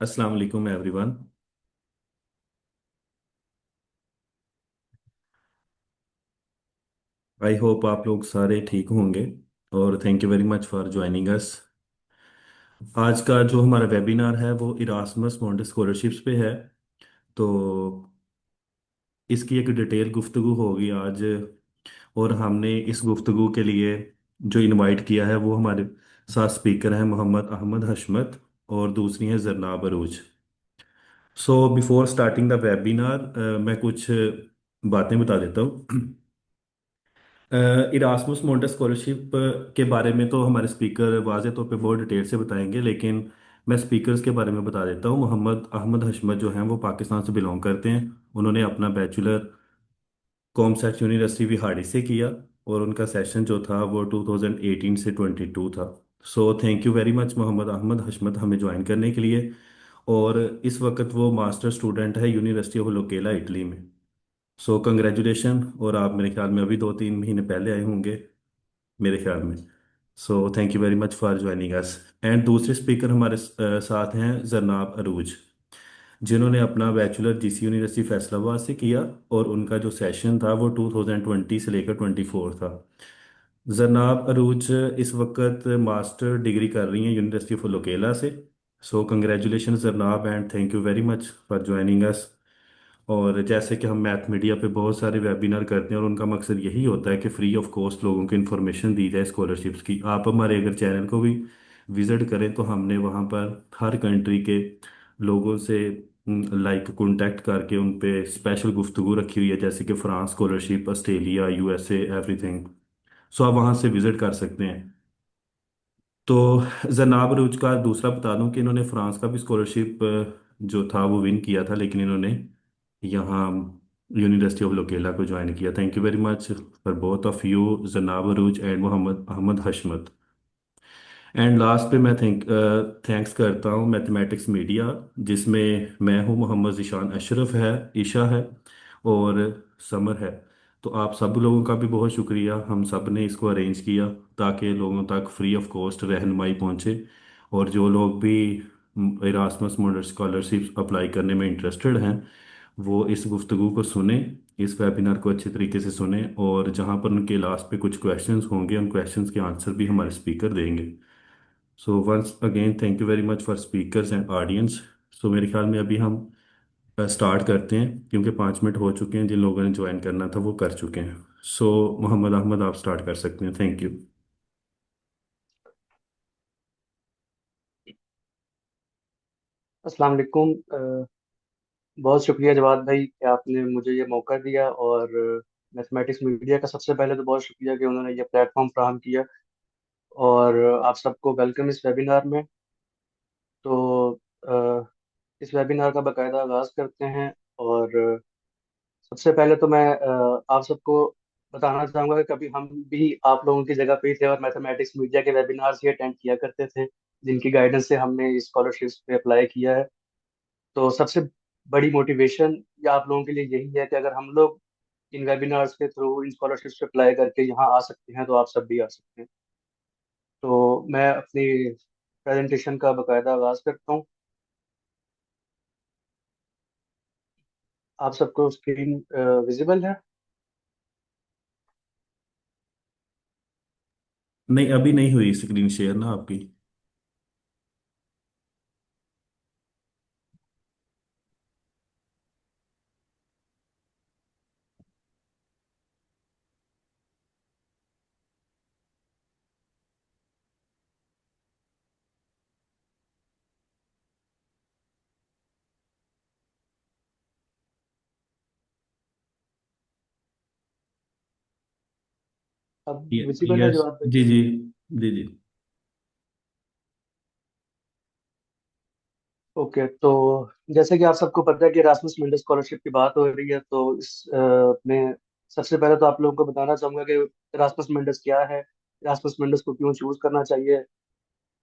अस्सलाम वालेकुम everyone. I hope आप लोग सारे ठीक होंगे और thank you very much for joining us. आज का जो हमारा वेबिनार है वो इरास्मस मॉन्टेस स्कॉलरशिप्स पे है। तो इसकी एक डिटेल गुफ्तगू होगी आज। और हमने इस गुफ्तगू के लिए जो इनवाइट किया है वो हमारे साथ स्पीकर हैं मोहम्मद अहमद हशमत और दूसरी हैं जरनाब Arooj. So before starting the webinar मैं कुछ बातें बता देता हूँ। इरास्मुस मोंटेस स्कॉलरशिप के बारे में तो हमारे स्पीकर वाज़े तौर पे बहुत डिटेल से बताएंगे, लेकिन मैं स्पीकर्स के बारे में बता देता हूँ। मोहम्मद अहमद हशमत जो हैं वो पाकिस्तान से बिलोंग करते हैं। उन्होंने अपना बैचलर कॉमसेट यूनिवर्सिटी बिहाड़ी से किया और उनका सेशन जो था वो 2018 से 22 था। So thank you very much Mohammad Ahmad Hashmat हमें ज्वाइन करने के लिए। और इस वक्त वो मास्टर स्टूडेंट है यूनिवर्सिटी ऑफ लोकेला इटली में। So congratulation. और आप मेरे ख्याल में अभी 2-3 महीने पहले आए होंगे मेरे ख्याल में। सो thank you very much for joining us. And दूसरे स्पीकर हमारे साथ हैं जरनाब अरूज, जिन्होंने अपना बैचलर जीसी यूनिवर्सिटी फैसलाबाद से किया और उनका जो सेशन था वो 2020 से लेकर 24 था। जरनाब अरूज इस वक्त मास्टर डिग्री कर रही हैं यूनिवर्सिटी ऑफ लोकेला से। So congratulation जरनाब and thank you very much for joining us. और जैसे कि हम मैथ मीडिया पे बहुत सारे वेबिनार करते हैं और उनका मकसद यही होता है कि फ्री ऑफ कॉस्ट लोगों को इन्फॉर्मेशन दी जाए स्कॉलरशिप्स की। आप हमारे अगर चैनल को भी विज़िट करें तो हमने वहाँ पर हर कंट्री के लोगों से लाइक कांटेक्ट करके उन पे स्पेशल गुफ्तगू रखी हुई है, जैसे कि France scholarship, Australia, USA, everything. So आप वहाँ से विज़िट कर सकते हैं। तो जनाब रूज का दूसरा बता दूं कि इन्होंने फ्रांस का भी स्कॉलरशिप जो था वो विन किया था, लेकिन इन्होंने यहाँ यूनिवर्सिटी ऑफ लोकेला को ज्वाइन किया। Thank you very much for both of you, जनाब Arooj and Mohammad Ahmad Hashmat. And last पे मैं थैंक्स करता हूँ मैथमेटिक्स मीडिया, जिसमें मैं हूँ, मोहम्मद ज़ीशान अशरफ है, ईशा है और समर है। तो आप सब लोगों का भी बहुत शुक्रिया। हम सब ने इसको अरेंज किया ताकि लोगों तक फ्री ऑफ कॉस्ट रहनुमाई पहुँचे। और जो लोग भी इरास्मस मॉडल स्कॉलरशिप अप्लाई करने में इंटरेस्टेड हैं वो इस गुफ्तगू को सुने, इस वेबिनार को अच्छे तरीके से सुने, और जहाँ पर उनके लास्ट पे कुछ क्वेश्चंस होंगे उन क्वेश्चंस के आंसर भी हमारे स्पीकर देंगे। So once again thank you very much for speakers and audience. So मेरे ख्याल में अभी हम स्टार्ट करते हैं, क्योंकि 5 मिनट हो चुके हैं। जिन लोगों ने ज्वाइन करना था वो कर चुके हैं। सो मोहम्मद अहमद आप स्टार्ट कर सकते हैं। Thank you. अस्सलाम वालेकुम। बहुत शुक्रिया जवाद भाई कि आपने मुझे ये मौका दिया। और मैथमेटिक्स मीडिया का सबसे पहले तो बहुत शुक्रिया कि उन्होंने ये प्लेटफॉर्म फ्राहम किया। और आप सबको वेलकम इस वेबिनार में। तो इस वेबिनार का बाकायदा आगाज़ करते हैं। और सबसे पहले तो मैं आप सबको बताना चाहूँगा कि कभी हम भी आप लोगों की जगह पे ही थे और मैथमेटिक्स मीडिया के वेबिनार्स ही अटेंड किया करते थे, जिनकी गाइडेंस से हमने इस स्कॉलरशिप्स पे अप्लाई किया है। तो सबसे बड़ी मोटिवेशन या आप लोगों के लिए यही है कि अगर हम लोग इन वेबिनार्स के थ्रू इन स्कॉलरशिप्स पे अप्लाई करके यहाँ आ सकते हैं तो आप सब भी आ सकते हैं। तो मैं अपनी प्रेजेंटेशन का बकायदा आगाज करता हूँ। आप सबको स्क्रीन विजिबल है? नहीं, अभी नहीं हुई स्क्रीन शेयर ना आपकी। अब विजिबल है यस। जवाब भाई? जी जी। जी जी। ओके। तो जैसे कि आप सबको पता है कि रासमस मेंडल स्कॉलरशिप की बात हो रही है, तो इस में सबसे पहले तो आप लोगों को बताना चाहूंगा कि रासमस मेंडस क्या है, रासमस मेंडस को क्यों चूज करना चाहिए।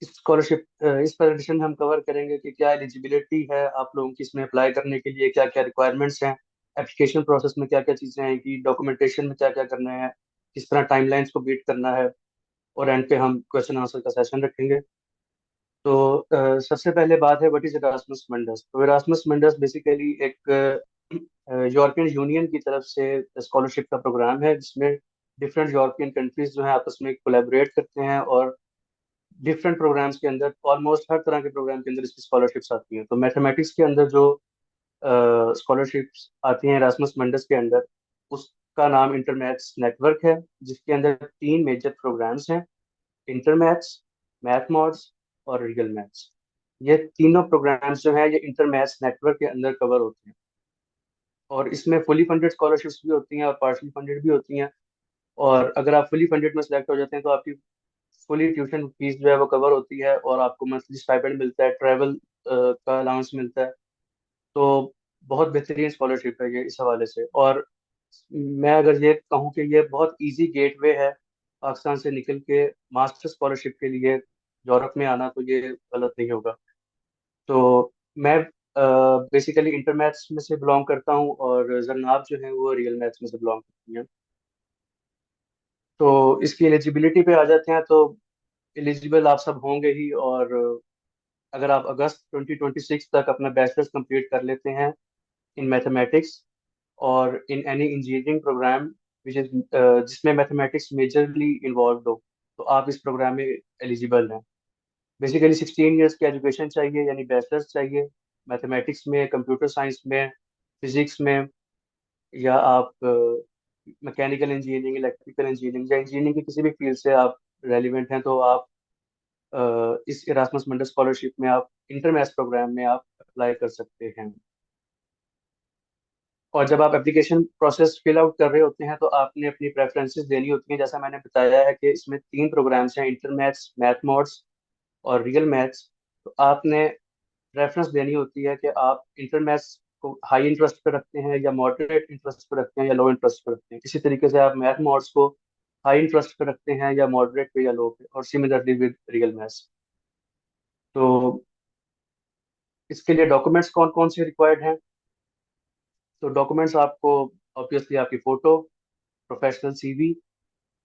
इस स्कॉलरशिप इस प्रेजेंटेशन में हम कवर करेंगे कि क्या एलिजिबिलिटी है आप लोगों की इसमें अप्लाई करने के लिए, क्या क्या रिक्वायरमेंट्स हैं, एप्लीकेशन प्रोसेस में क्या क्या चीज़ें हैं, कि डॉक्यूमेंटेशन में क्या क्या करना है, किस तरह टाइमलाइंस को बीट करना है। और एंड पे हम क्वेश्चन आंसर का सेशन रखेंगे। तो सबसे पहले बात है व्हाट इज इरास्मस मंडस। तो इरास्मस मंडस बेसिकली एक यूरोपियन यूनियन की तरफ से स्कॉलरशिप का प्रोग्राम है, जिसमें डिफरेंट यूरोपियन कंट्रीज जो है आपस में कोलैबोरेट करते हैं, और डिफरेंट प्रोग्राम्स के अंदर ऑलमोस्ट हर तरह के प्रोग्राम के अंदर इसकी स्कॉलरशिप्स आती हैं। तो मैथमेटिक्स के अंदर जो स्कॉलरशिप्स आती हैं इरास्मस मंडस के अंदर, उसका नाम इंटरमैथ्स नेटवर्क है, जिसके अंदर तीन मेजर प्रोग्राम्स हैं: इंटरमैथ्स, मैथ मॉड्स और रियल मैथ्स। ये तीनों प्रोग्राम्स जो हैं ये इंटरमैथ्स नेटवर्क के अंदर कवर होते हैं, और इसमें फुली फंडेड स्कॉलरशिप्स भी होती हैं और पार्शली फंडेड भी होती हैं। और अगर आप फुली फंडेड में सेलेक्ट हो जाते हैं तो आपकी फुली ट्यूशन फीस जो है वो कवर होती है, और आपको मंथली स्टाइपेंड मिलता है, ट्रैवल का अलाउंस मिलता है। तो बहुत बेहतरीन स्कॉलरशिप है ये इस हवाले से। और मैं अगर ये कहूँ कि ये बहुत इजी गेटवे है पाकिस्तान से निकल के मास्टर स्कॉलरशिप के लिए यूरोप में आना, तो ये गलत नहीं होगा। तो मैं बेसिकली इंटर मैथ्स में से बिलोंग करता हूँ, और जरनाब जो है वो रियल मैथ्स में से बिलोंग करती हैं। तो इसकी एलिजिबिलिटी पे आ जाते हैं, तो एलिजिबल आप सब होंगे ही। और अगर आप अगस्त 2026 तक अपना बैचलर्स कंप्लीट कर लेते हैं इन मैथमेटिक्स और in any engineering program which is जिसमें मैथमेटिक्स मेजरली इन्वॉल्व हो, तो आप इस प्रोग्राम में एलिजिबल हैं। बेसिकली 16 ईयर्स की एजुकेशन चाहिए, यानी बैचलर्स चाहिए मैथमेटिक्स में, कंप्यूटर साइंस में, फिजिक्स में, या आप मैकेनिकल इंजीनियरिंग, इलेक्ट्रिकल इंजीनियरिंग या इंजीनियरिंग की किसी भी फील्ड से आप रेलिवेंट हैं, तो आप इस इरास्मस मंडल स्कॉलरशिप में, आप इंटरमैथ्स प्रोग्राम में आप अप्लाई कर सकते हैं। और जब आप एप्लीकेशन प्रोसेस फिल आउट कर रहे होते हैं तो आपने अपनी प्रेफरेंसेस देनी होती हैं। जैसा मैंने बताया है कि इसमें तीन प्रोग्राम्स हैं: इंटर मैथ्स, मैथ मोड्स और रियल मैथ्स। तो आपने प्रेफरेंस देनी होती है कि आप इंटर मैथ्स को हाई इंटरेस्ट पे रखते हैं, या मॉडरेट इंटरेस्ट पे रखते हैं, या लो इंटरेस्ट पे रखते हैं। इसी तरीके से आप मैथ मोड्स को हाई इंटरेस्ट पे रखते हैं, या मॉडरेट पे, या लो पे, और सिमिलरली विद रियल मैथ्स। तो इसके लिए डॉक्यूमेंट्स कौन कौन से रिक्वायर्ड हैं? तो डॉक्यूमेंट्स आपको ऑब्वियसली आपकी फ़ोटो, प्रोफेशनल सीवी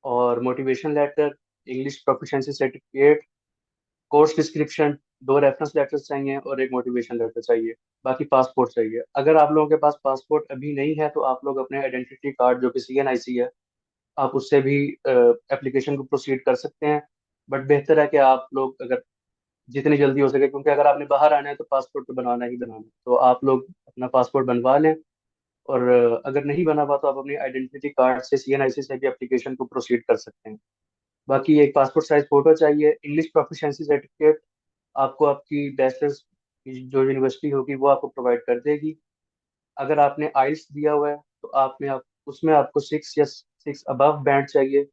और motivation letter, English proficiency certificate, course description, दो रेफरेंस लेटर्स चाहिए और एक मोटिवेशन लेटर चाहिए। बाकी पासपोर्ट चाहिए। अगर आप लोगों के पास पासपोर्ट अभी नहीं है तो आप लोग अपने आइडेंटिटी कार्ड, जो कि CNIC है, आप उससे भी एप्लीकेशन को प्रोसीड कर सकते हैं। बट बेहतर है कि आप लोग अगर जितनी जल्दी हो सके, क्योंकि अगर आपने बाहर आना है तो पासपोर्ट तो बनाना ही बनाना है, तो आप लोग अपना पासपोर्ट बनवा लें। और अगर नहीं बना हुआ तो आप अपनी आइडेंटिटी कार्ड से, CNIC से भी एप्लीकेशन को प्रोसीड कर सकते हैं। बाकी एक पासपोर्ट साइज फोटो चाहिए, इंग्लिश प्रोफिशिएंसी सर्टिफिकेट आपको आपकी बैचलर्स की जो यूनिवर्सिटी होगी वो आपको प्रोवाइड कर देगी। अगर आपने आइल्स दिया हुआ है तो आप में आप उसमें आपको 6 या 6 अबव बैंड चाहिए,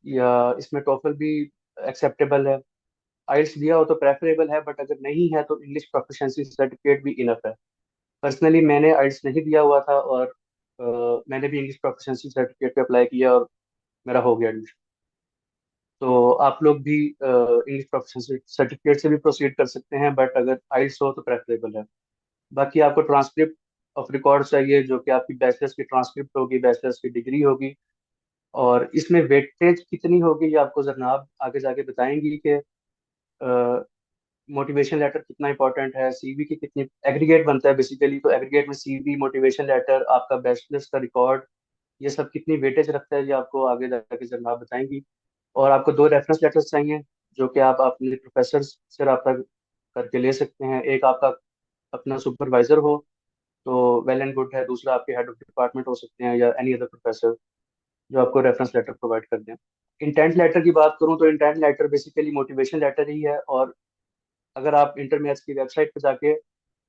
या इसमें टोफल भी एक्सेप्टेबल है। आइल्स दिया हो तो प्रेफरेबल है, बट अगर नहीं है तो इंग्लिश प्रोफिशिएंसी सर्टिफिकेट भी इनफ है। पर्सनली मैंने आइल्स नहीं दिया हुआ था, और मैंने भी इंग्लिश प्रोफिशिएंसी सर्टिफिकेट पे अप्लाई किया और मेरा हो गया एडमिशन। तो आप लोग भी इंग्लिश प्रोफिशिएंसी सर्टिफिकेट से भी प्रोसीड कर सकते हैं, बट अगर आइल्स हो तो प्रेफरेबल है। बाकी आपको ट्रांसक्रिप्ट ऑफ रिकॉर्ड चाहिए, जो कि आपकी बैचलर्स की ट्रांसक्रिप्ट होगी, बैचलर्स की डिग्री होगी। और इसमें वेटेज कितनी होगी ये आपको जरनाब आगे जाके बताएंगी कि मोटिवेशन लेटर कितना इंपॉर्टेंट है, सीवी की कितनी, एग्रीगेट बनता है बेसिकली, तो एग्रीगेट में सीवी, मोटिवेशन लेटर, आपका बैचलर्स का रिकॉर्ड, ये सब कितनी वेटेज रखता है ये आपको आगे जाके जनाब बताएंगी। और आपको दो रेफरेंस लेटर्स चाहिए, जो कि आप अपने प्रोफेसर से रब्ता करके ले सकते हैं। एक आपका अपना सुपरवाइजर हो तो वेल एंड गुड है, दूसरा आपके हेड ऑफ डिपार्टमेंट हो सकते हैं, या एनी अदर प्रोफेसर जो आपको रेफरेंस लेटर प्रोवाइड कर दें। इंटेंट लेटर की बात करूं तो intent letter basically motivation letter ही है। और अगर आप इंटर मैथ्स की वेबसाइट पर जाके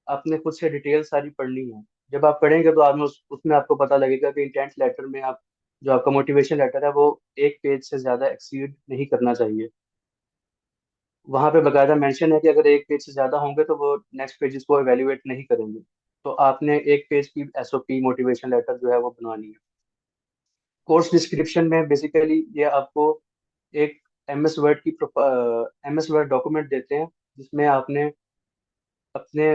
आपने खुद से डिटेल सारी पढ़नी है। जब आप पढ़ेंगे तो आप उसमें आपको पता लगेगा कि इंटेंट लेटर में आप, जो आपका मोटिवेशन लेटर है वो एक पेज से ज़्यादा एक्सीड नहीं करना चाहिए। वहाँ पे बकायदा मेंशन है कि अगर एक पेज से ज़्यादा होंगे तो वो नेक्स्ट पेजेस को एवेल्युएट नहीं करेंगे। तो आपने एक पेज की SOP मोटिवेशन लेटर जो है वो बनवानी है। कोर्स डिस्क्रिप्शन में बेसिकली ये आपको एक MS वर्ड डॉक्यूमेंट देते हैं, जिसमें आपने अपने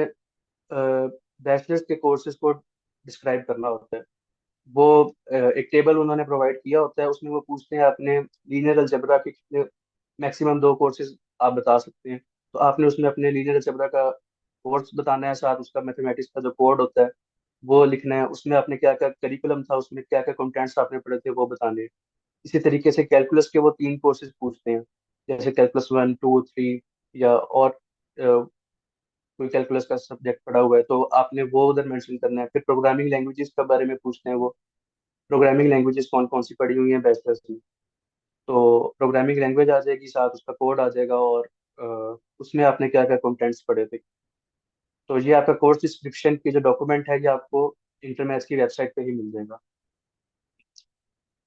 बैचलर्स के कोर्सेज को डिस्क्राइब करना होता है। वो एक टेबल उन्होंने प्रोवाइड किया होता है, उसमें वो पूछते हैं आपने लीनियर अलजेब्रा के कितने मैक्सिमम दो कोर्सेज आप बता सकते हैं। तो आपने उसमें अपने लीनियर अलजेब्रा का कोर्स बताना है, साथ उसका मैथमेटिक्स का जो कोड होता है वो लिखना है। उसमें आपने क्या क्या करिकुलम था, उसमें क्या क्या कंटेंट्स आपने पढ़े थे वो बताने हैं। इसी तरीके से कैलकुलस के वो 3 कोर्सेज पूछते हैं, जैसे कैलकुलस 1 2 3, या और कोई कैलकुलस का सब्जेक्ट पढ़ा हुआ है तो आपने वो उधर मेंशन करना है। फिर प्रोग्रामिंग लैंग्वेजेस के बारे में पूछते हैं वो, प्रोग्रामिंग लैंग्वेजेस कौन कौन सी पढ़ी हुई हैं बैचलर्स में। तो प्रोग्रामिंग लैंग्वेज आ जाएगी, साथ उसका कोड आ जाएगा, और उसमें आपने क्या क्या कंटेंट्स पढ़े थे। तो ये आपका कोर्स डिस्क्रिप्शन की जो डॉक्यूमेंट है ये आपको इंटरमैथ की वेबसाइट पे ही मिल जाएगा।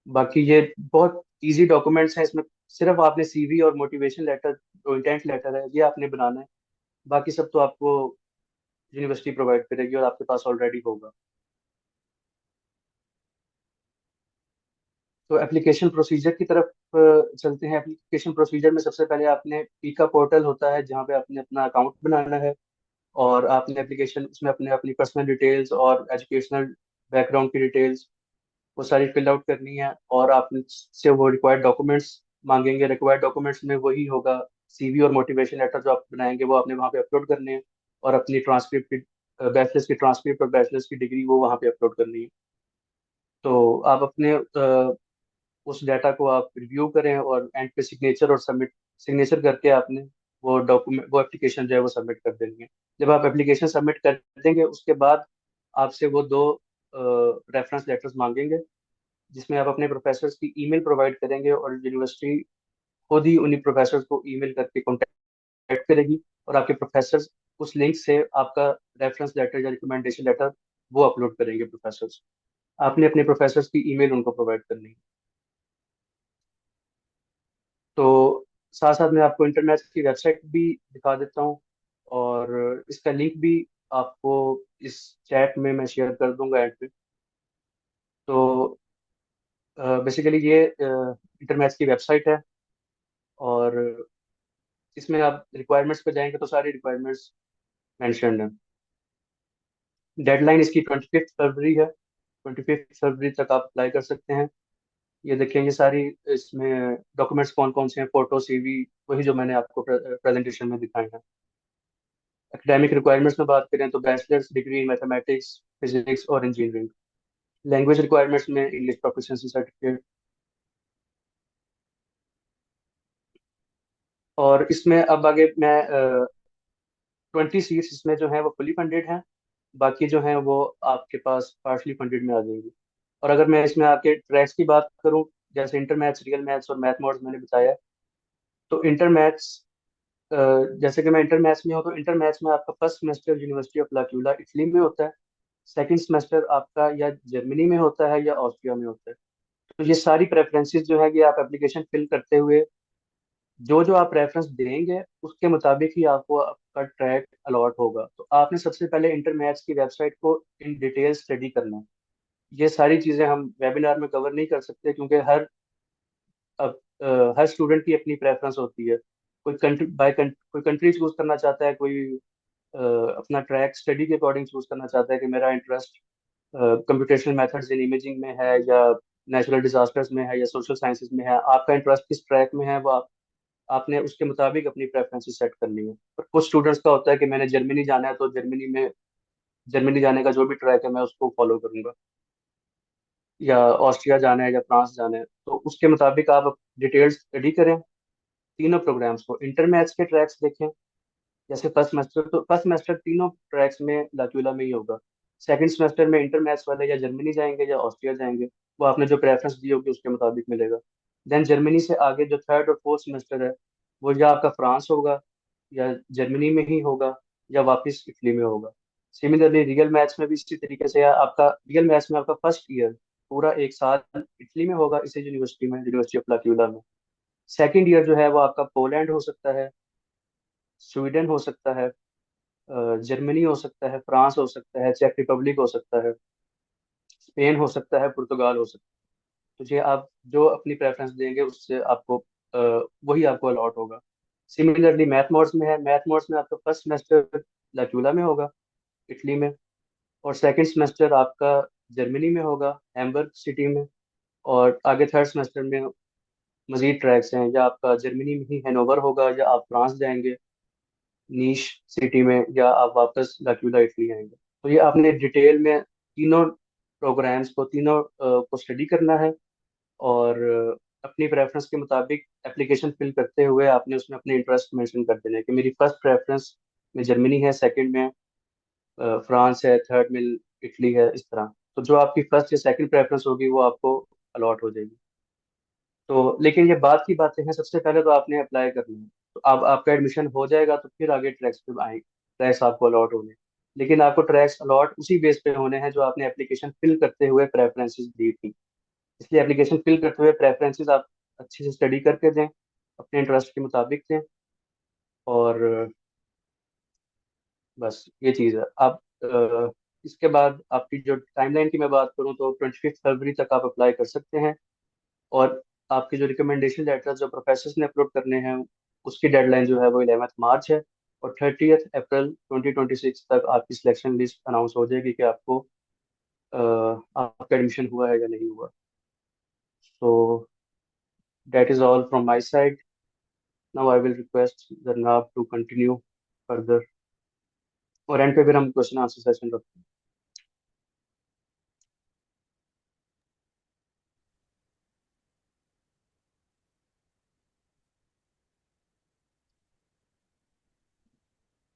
बाकी ये बहुत इजी डॉक्यूमेंट्स हैं, इसमें सिर्फ आपने सीवी और मोटिवेशन लेटर, जो इंटेंट लेटर है, ये आपने बनाना है। बाकी सब तो आपको यूनिवर्सिटी प्रोवाइड करेगी और आपके पास ऑलरेडी होगा। तो एप्लीकेशन प्रोसीजर की तरफ चलते हैं। एप्लीकेशन प्रोसीजर में सबसे पहले आपने पीका पोर्टल होता है जहाँ पे आपने अपना अकाउंट बनाना है, और आपने एप्लीकेशन उसमें अपने अपनी पर्सनल डिटेल्स और एजुकेशनल बैकग्राउंड की डिटेल्स वो सारी फिल आउट करनी है। और आपने से वो रिक्वायर्ड डॉक्यूमेंट्स मांगेंगे, रिक्वायर्ड डॉक्यूमेंट्स में वही होगा, सीवी और मोटिवेशन लेटर जो आप बनाएंगे वो आपने वहाँ पे अपलोड करने हैं। और अपनी ट्रांसक्रिप्ट की, बैचलर्स की ट्रांसक्रिप्ट और बैचलर्स की डिग्री वो वहाँ पे अपलोड करनी है। तो आप अपने उस डाटा को आप रिव्यू करें और एंड पे सिग्नेचर और सबमिट, सिग्नेचर करके आपने वो डॉक्यूमेंट, वो एप्लीकेशन जो है वो सबमिट कर देनी है। जब आप एप्लीकेशन सबमिट कर देंगे उसके बाद आपसे वो 2 रेफरेंस लेटर्स मांगेंगे, जिसमें आप अपने प्रोफेसर्स की ईमेल प्रोवाइड करेंगे, और यूनिवर्सिटी खुद ही उन्हीं प्रोफेसर्स को ईमेल करके कॉन्टेक्ट करेगी, और आपके प्रोफेसर्स उस लिंक से आपका रेफरेंस लेटर या रिकमेंडेशन लेटर वो अपलोड करेंगे प्रोफेसर्स। आपने अपने प्रोफेसर्स की ईमेल उनको प्रोवाइड करनी है। तो साथ साथ मैं आपको इंटरनेट की वेबसाइट भी दिखा देता हूँ, और इसका लिंक भी आपको इस चैट में मैं शेयर कर दूंगा एड पे। तो बेसिकली ये इंटरनेट की वेबसाइट है, और इसमें आप रिक्वायरमेंट्स पे जाएंगे तो सारी रिक्वायरमेंट्स मेंशन्ड है। डेडलाइन इसकी 25 फरवरी है, 25 फरवरी तक आप अप्लाई कर सकते हैं। ये देखें, ये सारी इसमें डॉक्यूमेंट्स कौन कौन से हैं, फोटो, सीवी, वही जो मैंने आपको प्रेजेंटेशन में दिखाए हैं। एकेडमिक रिक्वायरमेंट्स में बात करें तो bachelors degree in mathematics, physics और इंजीनियरिंग। लैंग्वेज रिक्वायरमेंट्स में इंग्लिश प्रोफिशिएंसी सर्टिफिकेट। और इसमें अब आगे मैं 20 सीट्स इसमें जो है वो फुली फंडेड हैं, बाकी जो है वो आपके पास पार्शली फंडेड में आ जाएंगी। और अगर मैं इसमें आपके ट्रैक्स की बात करूं, जैसे इंटर मैथ्स, रियल मैथ्स और मैथ मोड्स मैंने बताया, तो इंटर मैथ्स, जैसे कि मैं इंटर मैथ्स में हूँ, तो इंटर मैथ्स में आपका first semester university of L'Aquila Italy में होता है। सेकंड सेमेस्टर आपका या जर्मनी में होता है या ऑस्ट्रिया में होता है। तो ये सारी प्रेफरेंसेस जो है कि आप एप्लीकेशन फिल करते हुए जो जो आप रेफरेंस देंगे उसके मुताबिक ही आपको आपका ट्रैक अलॉट होगा। तो आपने सबसे पहले इंटर मैथ्स की वेबसाइट को इन डिटेल स्टडी करना है। ये सारी चीज़ें हम वेबिनार में कवर नहीं कर सकते, क्योंकि अब हर स्टूडेंट की अपनी प्रेफरेंस होती है। कोई कंट्री कोई कंट्री चूज करना चाहता है, कोई अपना ट्रैक स्टडी के अकॉर्डिंग चूज करना चाहता है कि मेरा interest computational methods in imaging में है, या नेचुरल डिजास्टर्स में है, या सोशल साइंसेज में है। आपका इंटरेस्ट किस ट्रैक में है वो आपने उसके मुताबिक अपनी प्रेफरेंसेस सेट करनी है। पर कुछ स्टूडेंट्स का होता है कि मैंने जर्मनी जाना है, तो जर्मनी जाने का जो भी ट्रैक है मैं उसको फॉलो करूंगा, या ऑस्ट्रिया जाना है या फ्रांस जाना है, तो उसके मुताबिक आप डिटेल्स स्टडी करें। तीनों प्रोग्राम्स को इंटर मैथ्स के ट्रैक्स देखें, जैसे फर्स्ट सेमेस्टर तीनों ट्रैक्स में लाक्यूला में ही होगा। सेकंड सेमेस्टर में इंटर मैथ्स वाले या जर्मनी जाएंगे या ऑस्ट्रिया जाएंगे, वो आपने जो प्रेफरेंस दी होगी उसके मुताबिक मिलेगा। देन जर्मनी से आगे जो थर्ड और फोर्थ सेमेस्टर है वो या आपका फ्रांस होगा, या जर्मनी में ही होगा, या वापस इटली में होगा। सिमिलरली रियल मैथ्स में भी इसी तरीके से है। आपका रियल मैथ्स में आपका फर्स्ट ईयर पूरा 1 साल इटली में होगा, इसी यूनिवर्सिटी में, यूनिवर्सिटी ऑफ लाक्यूला में। सेकंड ईयर जो है वो आपका पोलैंड हो सकता है, स्वीडन हो सकता है, जर्मनी हो सकता है, फ्रांस हो सकता है, चेक रिपब्लिक हो सकता है, स्पेन हो सकता है, पुर्तगाल हो सकता है। तो ये आप जो अपनी प्रेफरेंस देंगे उससे आपको वही आपको अलॉट होगा। सिमिलरली मैथ मोड्स में है, मैथ मोड्स में आपका फर्स्ट सेमेस्टर लाक्यूला में होगा, इटली में, और सेकंड सेमेस्टर आपका जर्मनी में होगा, हैम्बर्ग सिटी में। और आगे थर्ड सेमेस्टर में मजीद ट्रैक्स हैं, या आपका जर्मनी में ही हैनोवर होगा, या आप फ्रांस जाएंगे, नीश सिटी में, या आप वापस लाक्यूला इटली आएंगे। तो ये आपने डिटेल में तीनों प्रोग्राम्स को, तीनों को स्टडी करना है। और अपनी प्रेफरेंस के मुताबिक एप्लीकेशन फिल करते हुए आपने उसमें अपने इंटरेस्ट मेंशन कर देने हैं कि मेरी फर्स्ट प्रेफरेंस में जर्मनी है, सेकंड में फ्रांस है, थर्ड में इटली है, इस तरह। तो जो आपकी फर्स्ट या सेकंड प्रेफरेंस होगी वो आपको अलॉट हो जाएगी। तो लेकिन ये बात की बातें हैं, सबसे पहले तो आपने अप्लाई करना है। तो अब आपका एडमिशन हो जाएगा तो फिर आगे ट्रैक्स पे आएंगे, ट्रैक्स आपको अलॉट होने। लेकिन आपको ट्रैक्स अलॉट उसी बेस पे होने हैं जो आपने एप्लीकेशन फिल करते हुए प्रेफरेंसेस दी थी। इसलिए एप्लीकेशन फिल करते हुए प्रेफरेंसेस आप अच्छे से स्टडी करके दें, अपने इंटरेस्ट के मुताबिक दें। और बस ये चीज़ है। आप इसके बाद आपकी जो टाइमलाइन की मैं बात करूँ तो 25 फरवरी तक आप अप्लाई कर सकते हैं। और आपकी जो रिकमेंडेशन लेटर जो प्रोफेसर ने अपलोड करने हैं, उसकी डेडलाइन जो है वो 11 मार्च है। और 30 अप्रैल 2026 तक आपकी सिलेक्शन लिस्ट अनाउंस हो जाएगी कि आपको आपका एडमिशन हुआ है या नहीं हुआ। So that is all from my side. Now I will request जनाब टू कंटिन्यू फर्दर, और एंड पे फिर हम क्वेश्चन आंसर सेशन रखते हैं।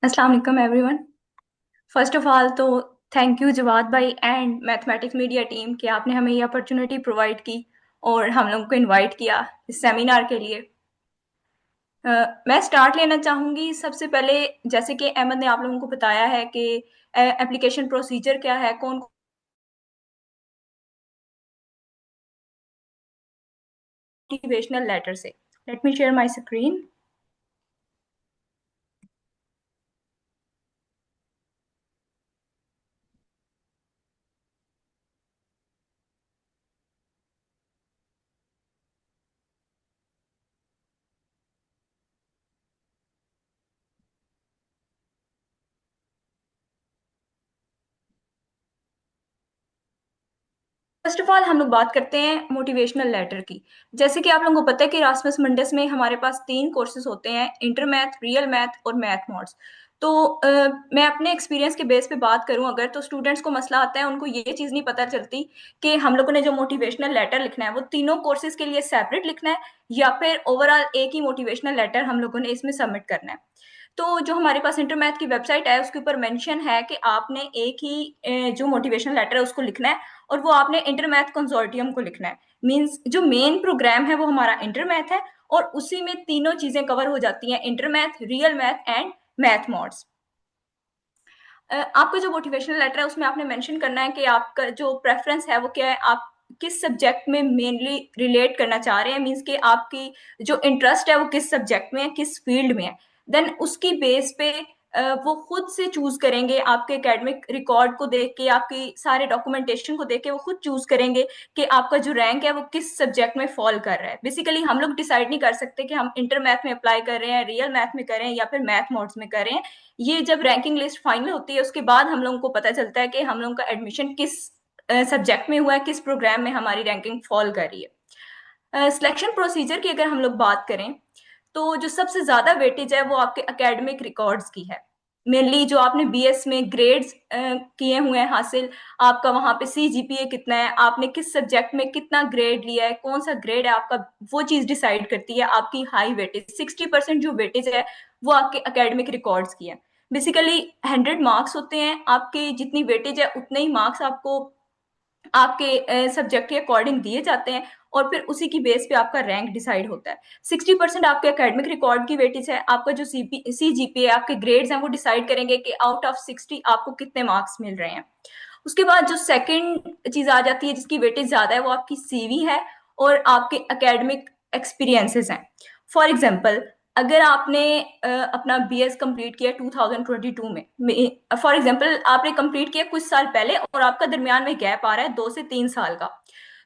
अस्सलाम वालेकुम एवरीवन। फर्स्ट ऑफ ऑल तो थैंक यू जवाद भाई एंड मैथमेटिक्स मीडिया टीम कि आपने हमें ये अपॉर्चुनिटी प्रोवाइड की और हम लोगों को इनवाइट किया इस सेमिनार के लिए। मैं स्टार्ट लेना चाहूँगी सबसे पहले। जैसे कि अहमद ने आप लोगों को बताया है कि एप्लीकेशन प्रोसीजर क्या है, कौन मोटिवेशनल लेटर से। Let me share my screen. First of all हम लोग बात करते हैं मोटिवेशनल लेटर की। जैसे कि आप लोगों को पता है कि रासमस मंडस में हमारे पास 3 कोर्सेज होते हैं, इंटर मैथ, रियल मैथ और मैथ मॉड्स। तो मैं अपने एक्सपीरियंस के बेस पे बात करूं अगर, तो स्टूडेंट्स को मसला आता है, उनको ये चीज़ नहीं पता चलती कि हम लोगों ने जो मोटिवेशनल लेटर लिखना है वो तीनों कोर्सेज के लिए सेपरेट लिखना है या फिर ओवरऑल एक ही मोटिवेशनल लेटर हम लोगों ने इसमें सबमिट करना है। तो जो हमारे पास इंटर मैथ की वेबसाइट है उसके ऊपर मेंशन है कि आपने एक ही जो मोटिवेशनल लेटर है उसको लिखना है, और वो आपने इंटर मैथ कंसोर्टियम को लिखना है। मींस जो मेन प्रोग्राम है वो हमारा इंटर मैथ है, और उसी में तीनों चीजें कवर हो जाती हैं, inter math, real math and math mods. आपका जो मोटिवेशनल लेटर है उसमें आपने मेंशन करना है कि आपका जो प्रेफरेंस है वो क्या है, आप किस सब्जेक्ट में मेनली रिलेट करना चाह रहे हैं। मीन्स कि आपकी जो इंटरेस्ट है वो किस सब्जेक्ट में है, किस फील्ड में है। देन उसकी बेस पे वो खुद से चूज करेंगे, आपके एकेडमिक रिकॉर्ड को देख के, आपकी सारे डॉक्यूमेंटेशन को देख के वो खुद चूज करेंगे कि आपका जो रैंक है वो किस सब्जेक्ट में फॉल कर रहा है। बेसिकली हम लोग डिसाइड नहीं कर सकते कि हम इंटर मैथ में अप्लाई कर रहे हैं, रियल मैथ में कर रहे हैं या फिर मैथ मॉड्स में कर रहे हैं। ये जब रैंकिंग लिस्ट फाइनल होती है उसके बाद हम लोगों को पता चलता है कि हम लोगों का एडमिशन किस सब्जेक्ट में हुआ है, किस प्रोग्राम में हमारी रैंकिंग फॉल कर रही है। सिलेक्शन प्रोसीजर की अगर हम लोग बात करें तो जो सबसे ज्यादा वेटेज है वो आपके एकेडमिक रिकॉर्ड्स की है। मेनली जो आपने बीएस में ग्रेड्स किए हुए हैं हासिल, आपका वहां पे सीजीपीए कितना है, आपने किस सब्जेक्ट में कितना ग्रेड लिया है, कौन सा ग्रेड है आपका, वो चीज डिसाइड करती है आपकी हाई वेटेज। 60% जो वेटेज है वो आपके एकेडमिक रिकॉर्ड्स की है। बेसिकली 100 मार्क्स होते हैं, आपके जितनी वेटेज है उतने ही मार्क्स आपको आपके सब्जेक्ट के अकॉर्डिंग दिए जाते हैं, और फिर उसी की बेस पे आपका रैंक डिसाइड होता है। 60% आपके एकेडमिक रिकॉर्ड की वेटेज है, आपका जो सीजीपीए आपके ग्रेड्स हैं वो डिसाइड करेंगे कि आउट ऑफ 60 आपको कितने मार्क्स मिल रहे हैं। उसके बाद जो सेकंड चीज आ जाती है जिसकी वेटेज ज्यादा है वो आपकी सीवी है और आपके एकेडमिक एक्सपीरियंसेस हैं। फॉर एग्जाम्पल, अगर आपने अपना बीएस कंप्लीट किया 2022 में, फॉर एग्जांपल आपने कंप्लीट किया कुछ साल पहले और आपका दरमियान में गैप आ रहा है 2 से 3 साल का,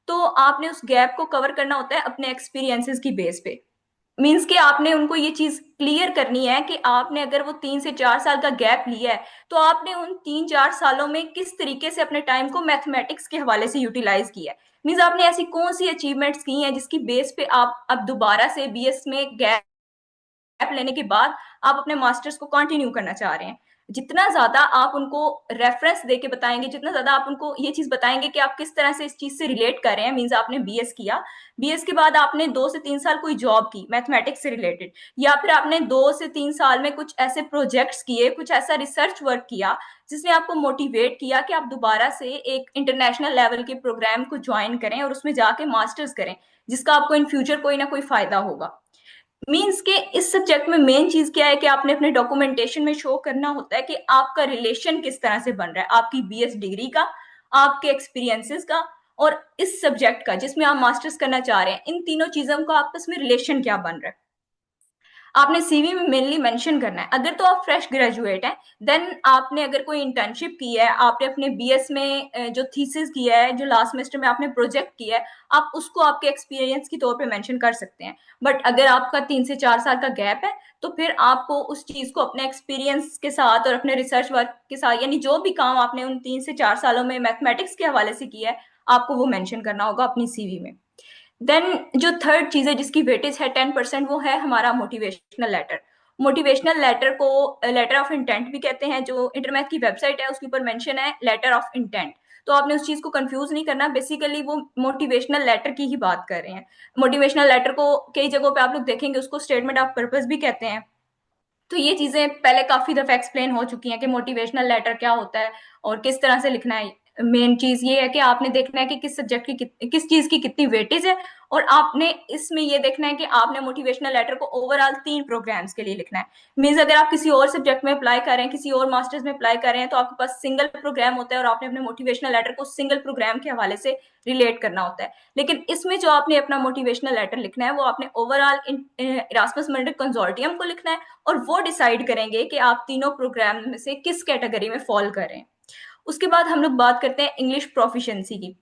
तो आपने उस गैप को कवर करना होता है अपने एक्सपीरियंसेस की बेस पे। मीन्स कि आपने उनको ये चीज क्लियर करनी है कि आपने अगर वो 3 से 4 साल का गैप लिया है तो आपने उन 3-4 सालों में किस तरीके से अपने टाइम को मैथमेटिक्स के हवाले से यूटिलाइज किया है। मीन्स आपने ऐसी कौन सी अचीवमेंट्स की हैं जिसकी बेस पे आप अब दोबारा से बीएस में गैप गैप लेने के बाद आप अपने मास्टर्स को कंटिन्यू करना चाह रहे हैं, जितना ज्यादा आप उनको रेफरेंस देके बताएंगे, जितना ज्यादा आप उनको ये चीज बताएंगे कि आप किस तरह से इस चीज से रिलेट कर रहे हैं, मीन्स आपने बीएस किया, बीएस के बाद आपने 2 से 3 साल कोई जॉब की मैथमेटिक्स से रिलेटेड, या फिर आपने 2 से 3 साल में कुछ ऐसे प्रोजेक्ट्स किए, कुछ ऐसा रिसर्च वर्क किया जिसने आपको मोटिवेट किया कि आप दोबारा से एक इंटरनेशनल लेवल के प्रोग्राम को ज्वाइन करें और उसमें जाके मास्टर्स करें, जिसका आपको इन फ्यूचर कोई ना कोई फायदा होगा। मीन्स के इस सब्जेक्ट में मेन चीज क्या है कि आपने अपने डॉक्यूमेंटेशन में शो करना होता है कि आपका रिलेशन किस तरह से बन रहा है, आपकी बीएस डिग्री का, आपके एक्सपीरियंसेस का, और इस सब्जेक्ट का जिसमें आप मास्टर्स करना चाह रहे हैं, इन तीनों चीजों का आपस में रिलेशन क्या बन रहा है, आपने सीवी में मेनली मेंशन करना है। अगर तो आप फ्रेश ग्रेजुएट हैं, देन आपने अगर कोई इंटर्नशिप की है, आपने अपने बीएस में जो थीसिस किया है, जो लास्ट सेमेस्टर में आपने प्रोजेक्ट किया है, आप उसको आपके एक्सपीरियंस के तौर पे मेंशन कर सकते हैं। बट अगर आपका 3 से 4 साल का गैप है, तो फिर आपको उस चीज को अपने एक्सपीरियंस के साथ और अपने रिसर्च वर्क के साथ, यानी जो भी काम आपने उन 3 से 4 सालों में मैथमेटिक्स के हवाले से किया है, आपको वो मेंशन करना होगा अपनी सीवी में। देन जो थर्ड चीज है जिसकी वेटेज है 10%, वो है हमारा मोटिवेशनल लेटर। मोटिवेशनल लेटर को लेटर ऑफ इंटेंट भी कहते हैं, जो इंटरमैथ की वेबसाइट है उसके ऊपर मेंशन है लेटर ऑफ इंटेंट, तो आपने उस चीज को कंफ्यूज नहीं करना, बेसिकली वो मोटिवेशनल लेटर की ही बात कर रहे हैं। मोटिवेशनल लेटर को कई जगहों पे आप लोग देखेंगे उसको स्टेटमेंट ऑफ पर्पस भी कहते हैं। तो ये चीजें पहले काफी दफा एक्सप्लेन हो चुकी हैं कि मोटिवेशनल लेटर क्या होता है और किस तरह से लिखना है। मेन चीज ये है कि आपने देखना है कि किस सब्जेक्ट की किस चीज की कितनी वेटेज है, और आपने इसमें ये देखना है कि आपने मोटिवेशनल लेटर को ओवरऑल 3 प्रोग्राम्स के लिए लिखना है। मीन्स अगर आप किसी और सब्जेक्ट में अप्लाई कर रहे हैं, किसी और मास्टर्स में अप्लाई कर रहे हैं, तो आपके पास सिंगल प्रोग्राम होता है और आपने अपने मोटिवेशनल लेटर को सिंगल प्रोग्राम के हवाले से रिलेट करना होता है। लेकिन इसमें जो आपने अपना मोटिवेशनल लेटर लिखना है, वो आपने ओवरऑल इरास्मस मुंडे कंसोर्टियम को लिखना है, और वो डिसाइड करेंगे कि आप तीनों प्रोग्राम में से किस कैटेगरी में फॉल कर रहे हैं। उसके बाद हम लोग बात करते हैं इंग्लिश प्रोफिशिएंसी की।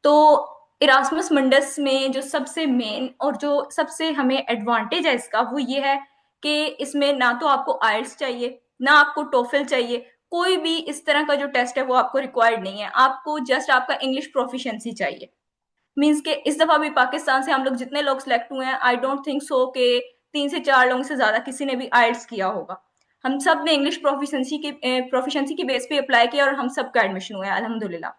तो इरास्मस मुंडस में जो सबसे मेन और जो सबसे हमें एडवांटेज है इसका, वो ये है कि इसमें ना तो आपको आइल्स चाहिए, ना आपको टोफल चाहिए, कोई भी इस तरह का जो टेस्ट है वो आपको रिक्वायर्ड नहीं है, आपको जस्ट आपका इंग्लिश प्रोफिशिएंसी चाहिए। मीन्स के इस दफा भी पाकिस्तान से हम लोग जितने लोग सिलेक्ट हुए हैं, आई डोंट थिंक सो कि 3 से 4 लोगों से ज्यादा किसी ने भी आइल्स किया होगा। हम सब ने इंग्लिश प्रोफिशिएंसी की बेस पे अप्लाई किया और हम सब का एडमिशन हुआ है अल्हम्दुलिल्लाह।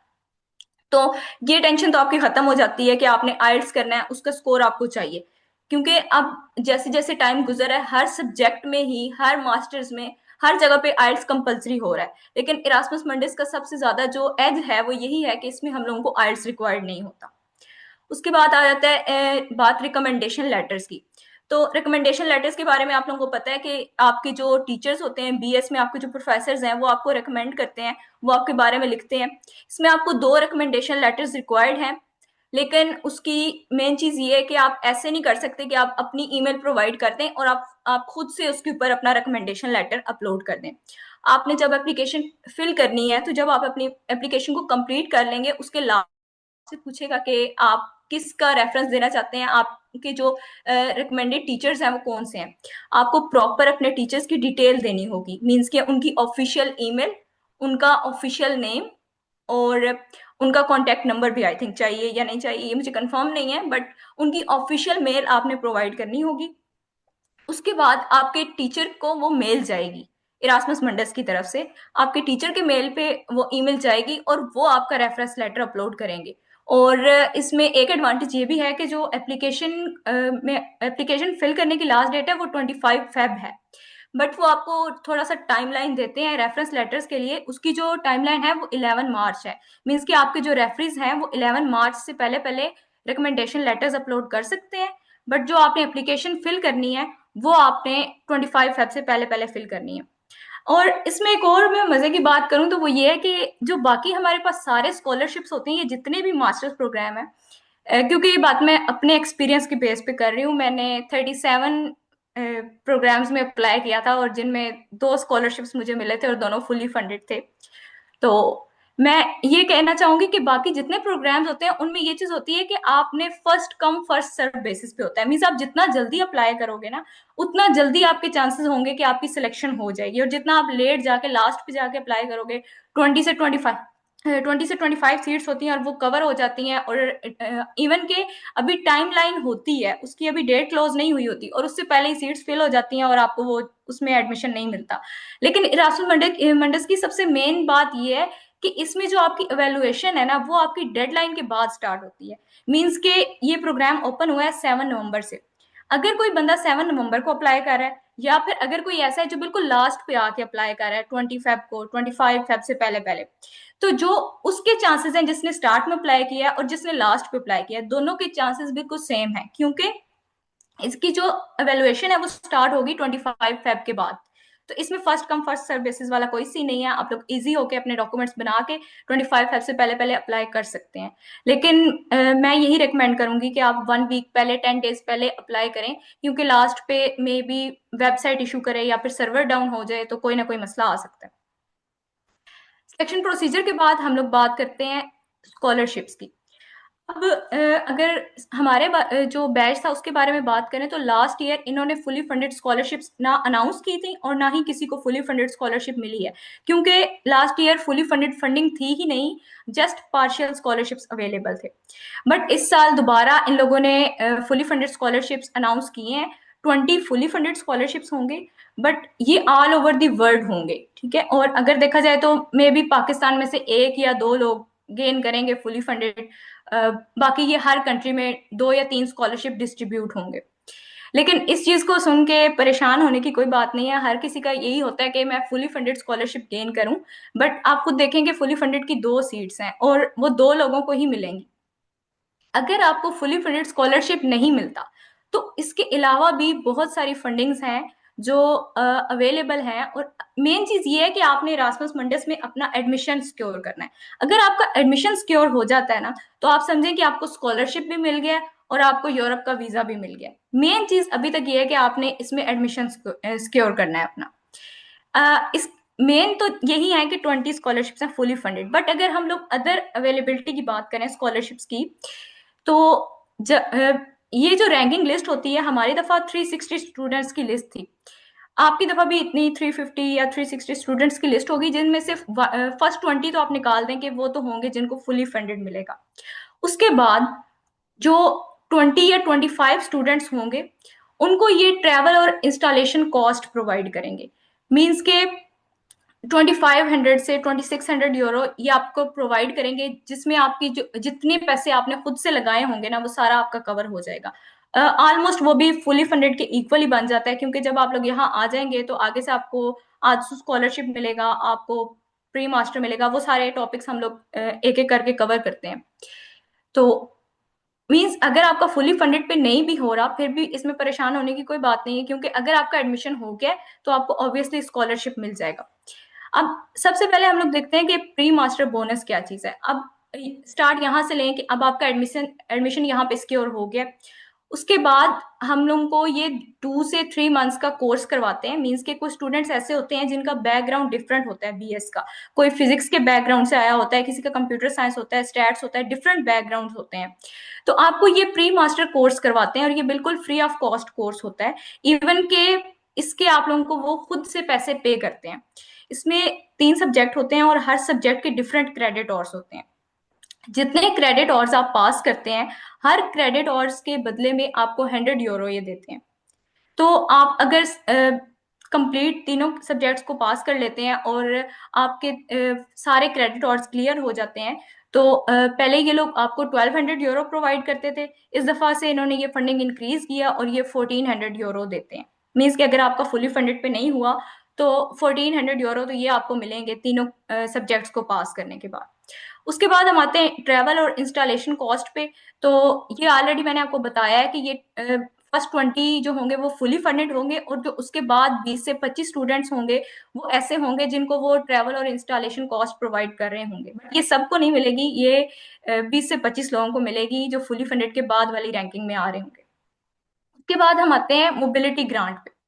तो ये टेंशन तो आपकी खत्म हो जाती है कि आपने आइल्स करना है, उसका स्कोर आपको चाहिए। क्योंकि अब जैसे जैसे टाइम गुजर है, हर सब्जेक्ट में ही, हर मास्टर्स में, हर जगह पे आइल्स कंपलसरी हो रहा है। लेकिन इरास्मस मंडिस का सबसे ज्यादा जो एज है वो यही है कि इसमें हम लोगों को आइल्स रिक्वायर्ड नहीं होता। उसके बाद आ जाता है बात रिकमेंडेशन लेटर्स की। तो रिकमेंडेशन लेटर्स के बारे में आप लोगों को पता है कि आपके जो टीचर्स होते हैं बीएस में, आपके जो प्रोफेसर्स हैं, वो आपको रिकमेंड करते हैं, वो आपके बारे में लिखते हैं। इसमें आपको 2 रिकमेंडेशन लेटर्स रिक्वायर्ड हैं, लेकिन उसकी मेन चीज ये है कि आप ऐसे नहीं कर सकते कि आप अपनी ईमेल प्रोवाइड कर दें और आप खुद से उसके ऊपर अपना रिकमेंडेशन लेटर अपलोड कर दें। आपने जब एप्लीकेशन फिल करनी है, तो जब आप अपनी एप्लीकेशन को कंप्लीट कर लेंगे, उसके लास्ट से पूछेगा कि आप किसका रेफरेंस देना चाहते हैं, आपके जो रिकमेंडेड टीचर्स हैं वो कौन से हैं। आपको प्रॉपर अपने टीचर्स की डिटेल देनी होगी, मीन्स कि उनकी ऑफिशियल ईमेल, उनका ऑफिशियल नेम, और उनका कॉन्टैक्ट नंबर भी आई थिंक चाहिए या नहीं चाहिए, ये मुझे कंफर्म नहीं है, बट उनकी ऑफिशियल मेल आपने प्रोवाइड करनी होगी। उसके बाद आपके टीचर को वो मेल जाएगी इरास्मस मंडस की तरफ से, आपके टीचर के मेल पे वो ईमेल जाएगी और वो आपका रेफरेंस लेटर अपलोड करेंगे। और इसमें एक एडवांटेज ये भी है कि जो एप्लीकेशन फिल करने की लास्ट डेट है वो 25 फेब है, बट वो आपको थोड़ा सा टाइमलाइन देते हैं रेफरेंस लेटर्स के लिए। उसकी जो टाइमलाइन है वो 11 मार्च है। मीन्स कि आपके जो रेफरीज हैं वो 11 मार्च से पहले पहले रिकमेंडेशन लेटर्स अपलोड कर सकते हैं, बट जो आपने एप्लीकेशन फिल करनी है वो आपने 25 फेब से पहले पहले फिल करनी है। और इसमें एक और मैं मजे की बात करूं तो वो ये है कि जो बाकी हमारे पास सारे स्कॉलरशिप्स होते हैं, ये जितने भी मास्टर्स प्रोग्राम है, क्योंकि ये बात मैं अपने एक्सपीरियंस के बेस पे कर रही हूँ, मैंने 37 प्रोग्राम्स में अप्लाई किया था और जिनमें 2 स्कॉलरशिप्स मुझे मिले थे और दोनों फुली फंडेड थे। तो मैं ये कहना चाहूंगी कि बाकी जितने प्रोग्राम्स होते हैं उनमें ये चीज होती है कि आपने first come first serve basis पे होता है। मीन्स आप जितना जल्दी अप्लाई करोगे ना, उतना जल्दी आपके चांसेस होंगे कि आपकी सिलेक्शन हो जाएगी, और जितना आप लेट जाके लास्ट पे जाके अप्लाई करोगे, 20 से 25 20 से 25 सीट्स होती हैं और वो कवर हो जाती हैं, और इवन के अभी टाइमलाइन होती है उसकी, अभी डेट क्लोज नहीं हुई होती और उससे पहले ही सीट्स फिल हो जाती हैं और आपको वो उसमें एडमिशन नहीं मिलता। लेकिन इरासमुस मंडस की सबसे मेन बात ये है कि इसमें जो आपकी एवेलुएशन है ना, वो आपकी डेडलाइन के बाद स्टार्ट होती है। मींस के ये प्रोग्राम ओपन हुआ है 7 नवंबर से। अगर कोई बंदा 7 नवंबर को अप्लाई कर रहा है, या फिर अगर कोई ऐसा है जो बिल्कुल लास्ट पे आके अप्लाई कर रहा है 20 फेब को, 25 फेब से पहले पहले, तो जो उसके चांसेस हैं जिसने स्टार्ट में अप्लाई किया है और जिसने लास्ट पे अप्लाई किया है, दोनों के चांसेस बिल्कुल सेम है, क्योंकि इसकी जो एवेलुएशन है वो स्टार्ट होगी 25 फेब के बाद। तो इसमें first come first serve basis वाला कोई सीन नहीं है, आप लोग इजी होके अपने डॉक्यूमेंट्स बना के 25 फेब से पहले पहले अप्लाई कर सकते हैं। लेकिन मैं यही रिकमेंड करूंगी कि आप 1 वीक पहले, 10 डेज पहले अप्लाई करें, क्योंकि लास्ट पे मे बी वेबसाइट इशू करे या फिर सर्वर डाउन हो जाए तो कोई ना कोई मसला आ सकता है। सिलेक्शन प्रोसीजर के बाद हम लोग बात करते हैं स्कॉलरशिप्स की। अब अगर हमारे जो बैच था उसके बारे में बात करें तो लास्ट ईयर इन्होंने फुली फंडेड स्कॉलरशिप्स ना अनाउंस की थी और ना ही किसी को फुली फंडेड स्कॉलरशिप मिली है, क्योंकि last year fully funded funding थी ही नहीं, जस्ट पार्शियल स्कॉलरशिप्स अवेलेबल थे। बट इस साल दोबारा इन लोगों ने फुली फंडेड स्कॉलरशिप्स अनाउंस किए हैं। 20 फुली फंडेड स्कॉलरशिप्स होंगे, बट ये ऑल ओवर दी वर्ल्ड होंगे, ठीक है। और अगर देखा जाए तो मे बी पाकिस्तान में से 1 या 2 लोग गेन करेंगे फुली फंडेड, बाकी ये हर कंट्री में 2 या 3 स्कॉलरशिप डिस्ट्रीब्यूट होंगे। लेकिन इस चीज को सुन के परेशान होने की कोई बात नहीं है, हर किसी का यही होता है कि मैं फुली फंडेड स्कॉलरशिप गेन करूं। बट आप खुद देखेंगे फुली फंडेड की 2 सीट्स हैं और वो 2 लोगों को ही मिलेंगी। अगर आपको फुली फंडेड स्कॉलरशिप नहीं मिलता तो इसके अलावा भी बहुत सारी फंडिंग्स हैं जो अवेलेबल हैं। और मेन चीज ये है कि आपने इरास्मस मंडस में अपना एडमिशन सिक्योर करना है। अगर आपका एडमिशन सिक्योर हो जाता है ना, तो आप समझें कि आपको स्कॉलरशिप भी मिल गया और आपको यूरोप का वीजा भी मिल गया। मेन चीज अभी तक ये है कि आपने इसमें एडमिशन सिक्योर करना है अपना। इस मेन तो यही है कि 20 स्कॉलरशिप्स हैं फुली फंडेड। बट अगर हम लोग अदर अवेलेबिलिटी की बात करें स्कॉलरशिप्स की, तो ये जो रैंकिंग लिस्ट होती है, हमारी दफा 360 स्टूडेंट्स की लिस्ट थी, आपकी दफा भी इतनी 350 या 360 स्टूडेंट्स की लिस्ट होगी, जिनमें से फर्स्ट 20 तो आप निकाल दें कि वो तो होंगे जिनको फुली फंडेड मिलेगा। उसके बाद जो 20 या 25 स्टूडेंट्स होंगे उनको ये ट्रैवल और इंस्टॉलेशन कॉस्ट प्रोवाइड करेंगे। मीन्स के 2500 से 2600 यूरो ये आपको प्रोवाइड करेंगे, जिसमें आपकी जो जितने पैसे आपने खुद से लगाए होंगे ना, वो सारा आपका कवर हो जाएगा। ऑलमोस्ट वो भी फुली फंडेड के इक्वल ही बन जाता है, क्योंकि जब आप लोग यहाँ आ जाएंगे तो आगे से आपको आजसू स्कॉलरशिप मिलेगा, आपको प्री मास्टर मिलेगा, वो सारे टॉपिक्स हम लोग एक एक करके कवर करते हैं। तो मीन्स अगर आपका फुली फंडेड पे नहीं भी हो रहा, फिर भी इसमें परेशान होने की कोई बात नहीं है, क्योंकि अगर आपका एडमिशन हो गया तो आपको ऑब्वियसली स्कॉलरशिप मिल जाएगा। अब सबसे पहले हम लोग देखते हैं कि प्री मास्टर बोनस क्या चीज है। अब स्टार्ट यहाँ से लें कि अब आपका एडमिशन एडमिशन यहाँ पे सिक्योर हो गया। उसके बाद हम लोगों को ये 2 से 3 मंथ्स का कोर्स करवाते हैं। मीन्स के कुछ स्टूडेंट्स ऐसे होते हैं जिनका बैकग्राउंड डिफरेंट होता है बीएस का, कोई फिजिक्स के बैकग्राउंड से आया होता है, किसी का कंप्यूटर साइंस होता है, स्टैट्स होता है, डिफरेंट बैकग्राउंड होते हैं। तो आपको ये प्री मास्टर कोर्स करवाते हैं और ये बिल्कुल फ्री ऑफ कॉस्ट कोर्स होता है। इवन के इसके आप लोगों को वो खुद से पैसे पे करते हैं। इसमें 3 सब्जेक्ट होते हैं और हर सब्जेक्ट के डिफरेंट क्रेडिट आवर्स होते हैं। जितने क्रेडिट आवर्स आप पास करते हैं, हर क्रेडिट आवर्स के बदले में आपको 100 यूरो ये देते हैं। तो आप अगर कंप्लीट तीनों सब्जेक्ट्स को पास कर लेते हैं और आपके सारे क्रेडिट आवर्स क्लियर हो जाते हैं, तो पहले ये लोग आपको 1200 यूरो प्रोवाइड करते थे। इस दफा से इन्होंने ये फंडिंग इंक्रीज किया और ये 1400 यूरो देते हैं। मीन्स कि अगर आपका फुली फंडेड पे नहीं हुआ तो 1400 यूरो तो ये आपको मिलेंगे तीनों सब्जेक्ट्स को पास करने के बाद। उसके बाद हम आते हैं ट्रैवल और इंस्टॉलेशन कॉस्ट पे। तो ये ऑलरेडी मैंने आपको बताया है कि ये फर्स्ट 20 जो होंगे वो फुली फंडेड होंगे, और जो उसके बाद 20 से 25 स्टूडेंट्स होंगे वो ऐसे होंगे जिनको वो ट्रैवल और इंस्टॉलेशन कॉस्ट प्रोवाइड कर रहे होंगे। बट ये सबको नहीं मिलेगी, ये 20 से 25 लोगों को मिलेगी जो फुली फंडेड के बाद वाली रैंकिंग में आ रहे होंगे। उसके बाद हम आते हैं मोबिलिटी ग्रांट पे।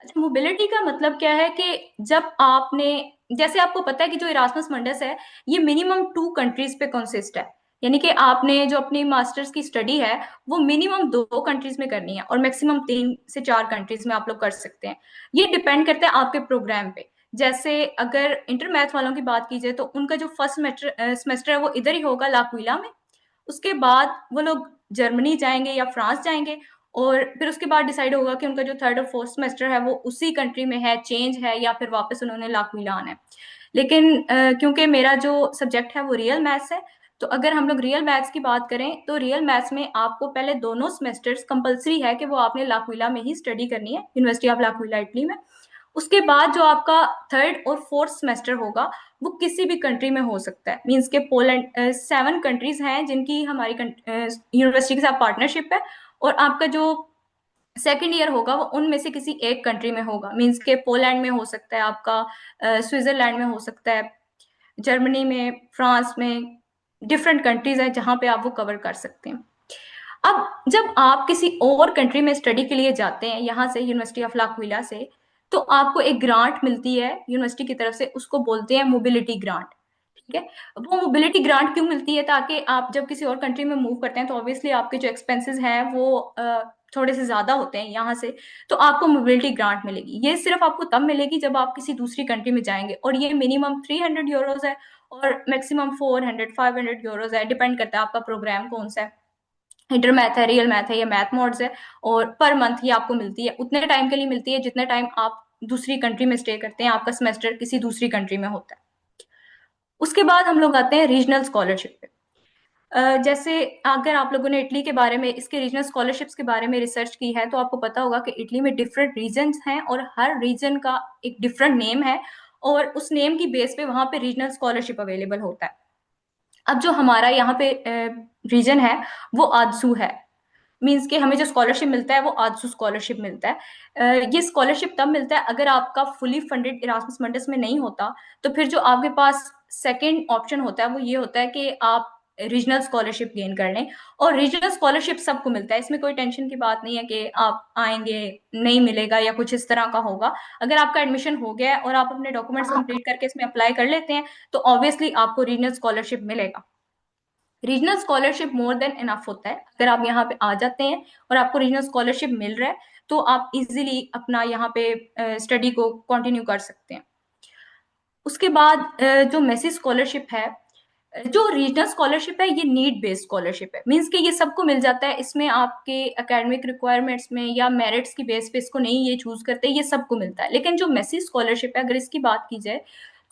अच्छा, मोबिलिटी का मतलब क्या है कि जब आपने, जैसे आपको पता है कि जो इरास्मस मंडस है ये मिनिमम 2 कंट्रीज पे कंसिस्ट है, यानी कि आपने जो अपनी मास्टर्स की स्टडी है वो मिनिमम 2 कंट्रीज में करनी है और मैक्सिमम 3 से 4 कंट्रीज में आप लोग कर सकते हैं। ये डिपेंड करता है आपके प्रोग्राम पे। जैसे अगर इंटर मैथ वालों की बात की जाए तो उनका जो फर्स्ट सेमेस्टर है वो इधर ही होगा, लाक्विला में। उसके बाद वो लोग जर्मनी जाएंगे या फ्रांस जाएंगे, और फिर उसके बाद डिसाइड होगा कि उनका जो थर्ड और फोर्थ सेमेस्टर है वो उसी कंट्री में है, चेंज है, या फिर वापस उन्होंने लाक्विला आना है। लेकिन क्योंकि मेरा जो सब्जेक्ट है वो रियल मैथ्स है, तो अगर हम लोग रियल मैथ्स की बात करें तो रियल मैथ्स में आपको पहले दोनों सेमेस्टर्स कंपलसरी है कि वो आपने लाक्विला में ही स्टडी करनी है, यूनिवर्सिटी ऑफ लाक्विला इटली में। उसके बाद जो आपका थर्ड और फोर्थ सेमेस्टर होगा वो किसी भी कंट्री में हो सकता है। मीन्स के पोलैंड 7 कंट्रीज हैं जिनकी हमारी यूनिवर्सिटी के साथ पार्टनरशिप है, और आपका जो सेकेंड ईयर होगा वो उनमें से किसी एक कंट्री में होगा। मीन्स के पोलैंड में हो सकता है आपका, स्विट्जरलैंड में हो सकता है, जर्मनी में, फ्रांस में, डिफरेंट कंट्रीज है जहां पे आप वो कवर कर सकते हैं। अब जब आप किसी और कंट्री में स्टडी के लिए जाते हैं यहाँ से यूनिवर्सिटी ऑफ लाक्विला से, तो आपको एक ग्रांट मिलती है यूनिवर्सिटी की तरफ से, उसको बोलते हैं मोबिलिटी ग्रांट। ठीक है। वो मोबिलिटी ग्रांट क्यों मिलती है? ताकि आप जब किसी और कंट्री में मूव करते हैं तो ऑब्वियसली आपके जो एक्सपेंसेस हैं वो थोड़े से ज्यादा होते हैं यहाँ से, तो आपको मोबिलिटी ग्रांट मिलेगी। ये सिर्फ आपको तब मिलेगी जब आप किसी दूसरी कंट्री में जाएंगे, और ये मिनिमम 300 यूरोज है और मैक्सिमम 400-500 यूरोज है, डिपेंड करता है आपका प्रोग्राम कौन सा है, इंटर मैथ है, रियल मैथ है, या मैथ मोड्स है। और पर मंथ ही आपको मिलती है, उतने टाइम के लिए मिलती है जितने टाइम आप दूसरी कंट्री में स्टे करते हैं, आपका सेमेस्टर किसी दूसरी कंट्री में होता है। उसके बाद हम लोग आते हैं रीजनल स्कॉलरशिप पे। जैसे अगर आप लोगों ने इटली के बारे में, इसके रीजनल स्कॉलरशिप्स के बारे में रिसर्च की है तो आपको पता होगा कि इटली में डिफरेंट रीजन्स हैं और हर रीजन का एक डिफरेंट नेम है, और उस नेम की बेस पे वहां पे रीजनल स्कॉलरशिप अवेलेबल होता है। अब जो हमारा यहाँ पे रीजन है वो आजसू है। मीन्स कि हमें जो स्कॉलरशिप मिलता है वो आजसू स्कॉलरशिप मिलता है। ये स्कॉलरशिप तब मिलता है अगर आपका फुली फंडेड इरास्मस मंडस में नहीं होता, तो फिर जो आपके पास सेकेंड ऑप्शन होता है वो ये होता है कि आप रीजनल स्कॉलरशिप गेन कर लें। और रीजनल स्कॉलरशिप सबको मिलता है, इसमें कोई टेंशन की बात नहीं है कि आप आएंगे नहीं मिलेगा या कुछ इस तरह का होगा। अगर आपका एडमिशन हो गया है और आप अपने डॉक्यूमेंट्स कंप्लीट करके इसमें अप्लाई कर लेते हैं तो ऑब्वियसली आपको रीजनल स्कॉलरशिप मिलेगा। Regional scholarship more than enough होता है। अगर आप यहाँ पे आ जाते हैं और आपको रीजनल स्कॉलरशिप मिल रहा है तो आप इजीली अपना यहाँ पे स्टडी को कंटिन्यू कर सकते हैं। उसके बाद जो मेसी स्कॉलरशिप है, जो रीजनल स्कॉलरशिप है ये नीड बेस्ड स्कॉलरशिप है। मीन्स कि ये सबको मिल जाता है, इसमें आपके एकेडमिक रिक्वायरमेंट्स में या मेरिट्स की बेस पे इसको नहीं ये चूज करते, ये सबको मिलता है। लेकिन जो मेसी स्कॉलरशिप है अगर इसकी बात की जाए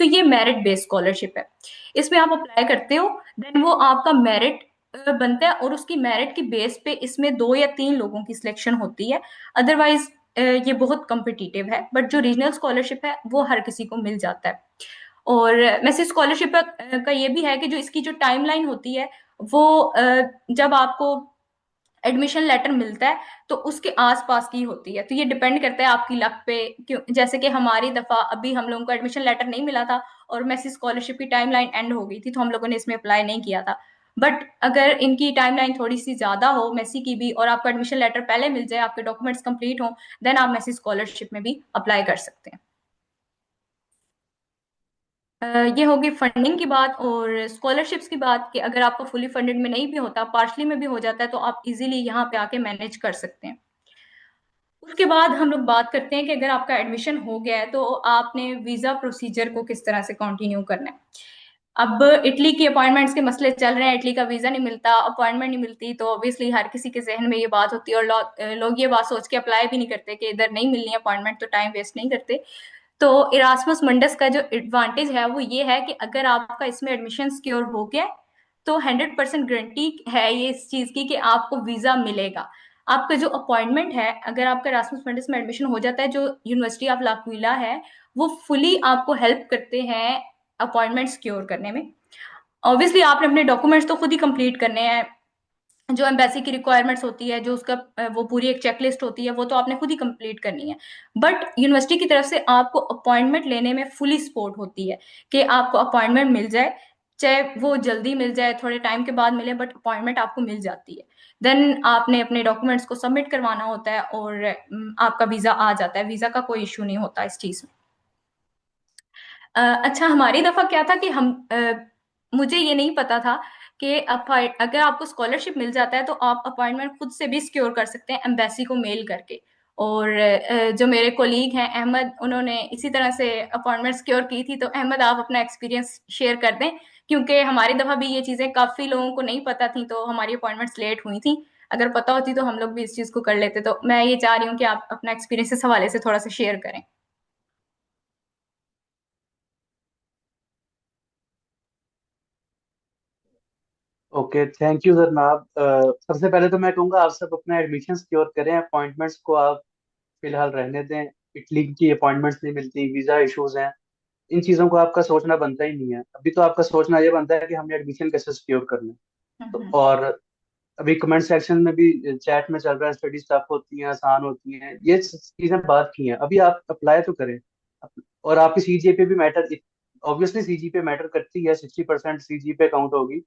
तो ये मेरिट बेस्ड स्कॉलरशिप है। इसमें आप अप्लाई करते हो, देन वो आपका मेरिट बनता है, और उसकी मेरिट की बेस पे इसमें 2 या 3 लोगों की सिलेक्शन होती है। अदरवाइज ये बहुत कम्पिटिटिव है, बट जो रीजनल स्कॉलरशिप है वो हर किसी को मिल जाता है। और मैसेज स्कॉलरशिप का ये भी है कि जो इसकी जो टाइमलाइन होती है वो जब आपको एडमिशन लेटर मिलता है तो उसके आसपास की होती है। तो ये डिपेंड करता है आपकी लक पे। क्यों, जैसे कि हमारी दफा अभी हम लोगों को एडमिशन लेटर नहीं मिला था और मैसेज स्कॉलरशिप की टाइमलाइन एंड हो गई थी, तो हम लोगों ने इसमें अप्लाई नहीं किया था। बट अगर इनकी टाइमलाइन थोड़ी सी ज्यादा हो मेसी की भी, और आपका एडमिशन लेटर पहले मिल जाए, आपके डॉक्यूमेंट्स कंप्लीट हो, देन आप मैसेज स्कॉलरशिप में भी अप्लाई कर सकते हैं। ये होगी फंडिंग की बात। और स्कॉलरशिप्स की बात कि अगर आपका फुली फंडेड में नहीं भी होता, पार्शली में भी हो जाता है, तो आप इजीली यहाँ पे आके मैनेज कर सकते हैं। उसके बाद हम लोग बात करते हैं कि अगर आपका एडमिशन हो गया है तो आपने वीजा प्रोसीजर को किस तरह से कंटिन्यू करना है। अब इटली की अपॉइंटमेंट्स के मसले चल रहे हैं, इटली का वीजा नहीं मिलता, अपॉइंटमेंट नहीं मिलती, तो ऑब्वियसली हर किसी के जहन में ये बात होती है, और लोग ये बात सोच के अप्लाई भी नहीं करते कि इधर नहीं मिलनी अपॉइंटमेंट, तो टाइम वेस्ट नहीं करते। तो इरास्मस मंडस का जो एडवांटेज है वो ये है कि अगर आपका इसमें एडमिशन सिक्योर हो गया तो 100% गारंटी है ये इस चीज की कि आपको वीजा मिलेगा। आपका जो अपॉइंटमेंट है, अगर आपका इरास्मस मंडस में एडमिशन हो जाता है, जो यूनिवर्सिटी ऑफ लाक्विला है वो फुली आपको हेल्प करते हैं अपॉइंटमेंट सिक्योर करने में। ऑब्वियसली आपने अपने डॉक्यूमेंट्स तो खुद ही कंप्लीट करने हैं, जो एम्बेसी की रिक्वायरमेंट्स होती है, जो उसका वो पूरी एक चेकलिस्ट होती है, वो तो आपने खुद ही कंप्लीट करनी है। बट यूनिवर्सिटी की तरफ से आपको अपॉइंटमेंट लेने में फुली सपोर्ट होती है कि आपको अपॉइंटमेंट मिल जाए, चाहे वो जल्दी मिल जाए, थोड़े टाइम के बाद मिले, बट अपॉइंटमेंट आपको मिल जाती है। देन आपने अपने डॉक्यूमेंट्स को सबमिट करवाना होता है और आपका वीजा आ जाता है। वीजा का कोई इशू नहीं होता इस चीज में। अच्छा, हमारी दफा क्या था कि मुझे ये नहीं पता था कि अगर आपको स्कॉलरशिप मिल जाता है तो आप अपॉइंटमेंट खुद से भी सिक्योर कर सकते हैं एम्बेसी को मेल करके। और जो मेरे कोलीग हैं अहमद, उन्होंने इसी तरह से अपॉइंटमेंट सिक्योर की थी। तो अहमद, आप अपना एक्सपीरियंस शेयर कर दें, क्योंकि हमारी दफ़ा भी ये चीज़ें काफ़ी लोगों को नहीं पता थी, तो हमारी अपॉइंटमेंट्स लेट हुई थी। अगर पता होती तो हम लोग भी इस चीज़ को कर लेते। तो मैं ये चाह रही हूँ कि आप अपना एक्सपीरियंस इस हवाले से थोड़ा सा शेयर करें। ओके, थैंक यू जनाब। सबसे पहले तो मैं कहूँगा आप सब अपना एडमिशन सिक्योर करें, अपॉइंटमेंट्स को आप फिलहाल रहने दें। इटली की अपॉइंटमेंट्स नहीं मिलती, वीज़ा इश्यूज हैं, इन चीज़ों को आपका सोचना बनता ही नहीं है। अभी तो आपका सोचना ये बनता है कि हमने एडमिशन कैसे सिक्योर करना है। तो हम्म। और अभी कमेंट सेक्शन में भी चैट में चल रहा है स्टडी टफ होती है, आसान होती हैं, ये चीज़ें बात की हैं। अभी आप अप्लाई तो करें। और आपकी सीजीपीए भी मैटर, ऑब्वियसली सीजीपीए मैटर करती है, 60% सीजीपीए काउंट होगी।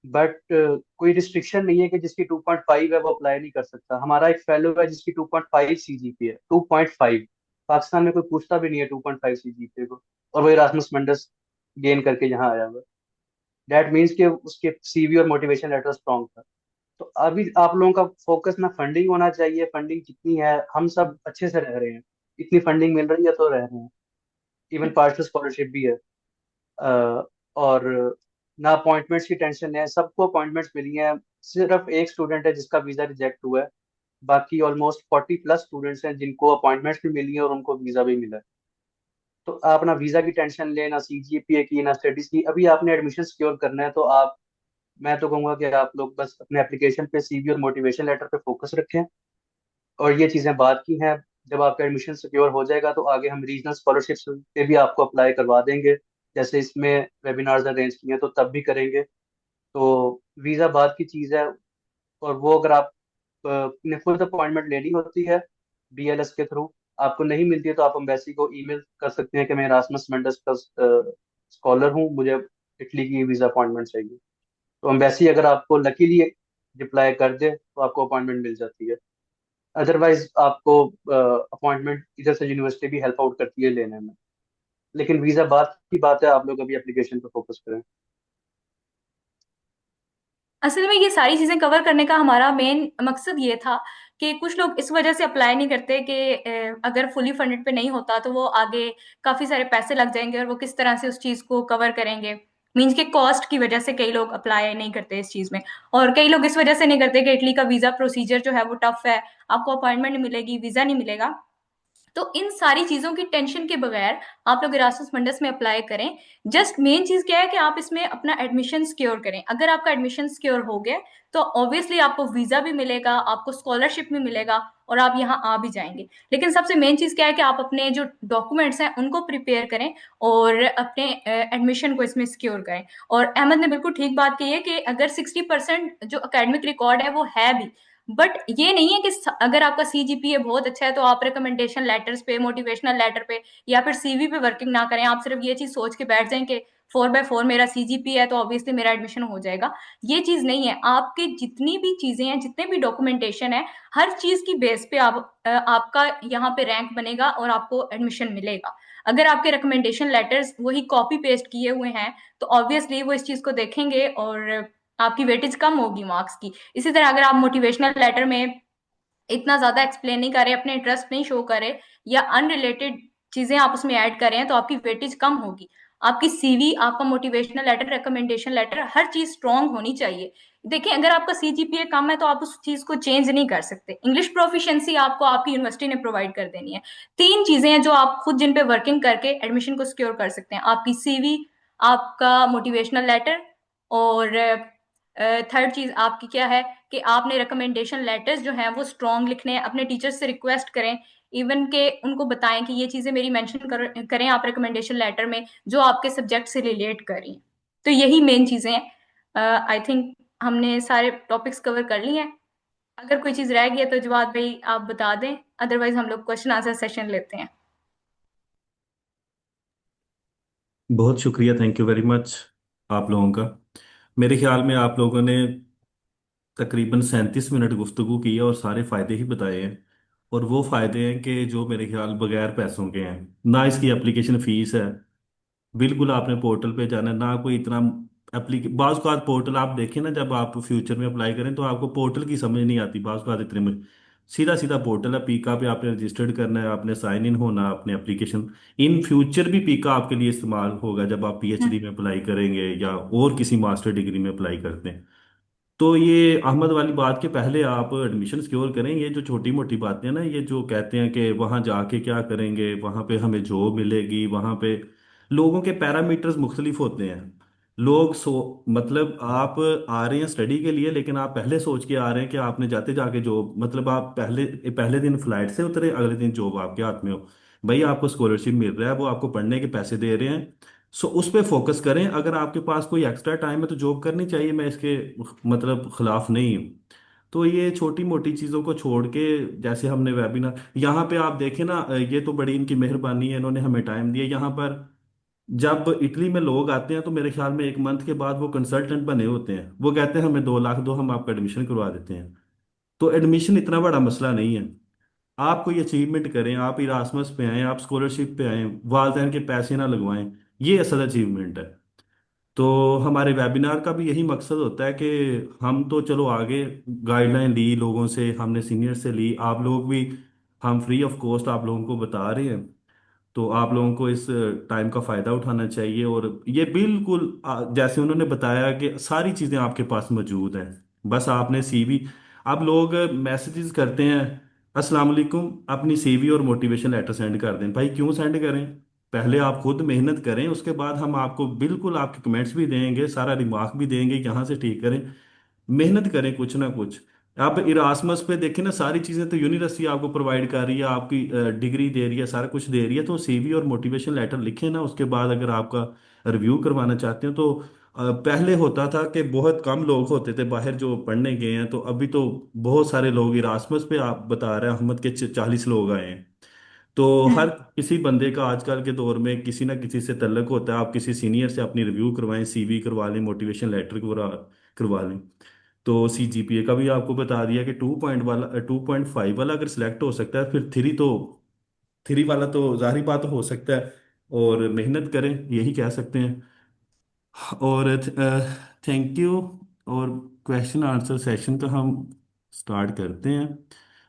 बट कोई रिस्ट्रिक्शन नहीं है कि जिसकी 2.5 है वो अप्लाई नहीं कर सकता। हमारा एक फेलो है जिसकी 2.5 सीजीपीए है, 2.5। पाकिस्तान में कोई पूछता भी नहीं है 2.5 सीजीपीए को, और वो इरास्मस मंडस गेन करके यहाँ आया हुआ। दैट मीन्स कि उसके सीवी और मोटिवेशन लेटर स्ट्रॉन्ग था। तो अभी आप लोगों का फोकस ना फंडिंग होना चाहिए, फंडिंग कितनी है, हम सब अच्छे से रह रहे हैं, इतनी फंडिंग मिल रही है तो रह रहे हैं। इवन पार्षल स्कॉलरशिप भी है। और ना अपॉइंटमेंट्स की टेंशन है, सबको अपॉइंटमेंट्स मिली हैं। सिर्फ एक स्टूडेंट है जिसका वीजा रिजेक्ट हुआ है। बाकी ऑलमोस्ट 40+ स्टूडेंट्स हैं जिनको अपॉइंटमेंट्स भी मिली है और उनको वीजा भी मिला है। तो आप ना वीजा की टेंशन लें, ना सीजीपीए की, ना स्टडीज की। अभी आपने एडमिशन सिक्योर करना है तो आप, मैं तो कहूंगा कि आप लोग बस अपने एप्लीकेशन पे सीवी और मोटिवेशन लेटर पे फोकस रखें। और ये चीज़ें बात की हैं। जब आपका एडमिशन सिक्योर हो जाएगा तो आगे हम रीजनल स्कॉलरशिप्स पे भी आपको अप्लाई करवा देंगे। जैसे इसमें वेबिनार्स अरेंज किए हैं तो तब भी करेंगे। तो वीज़ा बाद की चीज़ है। और वो अगर आप ने खुद अपॉइंटमेंट लेनी होती है बीएलएस के थ्रू, आपको नहीं मिलती है तो आप एम्बेसी को ईमेल कर सकते हैं कि मैं इरास्मस मेंडस का स्कॉलर हूँ, मुझे इटली की वीज़ा अपॉइंटमेंट चाहिए। तो एम्बेसी अगर आपको लकीली रिप्लाई कर दे तो आपको अपॉइंटमेंट मिल जाती है। अदरवाइज आपको अपॉइंटमेंट इधर से यूनिवर्सिटी भी हेल्प आउट करती है लेने में। लेकिन वीज़ा बात की बात है, आप लोग अभी एप्लीकेशन पे फोकस करें। असल में ये सारी चीजें कवर करने का हमारा मेन मकसद ये था कि कुछ लोग इस वजह से अप्लाई नहीं करते कि अगर फुली फंडेड पे नहीं होता तो वो आगे काफी सारे पैसे लग जाएंगे और वो किस तरह से उस चीज को कवर करेंगे। मीन्स के कॉस्ट की वजह से कई लोग अप्लाई नहीं करते इस चीज में। और कई लोग इस वजह से नहीं करते कि इटली का वीजा प्रोसीजर जो है वो टफ है, आपको अपॉइंटमेंट नहीं मिलेगी, वीजा नहीं मिलेगा। तो इन सारी चीजों की टेंशन के बगैर आप लोग इरासमस मंडस में अप्लाई करें। जस्ट मेन चीज क्या है कि आप इसमें अपना एडमिशन सिक्योर करें। अगर आपका एडमिशन सिक्योर हो गया तो ऑब्वियसली आपको वीजा भी मिलेगा, आपको स्कॉलरशिप भी मिलेगा, और आप यहाँ आ भी जाएंगे। लेकिन सबसे मेन चीज क्या है कि आप अपने जो डॉक्यूमेंट्स हैं उनको प्रिपेयर करें और अपने एडमिशन को इसमें सिक्योर करें। और अहमद ने बिल्कुल ठीक बात कही है कि अगर 60% जो अकेडमिक रिकॉर्ड है वो है भी, बट ये नहीं है कि अगर आपका सीजीपीए बहुत अच्छा है तो आप रिकमेंडेशन लेटर्स पे, मोटिवेशनल लेटर पे या फिर सीवी पे वर्किंग ना करें। आप सिर्फ ये चीज सोच के बैठ जाएं कि 4/4 मेरा सीजीपीए है तो ऑब्वियसली मेरा एडमिशन हो जाएगा। ये चीज नहीं है। आपकी जितनी भी चीजें हैं, जितने भी डॉक्यूमेंटेशन है, हर चीज की बेस पे आपका यहाँ पे रैंक बनेगा और आपको एडमिशन मिलेगा। अगर आपके रिकमेंडेशन लेटर्स वही कॉपी पेस्ट किए हुए हैं तो ऑब्वियसली वो इस चीज को देखेंगे और आपकी वेटेज कम होगी मार्क्स की। इसी तरह अगर आप मोटिवेशनल लेटर में इतना ज्यादा एक्सप्लेन नहीं कर रहे, अपने इंटरेस्ट नहीं शो करे, या अनरिलेटेड चीजें आप उसमें ऐड कर रहे हैं, तो आपकी वेटेज कम होगी। आपकी सीवी, आपका मोटिवेशनल लेटर, रिकमेंडेशन लेटर, हर चीज स्ट्रांग होनी चाहिए। देखिए, अगर आपका सीजीपीए कम है तो आप उस चीज को चेंज नहीं कर सकते। इंग्लिश प्रोफिशिएंसी आपको आपकी यूनिवर्सिटी ने प्रोवाइड कर देनी है। 3 चीजें हैं जो आप खुद जिन पे वर्किंग करके एडमिशन को सिक्योर कर सकते हैं: आपकी सीवी, आपका मोटिवेशनल लेटर, और थर्ड चीज आपकी क्या है कि आपने रिकमेंडेशन लेटर्स जो हैं वो स्ट्रॉन्ग लिखने हैं। अपने टीचर्स से रिक्वेस्ट करें, इवन के उनको बताएं कि ये चीजें मेरी मेंशन करें आप रिकमेंडेशन लेटर में जो आपके सब्जेक्ट से रिलेट कर रही हैं। तो यही मेन चीजें हैं। आई थिंक हमने सारे टॉपिक्स कवर कर लिए हैं। अगर कोई चीज रह गई है तो जवाब भाई आप बता दें, अदरवाइज हम लोग क्वेश्चन आंसर सेशन लेते हैं। बहुत शुक्रिया, थैंक यू वेरी मच आप लोगों का। मेरे ख्याल में आप लोगों ने तकरीबन 37 मिनट गुफ्तगू की है और सारे फ़ायदे ही बताए हैं। और वो फ़ायदे हैं कि जो मेरे ख्याल बगैर पैसों के हैं। ना इसकी एप्लीकेशन फ़ीस है, बिल्कुल आपने पोर्टल पे जाना है, ना कोई इतना बाज़ का पोर्टल आप देखें ना, जब आप फ्यूचर में अप्लाई करें तो आपको पोर्टल की समझ नहीं आती बाज़ का इतने सीधा सीधा पोर्टल है पीका पे, आपने रजिस्टर्ड करना है, आपने साइन इन होना, अपने एप्लीकेशन। इन फ्यूचर भी पीका आपके लिए इस्तेमाल होगा जब आप पीएचडी में अप्लाई करेंगे या और किसी मास्टर डिग्री में अप्लाई करते हैं। तो ये अहमद वाली बात के पहले आप एडमिशन सिक्योर करें। ये जो छोटी मोटी बातें हैं ना, ये जो कहते हैं कि वहाँ जाके क्या करेंगे, वहाँ पे हमें जॉब मिलेगी, वहाँ पे लोगों के पैरामीटर्स मुख्तलिफ होते हैं। लोग मतलब आप आ रहे हैं स्टडी के लिए, लेकिन आप पहले सोच के आ रहे हैं कि आपने जाते जाके जॉब, मतलब आप पहले पहले दिन फ्लाइट से उतरे, अगले दिन जॉब आपके हाथ में हो। भाई आपको स्कॉलरशिप मिल रहा है, वो आपको पढ़ने के पैसे दे रहे हैं। सो उस पे फोकस करें। अगर आपके पास कोई एक्स्ट्रा टाइम है तो जॉब करनी चाहिए, मैं इसके मतलब खिलाफ नहीं हूँ। तो ये छोटी मोटी चीज़ों को छोड़ के, जैसे हमने वेबिनार यहाँ पे आप देखें ना, ये तो बड़ी इनकी मेहरबानी है, इन्होंने हमें टाइम दिया यहाँ पर। जब इटली में लोग आते हैं तो मेरे ख्याल में एक मंथ के बाद वो कंसल्टेंट बने होते हैं, वो कहते हैं हमें 2 लाख दो, हम आपका एडमिशन करवा देते हैं। तो एडमिशन इतना बड़ा मसला नहीं है। आप कोई अचीवमेंट करें, आप इरासमस पे आएँ, आप स्कॉलरशिप पे आएँ, वालदेन के पैसे ना लगवाएं। ये असल अचीवमेंट है। तो हमारे वेबिनार का भी यही मकसद होता है कि हम तो चलो आगे गाइडलाइन ली लोगों से, हमने सीनियर से ली, आप लोग भी, हम फ्री ऑफ कॉस्ट आप लोगों को बता रहे हैं। तो आप लोगों को इस टाइम का फ़ायदा उठाना चाहिए। और ये बिल्कुल जैसे उन्होंने बताया कि सारी चीज़ें आपके पास मौजूद हैं। बस आपने सीवी, अब लोग मैसेजेस करते हैं, अस्सलाम वालेकुम, अपनी सीवी और मोटिवेशन लेटर सेंड कर दें। भाई क्यों सेंड करें? पहले आप खुद मेहनत करें, उसके बाद हम आपको बिल्कुल आपके कमेंट्स भी देंगे, सारा रिमार्क भी देंगे, यहाँ से ठीक करें। मेहनत करें कुछ ना कुछ। आप इरासमस पे देखें ना, सारी चीज़ें तो यूनिवर्सिटी आपको प्रोवाइड कर रही है, आपकी डिग्री दे रही है, सारा कुछ दे रही है। तो सीवी और मोटिवेशन लेटर लिखें ना, उसके बाद अगर आपका रिव्यू करवाना चाहते हैं तो पहले होता था कि बहुत कम लोग होते थे बाहर जो पढ़ने गए हैं, तो अभी तो बहुत सारे लोग इरासमस पे, आप बता रहे हैं अहमद के 40 लोग आए हैं। तो हर हम्म। किसी बंदे का आजकल के दौर में किसी ना किसी से तल्लक होता है। आप किसी सीनियर से अपनी रिव्यू करवाएं, सीवी करवा लें, मोटिवेशन लेटर करवा लें। तो सीजीपीए का भी आपको बता दिया कि 2.5 वाला अगर सिलेक्ट हो सकता है, फिर 3 वाला तो जाहिर बात हो सकता है। और मेहनत करें, यही कह सकते हैं। और थैंक यू। और क्वेश्चन आंसर सेशन का हम स्टार्ट करते हैं।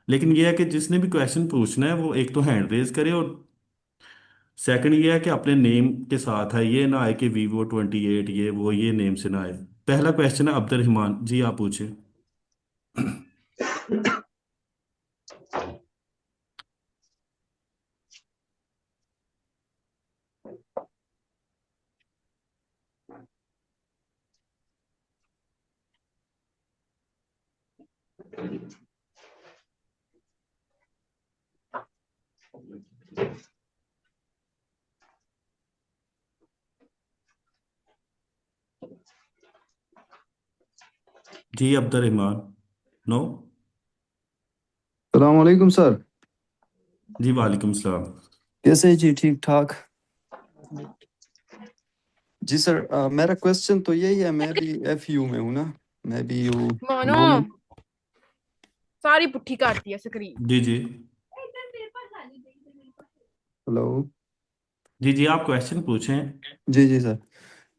लेकिन यह है कि जिसने भी क्वेश्चन पूछना है वो एक तो हैंड रेज करे, और सेकंड ये है कि अपने नेम के साथ है, ये ना आए कि Vivo 28 ये वो, ये नेम से ना आए। पहला क्वेश्चन है अब्दुल रहमान जी, आप पूछे। जी अब्दुल रहमान। नो। सलाम वालेकुम सर। जी वालेकुम सलाम। कैसे हैं जी? ठीक ठाक जी सर। मेरा क्वेश्चन तो यही है, मैं भी एफयू में हूँ ना, मैं भी यू मानो वुमेन। सारी पुट्ठी काटती है स्क्रीन। जी जी। हेलो। जी जी, आप क्वेश्चन पूछें। जी जी सर,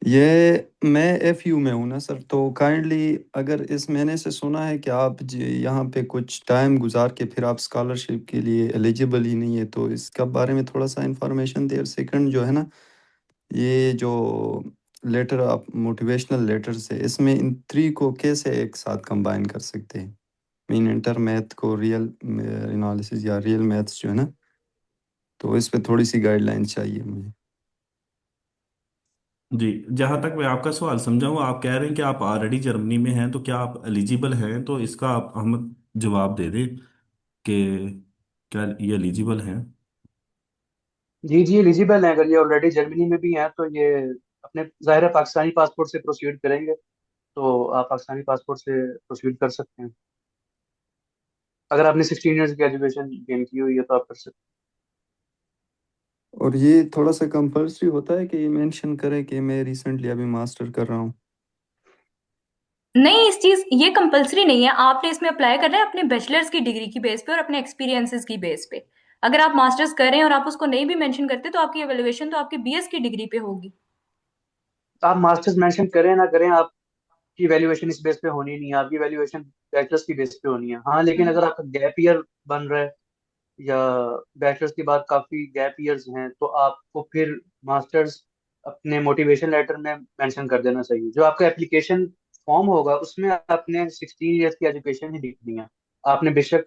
ये मैं एफयू में हूँ ना सर, तो काइंडली अगर इस महीने से सुना है कि आप जी यहाँ पे कुछ टाइम गुजार के फिर आप स्कॉलरशिप के लिए एलिजिबल ही नहीं है, तो इसका बारे में थोड़ा सा इंफॉर्मेशन दे। और सेकंड जो है ना, ये जो लेटर आप मोटिवेशनल लेटर्स है, इसमें इन 3 को कैसे एक साथ कंबाइन कर सकते हैं? मीन इंटर मैथ को रियल एनालिसिस या रियल मैथ्स जो है ना, तो इस पे थोड़ी सी गाइडलाइन चाहिए मुझे। जी, जहाँ तक मैं आपका सवाल समझा हूँ, आप कह रहे हैं कि आप ऑलरेडी जर्मनी में हैं, तो क्या आप एलिजिबल हैं? तो इसका आप हम जवाब दे दें कि क्या ये एलिजिबल हैं। जी जी, एलिजिबल हैं। अगर ये ऑलरेडी जर्मनी में भी हैं तो ये अपने ज़ाहिर है पाकिस्तानी पासपोर्ट से प्रोसीड करेंगे, तो आप पाकिस्तानी पासपोर्ट से प्रोसीड कर सकते हैं। अगर आपने 16 ईयर्स की एजुकेशन गेन की हुई है तो आप कर सकते और ये थोड़ा सा कंपल्सरी होता है कि ये मेंशन करें कि मैं रिसेंटली अभी मास्टर कर रहा हूँ? नहीं, इस चीज ये कंपलसरी नहीं है। आपने इसमें अप्लाई करना है अपने बैचलर्स की डिग्री की बेस पे और अपने एक्सपीरियंसेस की बेस पे। अगर आप मास्टर्स कर रहे हैं और आप उसको नहीं भी मेंशन करते तो आपकी एवेल्युएशन तो आपकी बीएस की डिग्री पे होगी। हैं। आप मास्टर्स मेंशन करें ना करें, आप आपकी वैल्यूएशन इस बेस पे होनी नहीं है, आपकी वैल्यूएशन बैचलर्स की बेस पे होनी है। हाँ, लेकिन अगर आपका गैप ईयर बन रहा है या बैचलर्स के बाद काफी गैप ईयर्स हैं, तो आपको फिर मास्टर्स अपने मोटिवेशन लेटर में मेंशन कर देना चाहिए। जो आपका एप्लीकेशन फॉर्म होगा उसमें आपने 16 ईयर्स की एजुकेशन ही लिखनी है। आपने बेशक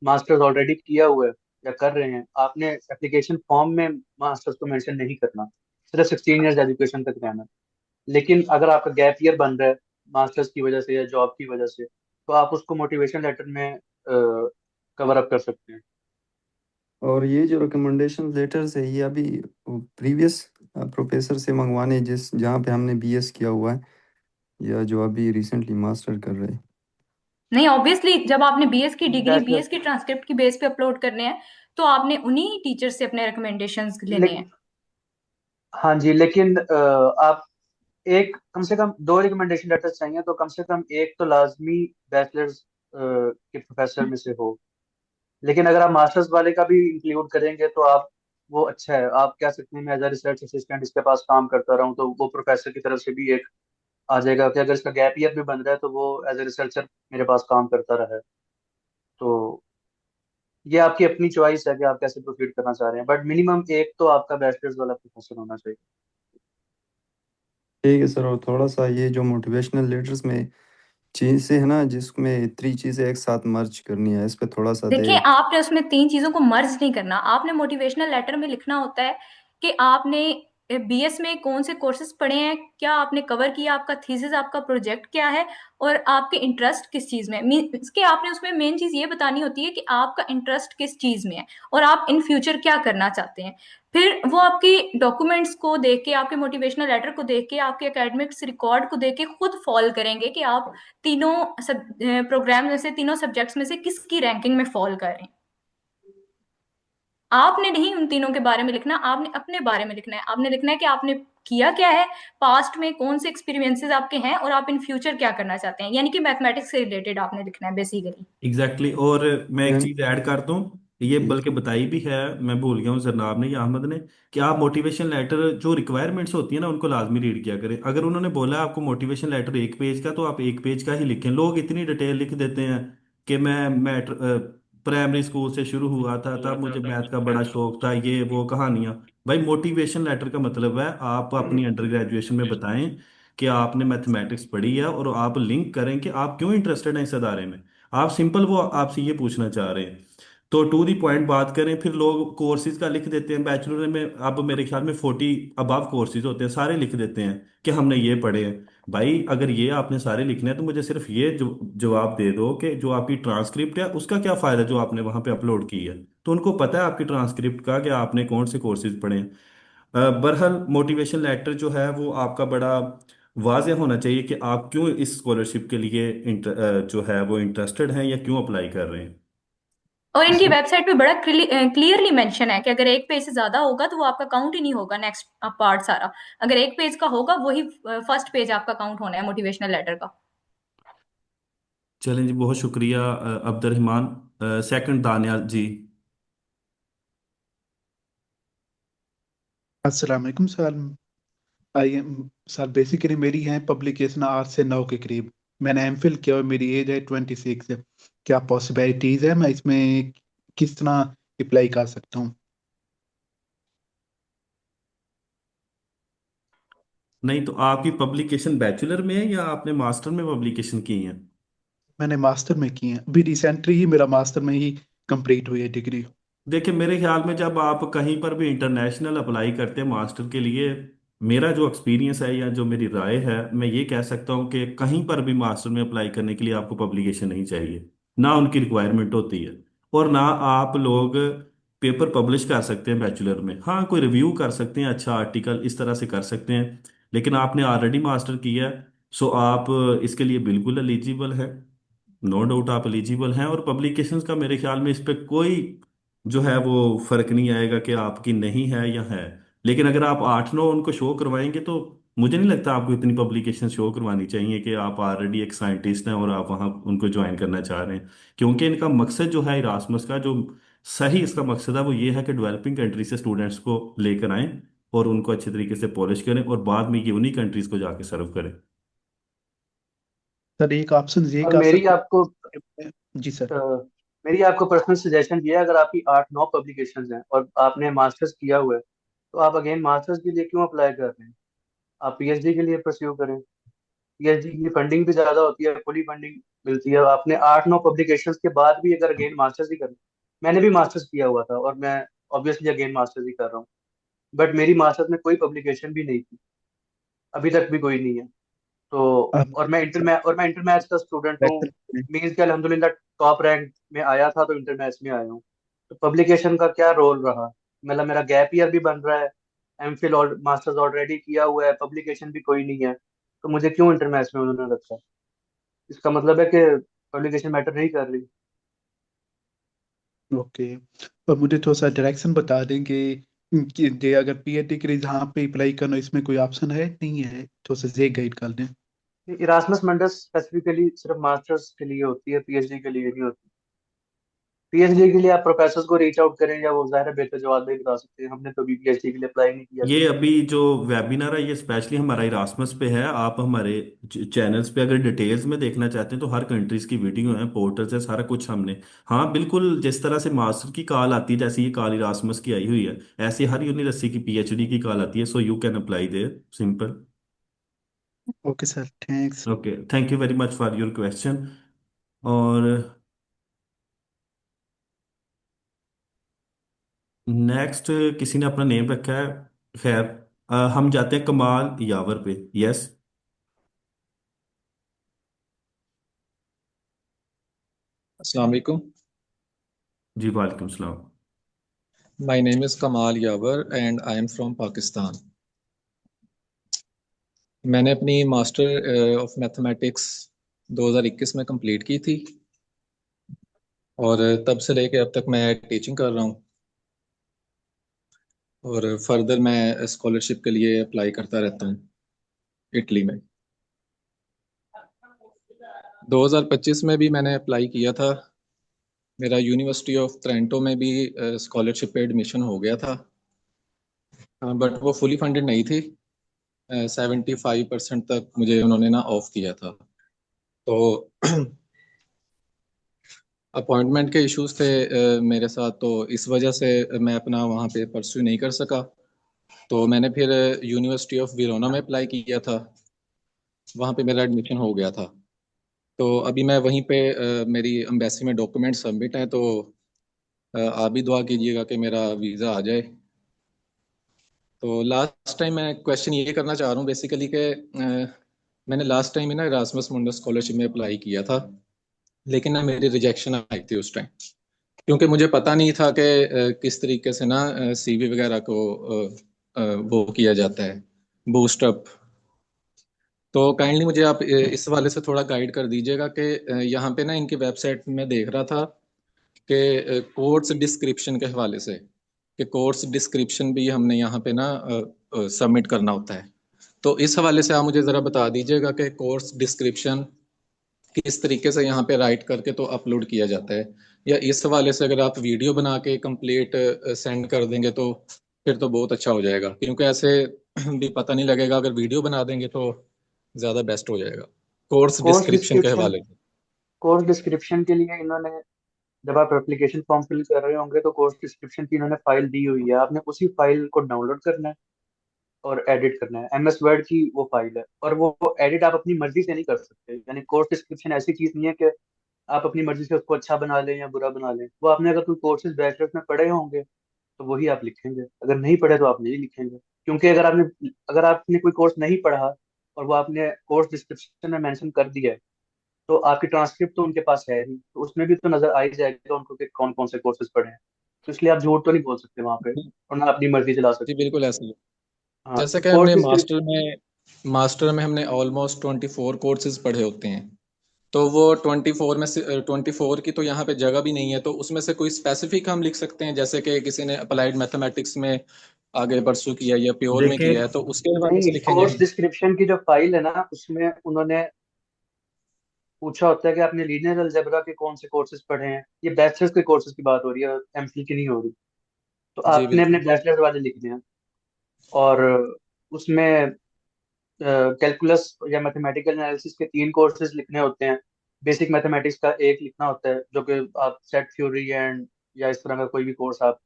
मास्टर्स ऑलरेडी किया हुआ है या कर रहे हैं, आपने एप्लीकेशन फॉर्म में मास्टर्स को मेंशन नहीं करना, सिर्फ 16 ईयर्स एजुकेशन तक रहना। लेकिन अगर आपका गैप ईयर बन रहा है मास्टर्स की वजह से या जॉब की वजह से, तो आप उसको मोटिवेशन लेटर में कवर अप कर सकते हैं। और ये जो रिकमेंडेशन लेटर्स है ये अभी प्रीवियस प्रोफेसर से मंगवाने जिस जहाँ पे हमने बीएस किया हुआ है, या जो अभी रिसेंटली मास्टर कर रहे हैं? नहीं, ऑब्वियसली जब आपने बीएस की डिग्री, बैचलर, बीएस की ट्रांसक्रिप्ट की बेस पे अपलोड करने हैं, तो आपने उन्हीं टीचर से अपने रिकमेंडेशंस लेने हैं। लेकिन हाँ जी, लेकिन आप एक कम से कम दो रिकमेंडेशन लेटर चाहिए, तो कम से कम एक तो लाजमी बैचलर्स के प्रोफेसर में से हो। लेकिन अगर आप मास्टर्स वाले का भी इंक्लूड करेंगे तो आप, वो अच्छा है, आप कह सकते हैं मैं एज अ रिसर्च असिस्टेंट इसके पास काम करता रहा हूँ, तो वो प्रोफेसर की तरफ से भी एक आ जाएगा कि अगर इसका गैप ईयर भी बन रहा है तो वो एज अ रिसर्चर मेरे पास काम करता रहा है। तो ये आपकी अपनी चॉइस है कि आप कैसे प्रोसीड करना चाह रहे हैं, बट मिनिमम एक तो आपका बैचलर्स वाला प्रोफेसर होना चाहिए। ठीक है सर। और थोड़ा सा ये जो मोटिवेशनल लेटर्स में चीज़ से है ना, जिसमें 3 चीज़ें एक साथ मर्ज करनी है, इस पे थोड़ा सा दे। देखिए, आपने उसमें तीन चीजों को मर्ज नहीं करना। आपने मोटिवेशनल लेटर में लिखना होता है कि आपने बीएस में कौन से कोर्सेज पढ़े हैं, क्या आपने कवर किया, आपका थीसिस, आपका प्रोजेक्ट क्या है, और आपके इंटरेस्ट किस चीज में। मीन्स कि आपने उसमें मेन चीज ये बतानी होती है कि आपका इंटरेस्ट किस चीज में है और आप इन फ्यूचर क्या करना चाहते हैं। फिर वो आपकी डॉक्यूमेंट्स को देख के, आपके मोटिवेशनल लेटर को देख के, आपके एकेडमिक्स रिकॉर्ड को देख के खुद फॉल करेंगे कि आप तीनों सब प्रोग्राम में से, तीनों सब्जेक्ट्स में से किसकी रैंकिंग में फॉल कर रहे हैं। आपने नहीं उन तीनों के बारे में लिखना, आपने अपने बारे में लिखना है। आपने लिखना है कि आपने किया क्या है, पास्ट में कौन से एक्सपीरियंसेस आपके हैं, और आप इन फ्यूचर क्या करना चाहते हैं। यानी कि मैथमेटिक्स से रिलेटेड आपने लिखना है बेसिकली। Exactly exactly। और मैं एक यानी चीज ऐड कर दूं, ये जी बल्कि बताई भी है, मैं भूल गया हूँ जरनाब ने या अहमद ने, कि आप मोटिवेशन लेटर जो रिक्वायरमेंट्स होती है ना उनको लाजमी रीड किया करें। अगर उन्होंने बोला आपको मोटिवेशन लेटर 1 पेज का, तो आप 1 पेज का ही लिखें। लोग इतनी डिटेल लिख देते हैं कि मैं प्राइमरी स्कूल से शुरू हुआ था, तब मुझे मैथ का बड़ा शौक था, ये वो कहानियां। भाई मोटिवेशन लेटर का मतलब है आप अपनी अंडर ग्रेजुएशन में बताएं कि आपने मैथमेटिक्स पढ़ी है, और आप लिंक करें कि आप क्यों इंटरेस्टेड हैं इस अदारे में। आप सिंपल वो आपसे ये पूछना चाह रहे हैं, तो टू दी पॉइंट बात करें। फिर लोग कोर्सेज का लिख देते हैं बैचलर में, अब मेरे ख्याल में 40 अबव कोर्सेज होते हैं, सारे लिख देते हैं कि हमने ये पढ़े हैं। भाई अगर ये आपने सारे लिखने हैं तो मुझे सिर्फ ये जवाब दे दो कि जो आपकी ट्रांसक्रिप्ट है उसका क्या फ़ायदा जो आपने वहाँ पे अपलोड की है। तो उनको पता है आपकी ट्रांसक्रिप्ट का कि आपने कौन से कोर्सेज पढ़े हैं। बहरहाल मोटिवेशन लेटर जो है वो आपका बड़ा वाज़ेह होना चाहिए कि आप क्यों इस स्कॉलरशिप के लिए जो है वो इंटरेस्टेड हैं या क्यों अप्लाई कर रहे हैं। और इनकी सर। वेबसाइट पे बड़ा क्लियरली मेंशन है कि अगर एक पेज से ज्यादा होगा तो वो आपका काउंट ही नहीं होगा नेक्स्ट पार्ट सारा। अगर एक पेज का होगा वही फर्स्ट पेज आपका काउंट होना है मोटिवेशनल लेटर का। चलें जी, बहुत शुक्रिया अब्दुर्रहमान। सेकंड दानियाल जी। अस्सलाम वालेकुम sir. I am sir, basically मेरी है पब्लिकेशन 8 से 9 के करीब। मैंने एमफिल किया और मेरी एज है 26 है। क्या पॉसिबिलिटीज है मैं इसमें किस तरह अप्लाई कर सकता हूँ? नहीं, तो आपकी पब्लिकेशन बैचलर में है या आपने मास्टर में पब्लिकेशन की है? मैंने मास्टर में की है, अभी रिसेंटली ही मेरा मास्टर में ही कंप्लीट हुई है डिग्री। देखिए, मेरे ख्याल में जब आप कहीं पर भी इंटरनेशनल अप्लाई करते हैं मास्टर के लिए, मेरा जो एक्सपीरियंस है या जो मेरी राय है, मैं ये कह सकता हूँ कि कहीं पर भी मास्टर में अप्लाई करने के लिए आपको पब्लिकेशन नहीं चाहिए, ना उनकी रिक्वायरमेंट होती है। और ना आप लोग पेपर पब्लिश कर सकते हैं बैचलर में। हाँ, कोई रिव्यू कर सकते हैं, अच्छा आर्टिकल इस तरह से कर सकते हैं, लेकिन आपने ऑलरेडी मास्टर किया है, सो आप इसके लिए बिल्कुल एलिजिबल है। नो डाउट आप एलिजिबल हैं, और पब्लिकेशंस का मेरे ख्याल में इस पे कोई जो है वो फर्क नहीं आएगा कि आपकी नहीं है या है। लेकिन अगर आप 8-9 उनको शो करवाएंगे तो मुझे नहीं लगता आपको इतनी पब्लिकेशन शो करवानी चाहिए कि आप ऑलरेडी एक साइंटिस्ट हैं और आप वहाँ उनको ज्वाइन करना चाह रहे हैं। क्योंकि इनका मकसद जो है इरास्मस का, जो सही इसका मकसद है वो ये है कि डेवलपिंग कंट्री से स्टूडेंट्स को लेकर आएं और उनको अच्छे तरीके से पॉलिश करें और बाद में ये उन्हीं कंट्रीज को जाके सर्व करें। सर एक ऑप्शन ये और कर मेरी सकते आपको हैं। जी सर। अ, मेरी आपको पर्सनल सजेशन ये है, अगर आपकी 8-9 पब्लिकेशंस हैं और आपने मास्टर्स किया हुआ है, तो आप अगेन मास्टर्स के लिए क्यों अप्लाई कर रहे हैं? आप पीएचडी के लिए परस्यू करें। पीएचडी की फंडिंग भी ज्यादा होती है, फुली फंडिंग मिलती है। आपने 8-9 पब्लिकेशंस के बाद भी अगर अगेन मास्टर्स ही करना, मैंने भी मास्टर्स किया हुआ था और मैं ऑब्वियसली अगेन मास्टर्स ही कर रहा हूँ, बट मेरी मास्टर्स में कोई पब्लिकेशन भी नहीं थी, अभी तक भी कोई नहीं है। तो अब और मैं इंटर मैथ्स का स्टूडेंट हूँ, मीन्स के अल्हम्दुलिल्लाह टॉप रैंक में आया था, तो इंटर मैथ्स में आया हूँ। तो पब्लिकेशन का क्या रोल रहा? मतलब मेरा गैप ईयर भी बन रहा है, एमफिल और मास्टर्स ऑलरेडी किया हुआ है, पब्लिकेशन भी कोई नहीं है, तो मुझे क्यों इंटर मैथ्स में उन्होंने रखा? इसका मतलब है कि पब्लिकेशन मैटर नहीं कर रही। ओके, और मुझे थोड़ा सा डायरेक्शन बता देंगे कि जे अगर पीएचडी के लिए जहाँ पे अप्लाई करना, इसमें कोई ऑप्शन है नहीं है, थोड़ा सा ये गाइड कर दें। इरास्मस मंडस स्पेसिफिकली सिर्फ मास्टर्स के लिए होती है, पीएचडी के लिए नहीं होती। पीएचडी के लिए आप प्रोफेसर को रीच आउट करें, या वो ज़ाहिर है बेहतर जवाब भी बता सकते हैं, हमने तो अभी पीएचडी के लिए अप्लाई नहीं किया ये कहीं। अभी जो वेबिनार है ये स्पेशली हमारा इरास्मस पे है। आप हमारे चैनल्स पे अगर डिटेल्स में देखना चाहते हैं तो हर कंट्रीज की वीडियो है, पोर्टल्स है, सारा कुछ हमने। हाँ बिल्कुल, जिस तरह से मास्टर की कॉल आती है जैसे ये कॉल इरास्मस की आई हुई है, ऐसे हर यूनिवर्सिटी की पीएचडी की कॉल आती है। So you can apply there, simple. Okay sir, thanks. Okay, thank you very much for your question. और नेक्स्ट किसी ने अपना नेम रखा है। खैर, हम जाते हैं कमाल यावर पे। यस। Assalamu alaikum. जी वालेकुम सलाम। My name is Kamal Yavar and I am from Pakistan. मैंने अपनी मास्टर ऑफ मैथमेटिक्स 2021 में कंप्लीट की थी और तब से लेके अब तक मैं टीचिंग कर रहा हूँ और फर्दर मैं स्कॉलरशिप के लिए अप्लाई करता रहता हूँ इटली में। 2025 में भी मैंने अप्लाई किया था। मेरा यूनिवर्सिटी ऑफ टोरंटो में भी स्कॉलरशिप पे एडमिशन हो गया था, बट वो फुली फंडेड नहीं थी। 75% तक मुझे उन्होंने ना ऑफ किया था। तो अपॉइंटमेंट के इश्यूज थे मेरे साथ, तो इस वजह से मैं अपना वहाँ पे परस्यू नहीं कर सका। तो मैंने फिर यूनिवर्सिटी ऑफ विरोना में अप्लाई किया था, वहाँ पे मेरा एडमिशन हो गया था। तो अभी मैं वहीं पे मेरी एम्बेसी में डॉक्यूमेंट सबमिट हैं, तो आप भी दुआ कीजिएगा कि मेरा वीज़ा आ जाए। तो लास्ट टाइम मैं क्वेश्चन ये करना चाह रहा हूँ बेसिकली कि मैंने लास्ट टाइम ना इरास्मस मुंडस स्कॉलरशिप में अप्लाई किया था, लेकिन ना मेरी रिजेक्शन आई थी उस टाइम, क्योंकि मुझे पता नहीं था कि किस तरीके से ना सीवी वगैरह को वो किया जाता है, बूस्ट अप। तो काइंडली मुझे आप इस वाले से थोड़ा गाइड कर दीजिएगा कि यहाँ पे ना इनकी वेबसाइट में देख रहा था कि कोर्स डिस्क्रिप्शन के हवाले से, कि कोर्स डिस्क्रिप्शन भी हमने यहाँ पे ना सबमिट करना होता है। तो इस हवाले से आप मुझे ज़रा बता दीजिएगा कि कोर्स डिस्क्रिप्शन किस तरीके से यहाँ पे राइट करके तो अपलोड किया जाता है, या इस हवाले से अगर आप वीडियो बना के कंप्लीट सेंड कर देंगे तो फिर तो बहुत अच्छा हो जाएगा, क्योंकि ऐसे भी पता नहीं लगेगा। अगर वीडियो बना देंगे तो ज़्यादा बेस्ट हो जाएगा कोर्स कोर्स डिस्क्रिप्शन के डिस्क्रिप्शन हवाले से। कोर्स डिस्क्रिप्शन के लिए इन्होंने, जब आप एप्लीकेशन फॉर्म फिल कर रहे होंगे तो कोर्स डिस्क्रिप्शन की इन्होंने फाइल दी हुई है, आपने उसी फाइल को डाउनलोड करना है और एडिट करना है। एमएस वर्ड की वो फाइल है, और वो एडिट आप अपनी मर्जी से नहीं कर सकते। यानी कोर्स डिस्क्रिप्शन ऐसी चीज नहीं है कि आप अपनी मर्जी से उसको अच्छा बना लें या बुरा बना लें। वो आपने अगर कोई कोर्सेज बैचलर्स में पढ़े होंगे तो वही आप लिखेंगे, अगर नहीं पढ़े तो आप नहीं लिखेंगे। क्योंकि अगर आपने कोई कोर्स नहीं पढ़ा और वो आपने कोर्स डिस्क्रिप्शन में मेंशन कर दिया है, तो आपकी ट्रांसक्रिप्ट तो उनके पास है ही, तो उसमें भी तो नजर आ ही जाएगा उनको कि कौन कौन से कोर्सेज पढ़े हैं। तो इसलिए आप झूठ तो नहीं बोल सकते वहां पे, और ना अपनी मर्जी चला जी सकते। बिल्कुल ऐसे ही है। हाँ, जैसे तो कि कोर्स हमने डिस्क्रिप्शन। मास्टर में हमने ऑलमोस्ट 24 कोर्सेज पढ़े होते हैं, तो वो 24 में से 24 की तो यहाँ पे जगह भी नहीं है, तो उसमें से कोई स्पेसिफिक हम लिख सकते हैं, जैसे कि किसी ने अप्लाइड मैथमेटिक्स में आगे परसू किया या प्योर में देखिए, किया है, तो उसके हवाले से नहीं, लिखेंगे कोर्स हम। डिस्क्रिप्शन की जो फाइल है ना, उसमें उन्होंने पूछा होता है कि आपने लीनियर अलजेब्रा के कौन से कोर्सेज पढ़े हैं। ये बैचलर्स के कोर्सेज की बात हो रही है, एमफिल की नहीं हो रही। तो जी आपने अपने बिल्कुल। बैचलर्स वाले लिखने हैं, और उसमें कैलकुलस या मैथमेटिकल एनालिसिस के 3 कोर्सेज लिखने होते हैं। बेसिक मैथमेटिक्स का एक लिखना होता है, जो कि आप सेट थ्योरी एंड या इस तरह का कोई भी कोर्स आप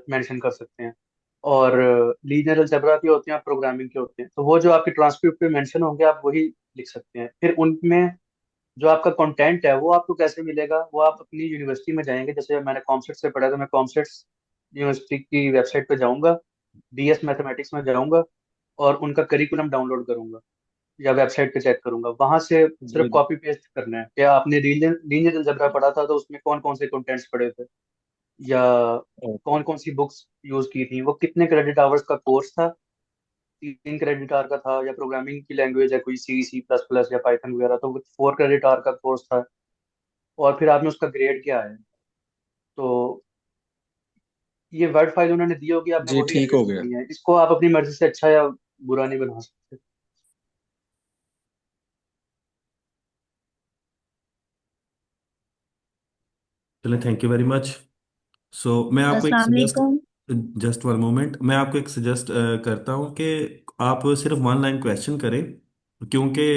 मेंशन कर सकते हैं। और लीनियर अलजेब्रा के होते हैं, प्रोग्रामिंग के होते हैं। तो वो जो आपके ट्रांसक्रिप्ट पे मेंशन होंगे आप वही लिख सकते हैं। फिर उनमें जो आपका कंटेंट है वो आपको कैसे मिलेगा, वो आप अपनी यूनिवर्सिटी में जाएंगे। जैसे मैंने कॉमसेट से पढ़ा, तो मैं कॉमसेट यूनिवर्सिटी की वेबसाइट पे जाऊंगा, बीएस मैथमेटिक्स में जाऊंगा और उनका करिकुलम डाउनलोड करूंगा या वेबसाइट पे चेक करूंगा। वहां से सिर्फ जी कॉपी पेस्ट करना है कि आपने लीनियर लीनियर अलजेब्रा पढ़ा था तो उसमें कौन कौन से कंटेंट्स पढ़े थे, या ओके। कौन कौन सी बुक्स यूज की थी, वो कितने क्रेडिट आवर्स का कोर्स था, 3 क्रेडिट आवर का था, या प्रोग्रामिंग की लैंग्वेज है कोई C++ या पाइथन वगैरह तो 4 क्रेडिट आवर का कोर्स था। और फिर आपने उसका ग्रेड क्या है। तो ये वर्ड फाइल उन्होंने दी होगी, आपने जी वही ठीक एडिट हो गया। करनी है। इसको आप अपनी मर्जी से अच्छा या बुरा नहीं बना सकते। चलें, थैंक यू वेरी मच। सो मैं आपको एक अस्सलाम सजेस्ट, वालेकुम। जस्ट वन मोमेंट, मैं आपको एक सजेस्ट करता हूँ कि आप सिर्फ वन लाइन क्वेश्चन करें, क्योंकि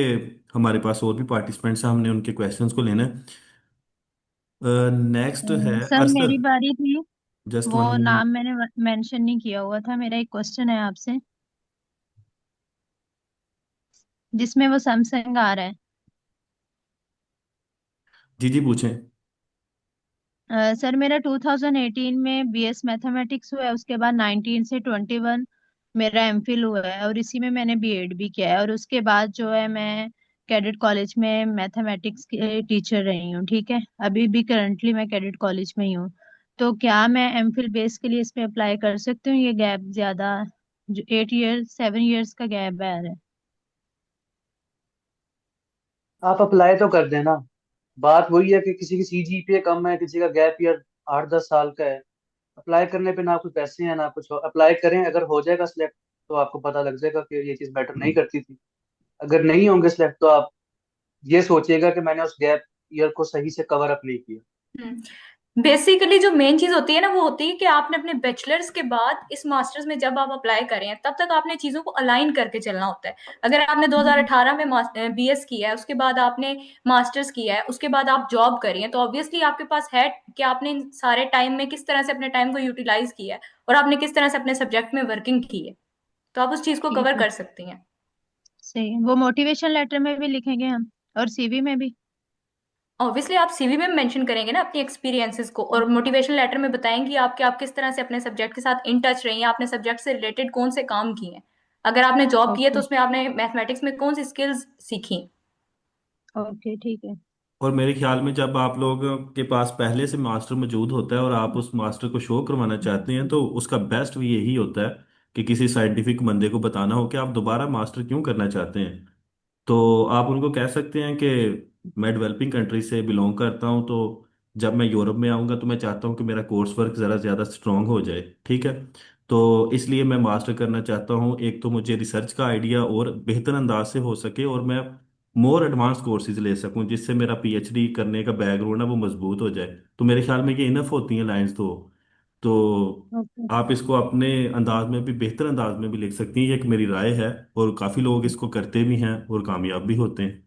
हमारे पास और भी पार्टिसिपेंट्स हैं, हमने उनके क्वेश्चंस को लेना है। नेक्स्ट है सर अरसद। मेरी बारी थी। जस्ट वो वन मोमेंट। नाम मैंने मेंशन नहीं किया हुआ था। मेरा एक क्वेश्चन है आपसे, जिसमें वो सैमसंग आ रहा है। जी जी, पूछें। सर मेरा 2018 में बीएस मैथमेटिक्स हुआ है, उसके बाद 19 से 21 मेरा एमफिल हुआ है, और इसी में मैंने बीएड भी किया है। और उसके बाद जो है मैं कैडेट कॉलेज में मैथमेटिक्स के टीचर रही हूँ। ठीक है, अभी भी करंटली मैं कैडेट कॉलेज में ही हूँ। तो क्या मैं एमफिल बेस के लिए इसमें अप्लाई कर सकती हूँ? ये गैप ज्यादा, जो 8 इयर्स 7 इयर्स का गैप है। आप अप्लाई तो कर देना। बात वही है कि किसी की CGPA कम है, किसी का गैप ईयर 8-10 साल का है। अप्लाई करने पे ना कुछ पैसे हैं ना कुछ। अप्लाई करें, अगर हो जाएगा सिलेक्ट तो आपको पता लग जाएगा कि ये चीज़ मैटर नहीं करती थी। अगर नहीं होंगे सिलेक्ट तो आप ये सोचिएगा कि मैंने उस गैप ईयर को सही से कवर अप नहीं किया। बेसिकली जो मेन चीज होती है ना, वो होती है कि आपने अपने बैचलर्स के बाद इस मास्टर्स में जब आप अप्लाई करें हैं, तब तक आपने चीजों को अलाइन करके चलना होता है। अगर आपने 2018 में बीएस किया है, उसके बाद आपने मास्टर्स किया है, उसके बाद आप जॉब करी है, तो ऑब्वियसली आपके पास है कि आपने इन सारे टाइम में किस तरह से अपने टाइम को यूटिलाइज किया है और आपने किस तरह से अपने सब्जेक्ट में वर्किंग की है। तो आप उस चीज को ठीक कवर है, कर सकती हैं। सही है। वो मोटिवेशन लेटर में भी लिखेंगे हम, और सीवी में भी? ऑब्वियसली आप सीवी में मेंशन करेंगे ना अपनी एक्सपीरियंसेस को, और मोटिवेशन लेटर में बताएंगे आपके आप किस तरह से अपने सब्जेक्ट के साथ इन टच रही हैं, आपने सब्जेक्ट से रिलेटेड कौन से काम किए हैं। अगर आपने जॉब की है तो ओके। उसमें आपने मैथमेटिक्स में कौन सी स्किल्स सीखी। ओके ठीक है। और मेरे ख्याल में जब आप लोगों के पास पहले से मास्टर मौजूद होता है और आप उस मास्टर को शो करवाना चाहते हैं, तो उसका बेस्ट भी यही होता है कि किसी साइंटिफिक बंदे को बताना हो कि आप दोबारा मास्टर क्यों करना चाहते हैं। तो आप उनको कह सकते हैं कि मैं डेवलपिंग कंट्री से बिलोंग करता हूं, तो जब मैं यूरोप में आऊंगा तो मैं चाहता हूं कि मेरा कोर्स वर्क ज़रा ज़्यादा स्ट्रांग हो जाए। ठीक है, तो इसलिए मैं मास्टर करना चाहता हूं। एक तो मुझे रिसर्च का आइडिया और बेहतर अंदाज से हो सके, और मैं मोर एडवांस कोर्सेज ले सकूं, जिससे मेरा पीएचडी करने का बैकग्राउंड है वो मजबूत हो जाए। तो मेरे ख्याल में ये इनफ होती हैं लाइंस। तो ओके। आप इसको अपने अंदाज में भी, बेहतर अंदाज में भी लिख सकती हैं। ये एक मेरी राय है, और काफ़ी लोग इसको करते भी हैं और कामयाब भी होते हैं।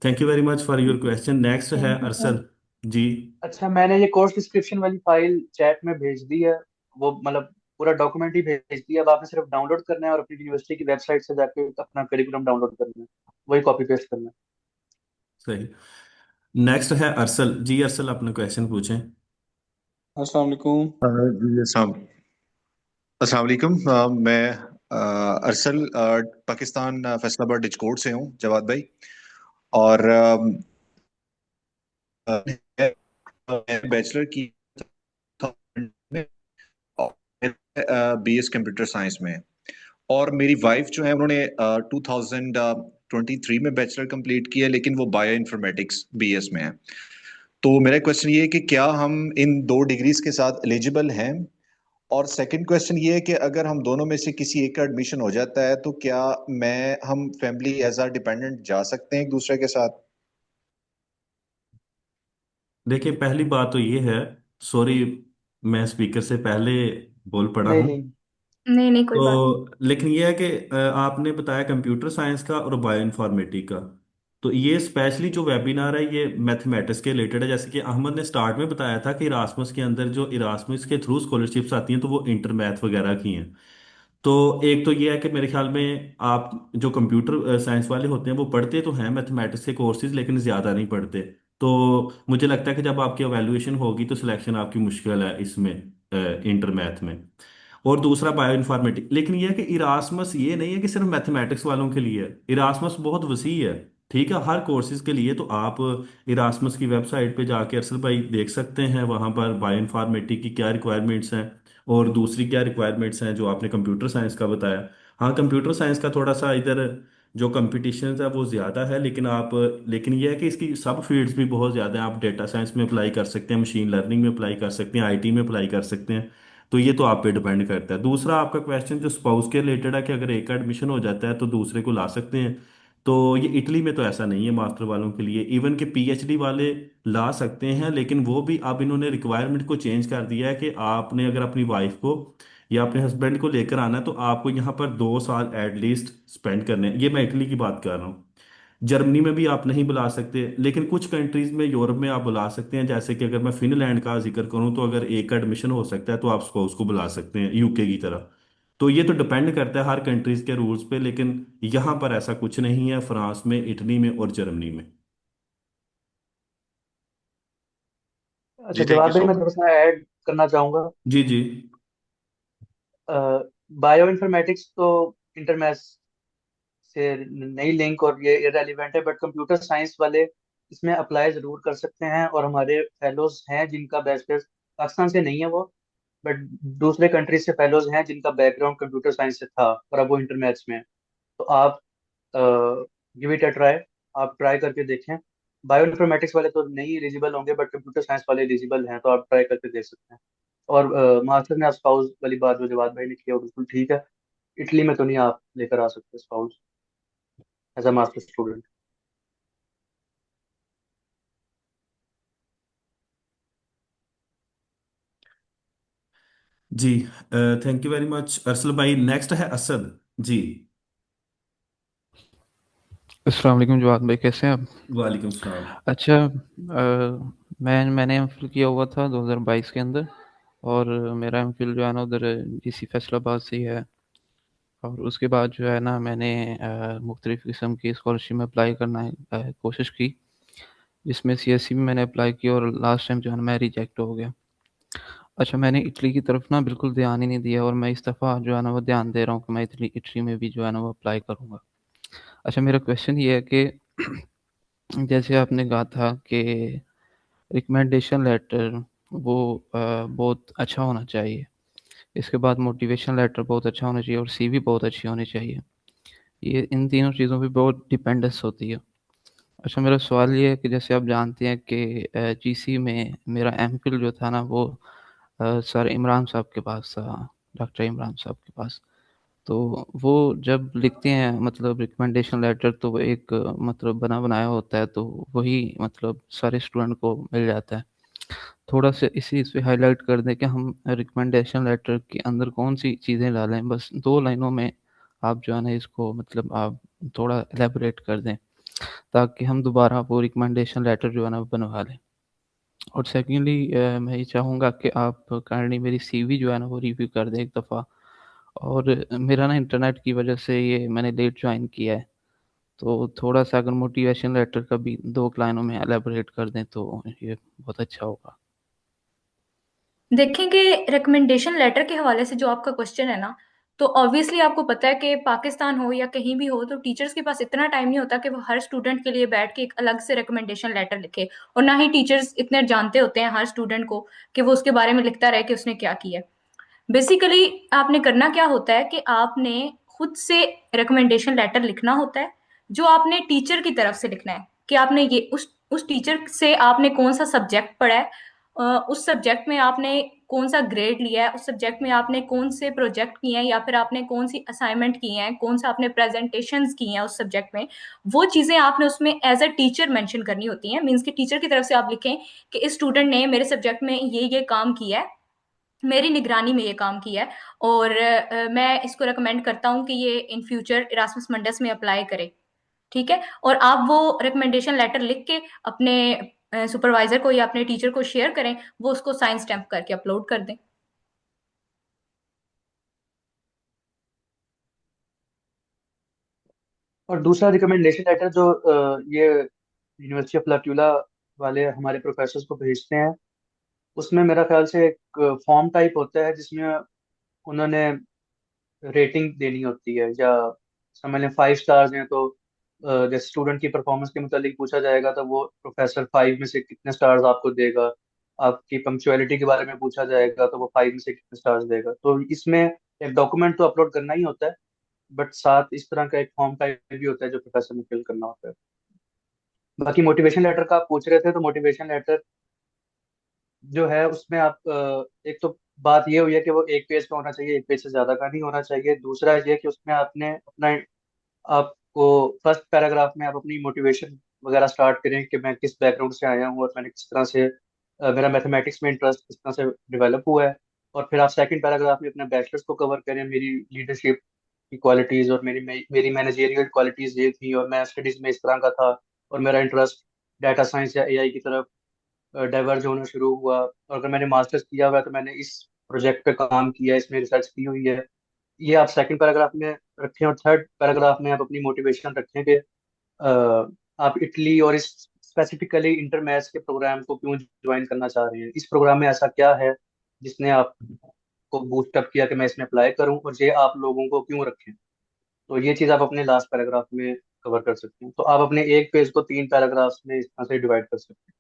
Thank you very much for your question. Next है थैंक यू सर। अरसद जी। अच्छा, मैंने ये कोर्स डिस्क्रिप्शन वाली फाइल चैट में भेज दी है। वो मतलब पूरा डॉक्यूमेंट ही भेज दिया। अब आपने सिर्फ डाउनलोड करना है और अपनी यूनिवर्सिटी की वेबसाइट से जाके अपना करिकुलम डाउनलोड करना है, वही कॉपी पेस्ट करना है। सही। नेक्स्ट है अरसल जी। अरसल, अपना क्वेश्चन पूछें। अस्सलाम वालेकुम। जी अस्सलाम वालेकुम। मैं अरसल पाकिस्तान फैसलाबाद डिजकोट से हूँ, जवाद भाई। और बैचलर की में बीएस कंप्यूटर साइंस में। और मेरी वाइफ जो है उन्होंने 2023 में बैचलर कंप्लीट किया, लेकिन वो बायो इन्फॉर्मेटिक्स बीएस में है। तो मेरा क्वेश्चन ये है कि क्या हम इन दो डिग्रीज के साथ एलिजिबल हैं। और सेकंड क्वेश्चन ये है कि अगर हम दोनों में से किसी एक का एडमिशन हो जाता है तो क्या हम फैमिली एज अ डिपेंडेंट जा सकते हैं एक दूसरे के साथ। देखिए, पहली बात तो ये है, सॉरी मैं स्पीकर से पहले बोल पड़ा नहीं हूँ। नहीं, नहीं नहीं, कोई बात नहीं। तो लेकिन ये है कि आपने बताया कंप्यूटर साइंस का और बायो इन्फॉर्मेटिक का, तो ये स्पेशली जो वेबिनार है ये मैथमेटिक्स के रिलेटेड है। जैसे कि अहमद ने स्टार्ट में बताया था कि इरास्मस के अंदर जो इरास्मस के थ्रू स्कॉलरशिप्स आती हैं तो वो इंटर मैथ वगैरह की हैं। तो एक तो ये है कि मेरे ख्याल में आप जो कंप्यूटर साइंस वाले होते हैं वो पढ़ते तो हैं मैथमेटिक्स के कोर्सेज, लेकिन ज़्यादा नहीं पढ़ते। तो मुझे लगता है कि जब आपकी एवेल्युएशन होगी तो सिलेक्शन आपकी मुश्किल है इसमें, इंटर मैथ में। और दूसरा बायो इन्फॉर्मेटिक। लेकिन यह है कि इरास्मस ये नहीं है कि सिर्फ मैथमेटिक्स वालों के लिए है, इरास्मस बहुत वसी है। ठीक है, हर कोर्सेज के लिए। तो आप इरास्मस की वेबसाइट पे जाके अरसल भाई देख सकते हैं वहाँ पर बायो इन्फॉर्मेटिक की क्या रिक्वायरमेंट्स हैं और दूसरी क्या रिक्वायरमेंट्स हैं जो आपने कंप्यूटर साइंस का बताया। हाँ, कंप्यूटर साइंस का थोड़ा सा इधर जो कंपटीशन है वो ज़्यादा है, लेकिन यह है कि इसकी सब फील्ड्स भी बहुत ज़्यादा हैं। आप डेटा साइंस में अप्लाई कर सकते हैं, मशीन लर्निंग में अप्लाई कर सकते हैं, आईटी में अप्लाई कर सकते हैं। तो ये तो आप पे डिपेंड करता है। दूसरा आपका क्वेश्चन जो स्पाउस के रिलेटेड है कि अगर एक का एडमिशन हो जाता है तो दूसरे को ला सकते हैं, तो ये इटली में तो ऐसा नहीं है मास्टर वालों के लिए। इवन के पीएचडी वाले ला सकते हैं, लेकिन वो भी अब इन्होंने रिक्वायरमेंट को चेंज कर दिया है कि आपने अगर अपनी वाइफ को या अपने हस्बैंड को लेकर आना है तो आपको यहाँ पर 2 साल एटलीस्ट स्पेंड करने हैं। ये मैं इटली की बात कर रहा हूँ। जर्मनी में भी आप नहीं बुला सकते, लेकिन कुछ कंट्रीज में यूरोप में आप बुला सकते हैं। जैसे कि अगर मैं फिनलैंड का जिक्र करूं तो अगर एक का एडमिशन हो सकता है तो आप स्पाउस को बुला सकते हैं यूके की तरह। तो ये तो डिपेंड करता है हर कंट्रीज के रूल्स पे, लेकिन यहाँ पर ऐसा कुछ नहीं है फ्रांस में, इटली में और जर्मनी में। अच्छा जी थैंक यू जवाब भाई, सो मैं मच। थोड़ा सा ऐड करना चाहूँगा। जी जी। बायो इन्फॉर्मेटिक्स तो इंटर मैथ से नई लिंक और ये इररेलेवेंट है, बट कंप्यूटर साइंस वाले इसमें अप्लाई ज़रूर कर सकते हैं। और हमारे फेलोज हैं जिनका बैचलर्स पाकिस्तान से नहीं है वो, बट दूसरे कंट्रीज से फेलोज हैं जिनका बैकग्राउंड कंप्यूटर साइंस से था और अब वो इंटर मैथ्स में है। तो आप गिव इट अ ट्राई, आप ट्राई करके देखें। बायो इन्फॉर्मेटिक्स वाले तो नहीं एलिजिबल होंगे, बट कंप्यूटर साइंस वाले एलिजिबल हैं, तो आप ट्राई करके देख सकते हैं। और मास्टर में आप स्पाउस वाली बात जो जवाब भाई ने की है वो बिल्कुल ठीक है। इटली में तो नहीं आप लेकर आ सकते spouse as a master student. जी, thank you very much Arsal भाई। नेक्स्ट है असद जी। अस्सलाम वालेकुम जवाद भाई, कैसे हैं आप? वालेकुम सलाम। अच्छा, मैंने एमफिल किया हुआ था 2022 के अंदर। और मेरा एमफिल जो है ना उधर जीसी फैसलाबाद से ही है। और उसके बाद जो है ना मैंने मुख्तलिफ़ किस्म की स्कॉलरशिप में अप्लाई करना है कोशिश की, जिसमें सीएससी में मैंने अप्लाई किया और लास्ट टाइम जो है ना मैं रिजेक्ट हो गया। अच्छा, मैंने इटली की तरफ ना बिल्कुल ध्यान ही नहीं दिया और मैं इस दफ़ा जो है ना वो ध्यान दे रहा हूँ कि मैं इटली इटली में भी जो है ना वो अप्लाई करूँगा। अच्छा, मेरा क्वेश्चन ये है कि जैसे आपने कहा था कि रिकमेंडेशन लेटर वो बहुत अच्छा होना चाहिए, इसके बाद मोटिवेशन लेटर बहुत अच्छा होना चाहिए और सीवी बहुत अच्छी होनी चाहिए। ये इन तीनों चीज़ों पे बहुत डिपेंडेंस होती है। अच्छा, मेरा सवाल ये है कि जैसे आप जानते हैं कि जीसी में मेरा एमफिल जो था ना वो सर इमरान साहब के पास था, डॉक्टर इमरान साहब के पास। तो वो जब लिखते हैं मतलब रिकमेंडेशन लेटर तो वो एक मतलब बना बनाया होता है, तो वही मतलब सारे स्टूडेंट को मिल जाता है। थोड़ा सा इसी इस पे हाईलाइट कर दें कि हम रिकमेंडेशन लेटर के अंदर कौन सी चीज़ें डालें, बस 2 लाइनों में आप जो है ना इसको मतलब आप थोड़ा एलेबोरेट कर दें, ताकि हम दोबारा वो रिकमेंडेशन लेटर जो है ना बनवा लें। और सेकेंडली मैं ये चाहूँगा कि आप काइंडली मेरी सीवी जो है ना वो रिव्यू कर दें एक दफ़ा। और मेरा ना इंटरनेट की वजह से ये मैंने लेट ज्वाइन किया है, तो थोड़ा सा अगर मोटिवेशन लेटर का भी 2 लाइनों में एलेबोरेट कर दें तो ये बहुत अच्छा होगा। देखेंगे रिकमेंडेशन लेटर के हवाले से जो आपका क्वेश्चन है ना, तो ऑब्वियसली आपको पता है कि पाकिस्तान हो या कहीं भी हो तो टीचर्स के पास इतना टाइम नहीं होता कि वो हर स्टूडेंट के लिए बैठ के एक अलग से रिकमेंडेशन लेटर लिखे। और ना ही टीचर्स इतने जानते होते हैं हर स्टूडेंट को कि वो उसके बारे में लिखता रहे कि उसने क्या किया। बेसिकली आपने करना क्या होता है कि आपने खुद से रिकमेंडेशन लेटर लिखना होता है, जो आपने टीचर की तरफ से लिखना है कि आपने ये उस टीचर से आपने कौन सा सब्जेक्ट पढ़ा है, उस सब्जेक्ट में आपने कौन सा ग्रेड लिया है, उस सब्जेक्ट में आपने कौन से प्रोजेक्ट किए हैं या फिर आपने कौन सी असाइनमेंट किए हैं, कौन सा आपने प्रेजेंटेशंस किए हैं उस सब्जेक्ट में। वो चीजें आपने उसमें एज अ टीचर मेंशन करनी होती हैं। मीन्स कि टीचर की तरफ से आप लिखें कि इस स्टूडेंट ने मेरे सब्जेक्ट में ये काम किया है, मेरी निगरानी में ये काम किया है, और मैं इसको रिकमेंड करता हूँ कि ये इन फ्यूचर इरास्मस मंडस में अप्लाई करे। ठीक है, और आप वो रिकमेंडेशन लेटर लिख के अपने सुपरवाइजर को या अपने टीचर को शेयर करें, वो उसको साइन स्टैम्प करके अपलोड कर दें। और दूसरा रिकमेंडेशन लेटर जो ये यूनिवर्सिटी ऑफ लाट्यूला वाले हमारे प्रोफेसर्स को भेजते हैं, उसमें मेरा ख्याल से एक फॉर्म टाइप होता है जिसमें उन्होंने रेटिंग देनी होती है, या समझ लें 5 स्टार्स हैं तो जैसे स्टूडेंट की परफॉर्मेंस के मुतालिक पूछा जाएगा तो वो प्रोफेसर 5 में से कितने स्टार्स आपको देगा। आपकी पंक्चुअलिटी के बारे में पूछा जाएगा तो वो 5 में से कितने स्टार्स देगा। तो इसमें एक डॉक्यूमेंट तो अपलोड करना ही होता है, बट साथ इस तरह का एक फॉर्म टाइप भी होता है जो प्रोफेसर ने फिल करना होता है। बाकी मोटिवेशन लेटर का आप पूछ रहे थे, तो मोटिवेशन लेटर जो है उसमें आप एक तो बात ये हुई है कि वो 1 पेज का होना चाहिए, 1 पेज से ज्यादा का नहीं होना चाहिए। दूसरा ये कि उसमें आपने अपना, आपको फर्स्ट पैराग्राफ में आप अपनी मोटिवेशन वगैरह स्टार्ट करें कि मैं किस बैकग्राउंड से आया हूँ और मैंने किस तरह से मेरा मैथमेटिक्स में इंटरेस्ट किस तरह से डेवलप हुआ है। और फिर आप सेकंड पैराग्राफ में अपने बैचलर्स को कवर करें, मेरी लीडरशिप की क्वालिटीज और मेरी मैनेजेरियल क्वालिटीज ये थी, और मैं स्टडीज में इस तरह का था, और मेरा इंटरेस्ट डाटा साइंस या एआई की तरफ डाइवर्ज होना शुरू हुआ। और अगर मैंने मास्टर्स किया हुआ है तो मैंने इस प्रोजेक्ट पे काम किया है, इसमें रिसर्च की हुई है। ये आप सेकंड पैराग्राफ में रखें, और थर्ड पैराग्राफ में आप अपनी मोटिवेशन रखें कि आप इटली और इस स्पेसिफिकली इंटरमैथ्स के प्रोग्राम को क्यों ज्वाइन करना चाह रहे हैं, इस प्रोग्राम में ऐसा क्या है जिसने आपको बूस्ट अप किया कि मैं इसमें अप्लाई करूं, और ये आप लोगों को क्यों रखें। तो ये चीज़ आप अपने लास्ट पैराग्राफ में कवर कर सकते हैं। तो आप अपने एक पेज को 3 पैराग्राफ्स में इस तरह से डिवाइड कर सकते हैं।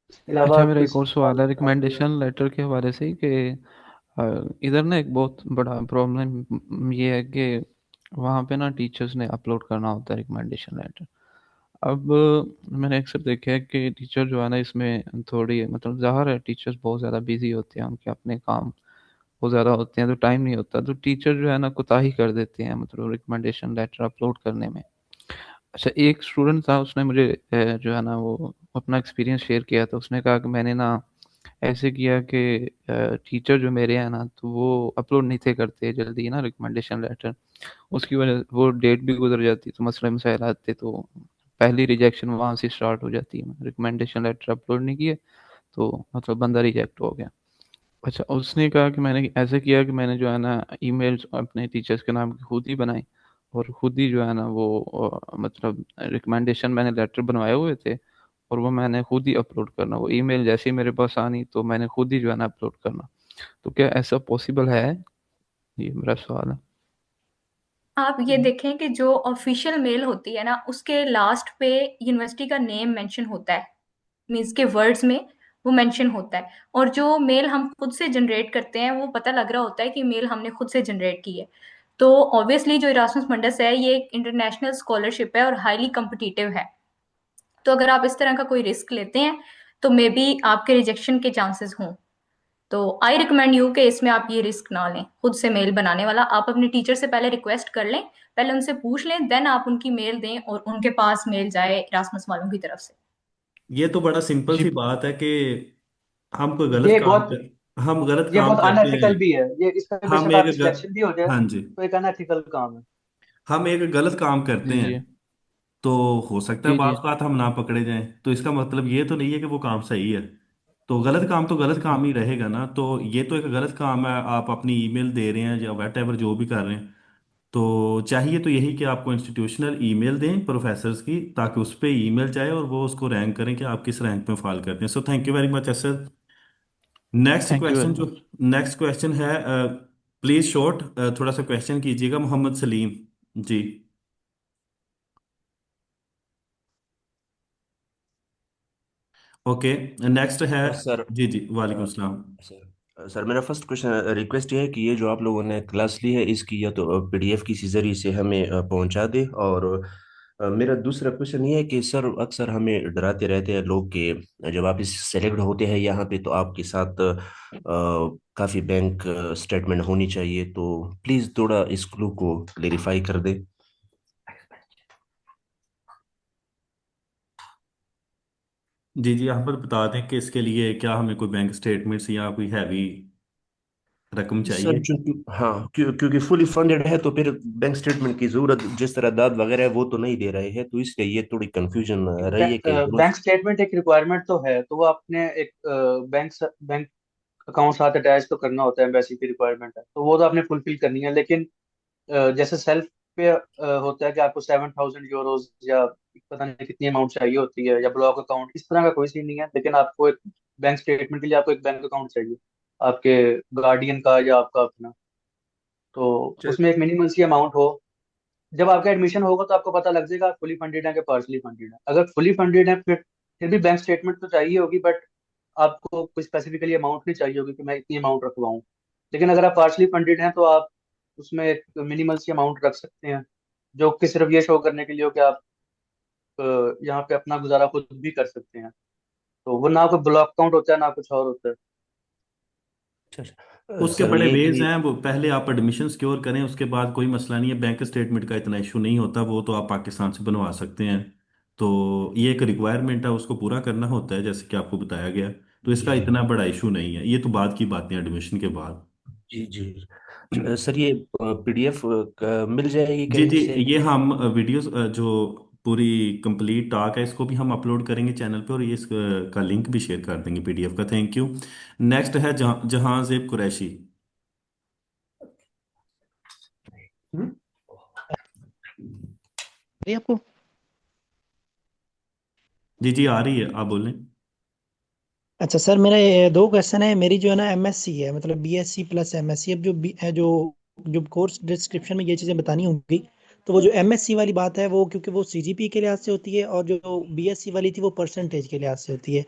इसके अलावा अच्छा, मेरा कोई एक और सवाल सवाल है आपके? रिकमेंडेशन लेटर के हवाले से कि इधर ना एक बहुत बड़ा प्रॉब्लम ये है कि वहाँ पे ना टीचर्स ने अपलोड करना होता है रिकमेंडेशन लेटर। अब मैंने अक्सर देखा है कि टीचर जो है ना इसमें थोड़ी मतलब ज़ाहिर है टीचर्स बहुत ज़्यादा बिजी होते हैं, उनके अपने काम बहुत ज़्यादा होते हैं तो टाइम नहीं होता, तो टीचर जो है ना कोताही कर देते हैं मतलब रिकमेंडेशन लेटर अपलोड करने में। अच्छा, एक स्टूडेंट था उसने मुझे जो है ना वो अपना एक्सपीरियंस शेयर किया था। उसने कहा कि मैंने ना ऐसे किया कि टीचर जो मेरे हैं ना तो वो अपलोड नहीं थे करते जल्दी ना रिकमेंडेशन लेटर, उसकी वजह वो डेट भी गुजर जाती तो मसले मसाइल आते, तो पहली रिजेक्शन वहाँ से स्टार्ट हो जाती है। रिकमेंडेशन लेटर अपलोड नहीं किए तो मतलब बंदा रिजेक्ट हो गया। अच्छा, उसने कहा कि मैंने ऐसे किया कि मैंने जो है ना ईमेल्स अपने टीचर्स के नाम की खुद ही बनाई, और खुद ही जो है ना वो मतलब रिकमेंडेशन मैंने लेटर बनवाए हुए थे और वो मैंने खुद ही अपलोड करना, वो ईमेल जैसे ही मेरे पास आनी तो मैंने खुद ही जो है ना अपलोड करना। तो क्या ऐसा पॉसिबल है? ये मेरा सवाल है। आप ये देखें कि जो ऑफिशियल मेल होती है ना उसके लास्ट पे यूनिवर्सिटी का नेम मेंशन होता है, मीन्स के वर्ड्स में वो मेंशन होता है। और जो मेल हम खुद से जनरेट करते हैं वो पता लग रहा होता है कि मेल हमने खुद से जनरेट की है। तो ऑब्वियसली जो इरास्मस मंडस है ये एक इंटरनेशनल स्कॉलरशिप है और हाईली कम्पिटिटिव है। तो अगर आप इस तरह का कोई रिस्क लेते हैं तो मे बी आपके रिजेक्शन के चांसेस हों। तो आई रिकमेंड यू कि इसमें आप ये रिस्क ना लें खुद से मेल बनाने वाला। आप अपने टीचर से पहले रिक्वेस्ट कर लें, पहले उनसे पूछ लें, देन आप उनकी मेल दें और उनके पास मेल जाए इरास्मस वालों की तरफ से। ये तो बड़ा सिंपल सी जी। बात है कि हम कोई गलत ये काम बहुत कर हम गलत ये काम बहुत करते हैं। अनएथिकल भी है, ये इसका हम बेशक एक आपकी ग... सिलेक्शन भी हो जाए हाँ जी, तो एक अनएथिकल काम है। हम एक गलत काम करते जी। हैं जी। तो हो सकता है जी। जी। बात बात हम ना पकड़े जाएं, तो इसका मतलब ये तो नहीं है कि वो काम सही है। तो गलत काम तो गलत काम ही रहेगा ना। तो ये तो एक गलत काम है, आप अपनी ईमेल दे रहे हैं या वट एवर जो भी कर रहे हैं। तो चाहिए तो यही कि आपको इंस्टीट्यूशनल ईमेल दें प्रोफेसर्स की, ताकि उस पर ईमेल जाए और वो उसको रैंक करें कि आप किस रैंक में फॉल करते हैं। सो thank you very much sir. Next thank you very question जो मच। नेक्स्ट क्वेश्चन है, प्लीज शॉर्ट थोड़ा सा क्वेश्चन कीजिएगा, मोहम्मद सलीम जी। ओके, नेक्स्ट है। सर जी जी, वालेकुम अ, सलाम। सर मेरा फर्स्ट क्वेश्चन रिक्वेस्ट ये है कि ये जो आप लोगों ने क्लास ली है इसकी या तो पीडीएफ किसी जरिए से हमें पहुंचा दे। और मेरा दूसरा क्वेश्चन ये है कि सर अक्सर हमें डराते रहते हैं लोग कि जब आप इस सेलेक्ट होते हैं यहाँ पे तो आपके साथ काफ़ी बैंक स्टेटमेंट होनी चाहिए, तो प्लीज़ थोड़ा इस क्लू को क्लेरिफाई कर दे। जी जी, आप बता दें कि इसके लिए क्या हमें कोई बैंक स्टेटमेंट्स या कोई हैवी रकम सर चाहिए? चूंकि हाँ क्योंकि फुली फंडेड है तो फिर बैंक स्टेटमेंट की जरूरत जिस तरह दाद वगैरह है वो तो नहीं दे रहे हैं, तो इसलिए ये थोड़ी कंफ्यूजन रही है कि ग्रोथ। बैंक स्टेटमेंट एक रिक्वायरमेंट तो है, तो वो आपने एक बैंक बैंक अकाउंट साथ अटैच तो करना होता है, एम्बेसी की रिक्वायरमेंट है, तो वो तो आपने फुलफिल करनी है। लेकिन जैसे सेल्फ पे होता है कि आपको 7,000 यूरोज या पता नहीं कितनी अमाउंट चाहिए होती है, या ब्लॉक अकाउंट, इस तरह का कोई सीन नहीं है। लेकिन आपको एक बैंक स्टेटमेंट के लिए आपको एक बैंक अकाउंट चाहिए, आपके गार्डियन का या आपका अपना। तो चल उसमें एक मिनिमम सी अमाउंट हो। जब आपका एडमिशन होगा तो आपको पता लग जाएगा आप फुली फंडेड है कि पार्शली फंडेड है। अगर फुली फंडेड है फिर भी बैंक स्टेटमेंट तो चाहिए होगी, बट आपको कोई स्पेसिफिकली अमाउंट नहीं चाहिए होगी कि मैं इतनी अमाउंट रखवाऊं। लेकिन अगर आप पार्शली फंडेड हैं तो आप उसमें एक मिनिमल सी अमाउंट रख सकते हैं, जो कि सिर्फ ये शो करने के लिए हो कि आप यहाँ पे अपना गुजारा खुद भी कर सकते हैं। तो वो ना कोई ब्लॉक अकाउंट होता है ना कुछ और होता है। चल उसके सर बड़े ये वेज कि हैं, वो पहले आप एडमिशन सिक्योर करें, उसके बाद कोई मसला नहीं है, बैंक स्टेटमेंट का इतना इशू नहीं होता, वो तो आप पाकिस्तान से बनवा सकते हैं। तो ये एक रिक्वायरमेंट है, उसको पूरा करना होता है जैसे कि आपको बताया गया। तो जी इसका जी इतना बड़ा इशू नहीं है, ये तो बाद की बातें एडमिशन के बाद। जी जी सर ये पीडीएफ मिल जाएगी जी कहीं जी, से? ये हम वीडियोस जो पूरी कंप्लीट टॉक है इसको भी हम अपलोड करेंगे चैनल पे, और ये इसका लिंक भी शेयर कर देंगे पीडीएफ का। Thank you. नेक्स्ट है जहां जेब कुरैशी। हम्म? अरे आपको। जी जी, आ रही है, आप बोलें। अच्छा सर, मेरा ये दो क्वेश्चन है। मेरी जो है ना एमएससी है, मतलब बीएससी प्लस एमएससी। अब जो जो जो कोर्स डिस्क्रिप्शन में ये चीज़ें बतानी होंगी, तो वो जो एमएससी वाली बात है वो, क्योंकि वो सीजीपी के लिहाज से होती है, और जो बीएससी वाली थी वो परसेंटेज के लिहाज से होती है।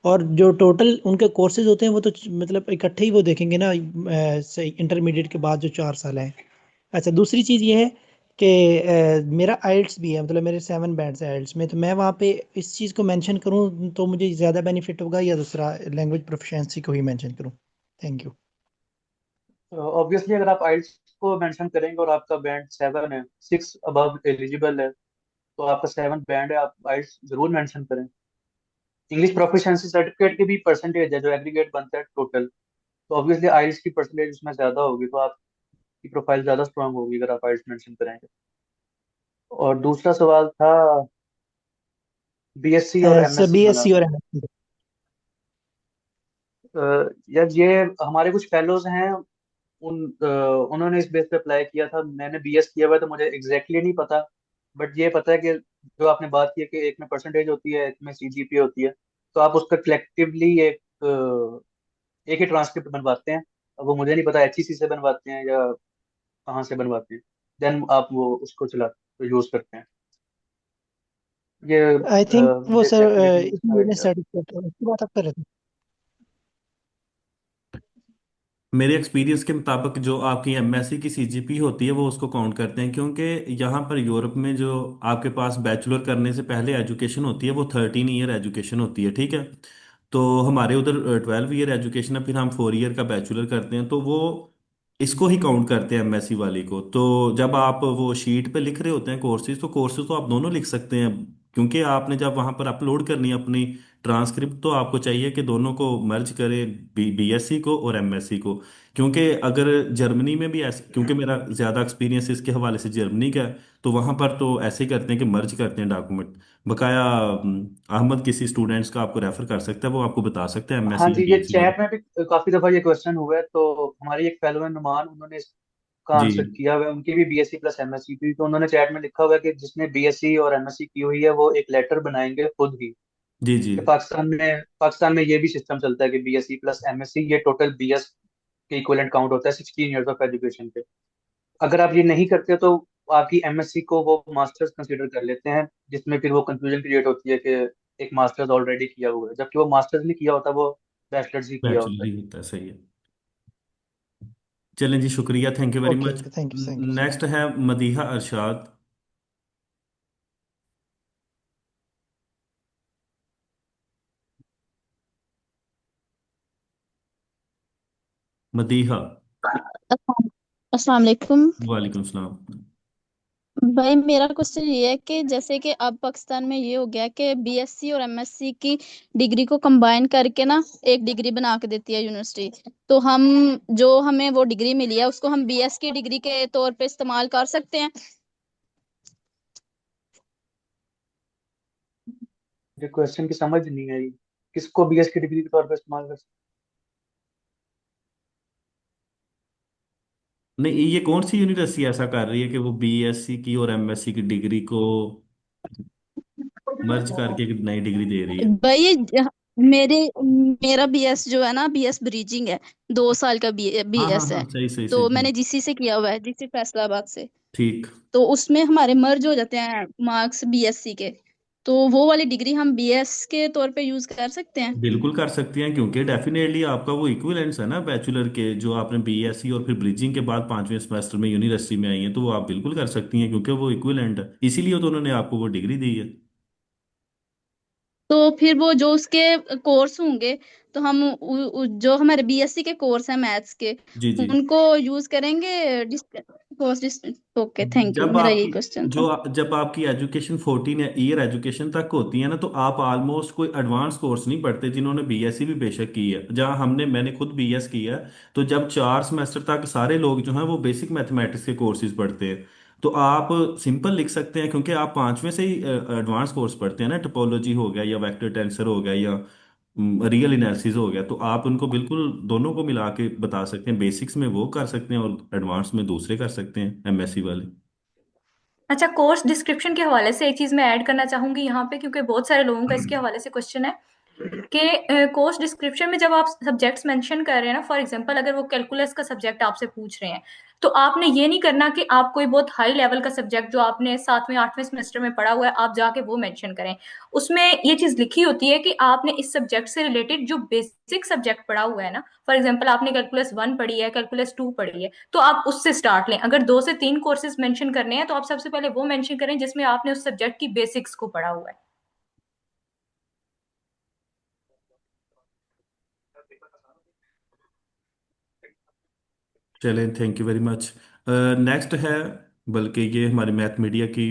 और जो टोटल उनके कोर्सेज होते हैं वो तो मतलब इकट्ठे ही वो देखेंगे ना, इंटरमीडिएट के बाद जो 4 साल हैं। अच्छा, दूसरी चीज़ ये है कि मेरा आइल्स भी है, मतलब मेरे 7 बैंड्स हैं आइल्स में, तो मैं वहाँ पे इस चीज़ को मेंशन करूँ तो मुझे ज़्यादा बेनिफिट होगा, या दूसरा लैंग्वेज प्रोफिशिएंसी को ही मेंशन करूँ? Thank you. ऑब्वियसली अगर आप आइल्स को मेंशन करेंगे और आपका बैंड 7 है, 6 अबव एलिजिबल है, तो आपका 7 बैंड है, आप आइल्स जरूर मेंशन करें। इंग्लिश प्रोफिशिएंसी सर्टिफिकेट की भी परसेंटेज है जो एग्रीगेट बनता है टोटल, तो ऑब्वियसली आइल्स की परसेंटेज उसमें ज्यादा होगी, तो आपकी प्रोफाइल ज्यादा स्ट्रांग होगी अगर आप आइल्स मेंशन करेंगे। और दूसरा सवाल था बीएससी और सर एमएससी वाला। बीएससी और एमएससी। यार ये हमारे कुछ फेलोज हैं, उन्होंने इस बेस पे अप्लाई किया था। मैंने बीएस किया हुआ है तो मुझे एग्जैक्टली नहीं पता, बट ये पता है कि जो आपने बात की है कि एक में परसेंटेज होती है, एक में सीजीपीए होती है, तो आप उसका कलेक्टिवली एक ही ट्रांसक्रिप्ट बनवाते हैं। अब वो मुझे नहीं पता एचईसी से बनवाते हैं या कहाँ से बनवाते हैं, देन आप वो उसको चलाते यूज करते हैं। ये आई थिंक वो मुझे सर एग्जैक्टली नहीं इसी इसका महीने आइडिया। सर्टिफिकेट है, उसकी बात आप कर रहे थे। मेरे एक्सपीरियंस के मुताबिक जो आपकी एमएससी की सीजीपी होती है वो उसको काउंट करते हैं, क्योंकि यहाँ पर यूरोप में जो आपके पास बैचलर करने से पहले एजुकेशन होती है वो 13 ईयर एजुकेशन होती है, ठीक है। तो हमारे उधर 12 ईयर एजुकेशन है, फिर हम 4 ईयर का बैचलर करते हैं, तो वो इसको ही काउंट करते हैं एमएससी वाली को। तो जब आप वो शीट पे लिख रहे होते हैं कोर्सेज, तो कोर्सेज तो आप दोनों लिख सकते हैं, क्योंकि आपने जब वहां पर अपलोड करनी है अपनी ट्रांसक्रिप्ट, तो आपको चाहिए कि दोनों को मर्ज करें, बीएससी को और एमएससी को। क्योंकि अगर जर्मनी में भी ऐसे, क्योंकि मेरा ज़्यादा एक्सपीरियंस इसके हवाले से जर्मनी का है, तो वहाँ पर तो ऐसे ही करते हैं कि मर्ज करते हैं डॉक्यूमेंट। बकाया अहमद किसी स्टूडेंट्स का आपको रेफर कर सकता है, वो आपको बता सकता है हाँ एमएससी या जी, ये बीएससी वाले। चैट में भी काफी दफा ये क्वेश्चन हुआ है। तो हमारी एक फेलो है नुमान, उन्होंने इसका जी आंसर किया हुआ है। उनकी भी बीएससी प्लस एमएससी थी, तो उन्होंने चैट में लिखा हुआ है कि जिसने बीएससी और एमएससी की हुई है वो एक लेटर बनाएंगे खुद ही। जी जी। कि पाकिस्तान में ये भी सिस्टम चलता है कि बीएससी प्लस एमएससी ये टोटल बीएस के इक्वलेंट काउंट होता है 16 ईयर्स ऑफ एजुकेशन के। अगर आप ये नहीं करते तो आपकी एमएससी को वो मास्टर्स कंसीडर कर लेते हैं, जिसमें फिर वो कंफ्यूजन क्रिएट होती है कि एक मास्टर्स ऑलरेडी किया हुआ है, जबकि वो मास्टर्स नहीं किया होता, वो बैचलर्स ही किया होता बैचलर है। ही होता है, सही है। चलें जी, शुक्रिया, thank you very okay much. Okay, thank you thank you. Next है मदीहा अरशाद। मदीहा। अस्सलाम वालेकुम। वालेकुम सलाम। भाई मेरा क्वेश्चन ये है कि जैसे कि अब पाकिस्तान में ये हो गया कि बीएससी और एमएससी की डिग्री को कंबाइन करके ना एक डिग्री बना के देती है यूनिवर्सिटी। तो हम जो हमें वो डिग्री मिली है उसको हम बीएस की डिग्री के तौर पे इस्तेमाल कर सकते हैं। मुझे क्वेश्चन की समझ नहीं आई। किसको बीएस की डिग्री के तौर पर इस्तेमाल कर सकते नहीं, ये कौन सी यूनिवर्सिटी ऐसा कर रही है कि वो बीएससी की और एमएससी की डिग्री को मर्ज करके एक नई डिग्री दे रही है? भाई ये मेरे मेरा बीएस जो है ना बीएस ब्रिजिंग है। 2 साल का हाँ हाँ बीएस हाँ, है। सही सही सही तो सही। मैंने जीसी से किया हुआ है, जीसी फैसलाबाद से। ठीक। तो उसमें हमारे मर्ज हो जाते हैं मार्क्स बीएससी के। तो वो वाली डिग्री हम बीएस के तौर पे यूज कर सकते हैं। बिल्कुल कर सकती हैं, क्योंकि डेफिनेटली आपका वो इक्विवेलेंस है ना बैचलर के, जो आपने बीएससी और फिर ब्रिजिंग के बाद 5वें सेमेस्टर में यूनिवर्सिटी में आई हैं, तो वो आप बिल्कुल कर सकती हैं, क्योंकि वो इक्विवेलेंट है, इसीलिए तो उन्होंने आपको वो डिग्री दी है। तो फिर वो जो उसके कोर्स होंगे तो हम जो हमारे बीएससी के कोर्स हैं मैथ्स के जी जी। उनको यूज करेंगे कोर्स। ओके थैंक यू, जब मेरा यही आपकी क्वेश्चन था। जो जब आपकी एजुकेशन 14 ईयर एजुकेशन तक होती है ना, तो आप ऑलमोस्ट कोई एडवांस कोर्स नहीं पढ़ते। जिन्होंने बीएससी भी बेशक की है, जहाँ मैंने खुद बीएस किया है, तो जब 4 सेमेस्टर तक सारे लोग जो हैं वो बेसिक मैथमेटिक्स के कोर्सेज पढ़ते हैं। तो आप सिंपल लिख सकते हैं, क्योंकि आप 5वें से ही एडवांस कोर्स पढ़ते हैं ना, टोपोलॉजी हो गया या वेक्टर टेंसर हो गया या रियल एनालिसिस हो गया, तो आप उनको बिल्कुल दोनों को मिला के बता सकते हैं। बेसिक्स में वो कर सकते हैं और एडवांस में दूसरे कर सकते हैं, एमएससी वाले। अच्छा, कोर्स डिस्क्रिप्शन के हवाले से एक चीज मैं ऐड करना चाहूंगी यहाँ पे, क्योंकि बहुत सारे लोगों का इसके हवाले से क्वेश्चन है कि कोर्स डिस्क्रिप्शन में जब आप सब्जेक्ट्स मेंशन कर रहे हैं ना, फॉर एग्जांपल अगर वो कैलकुलस का सब्जेक्ट आपसे पूछ रहे हैं, तो आपने ये नहीं करना कि आप कोई बहुत हाई लेवल का सब्जेक्ट जो आपने 7वें 8वें सेमेस्टर में पढ़ा हुआ है आप जाके वो मेंशन करें। उसमें ये चीज लिखी होती है कि आपने इस सब्जेक्ट से रिलेटेड जो बेसिक सब्जेक्ट पढ़ा हुआ है ना, फॉर एग्जाम्पल आपने कैलकुलस 1 पढ़ी है, कैलकुलस 2 पढ़ी है, तो आप उससे स्टार्ट लें। अगर 2 से 3 कोर्सेज मेंशन करने हैं तो आप सबसे पहले वो मेंशन करें जिसमें आपने उस सब्जेक्ट की बेसिक्स को पढ़ा हुआ है। चलें, thank you very much. Next है, बल्कि ये हमारे मैथ मीडिया की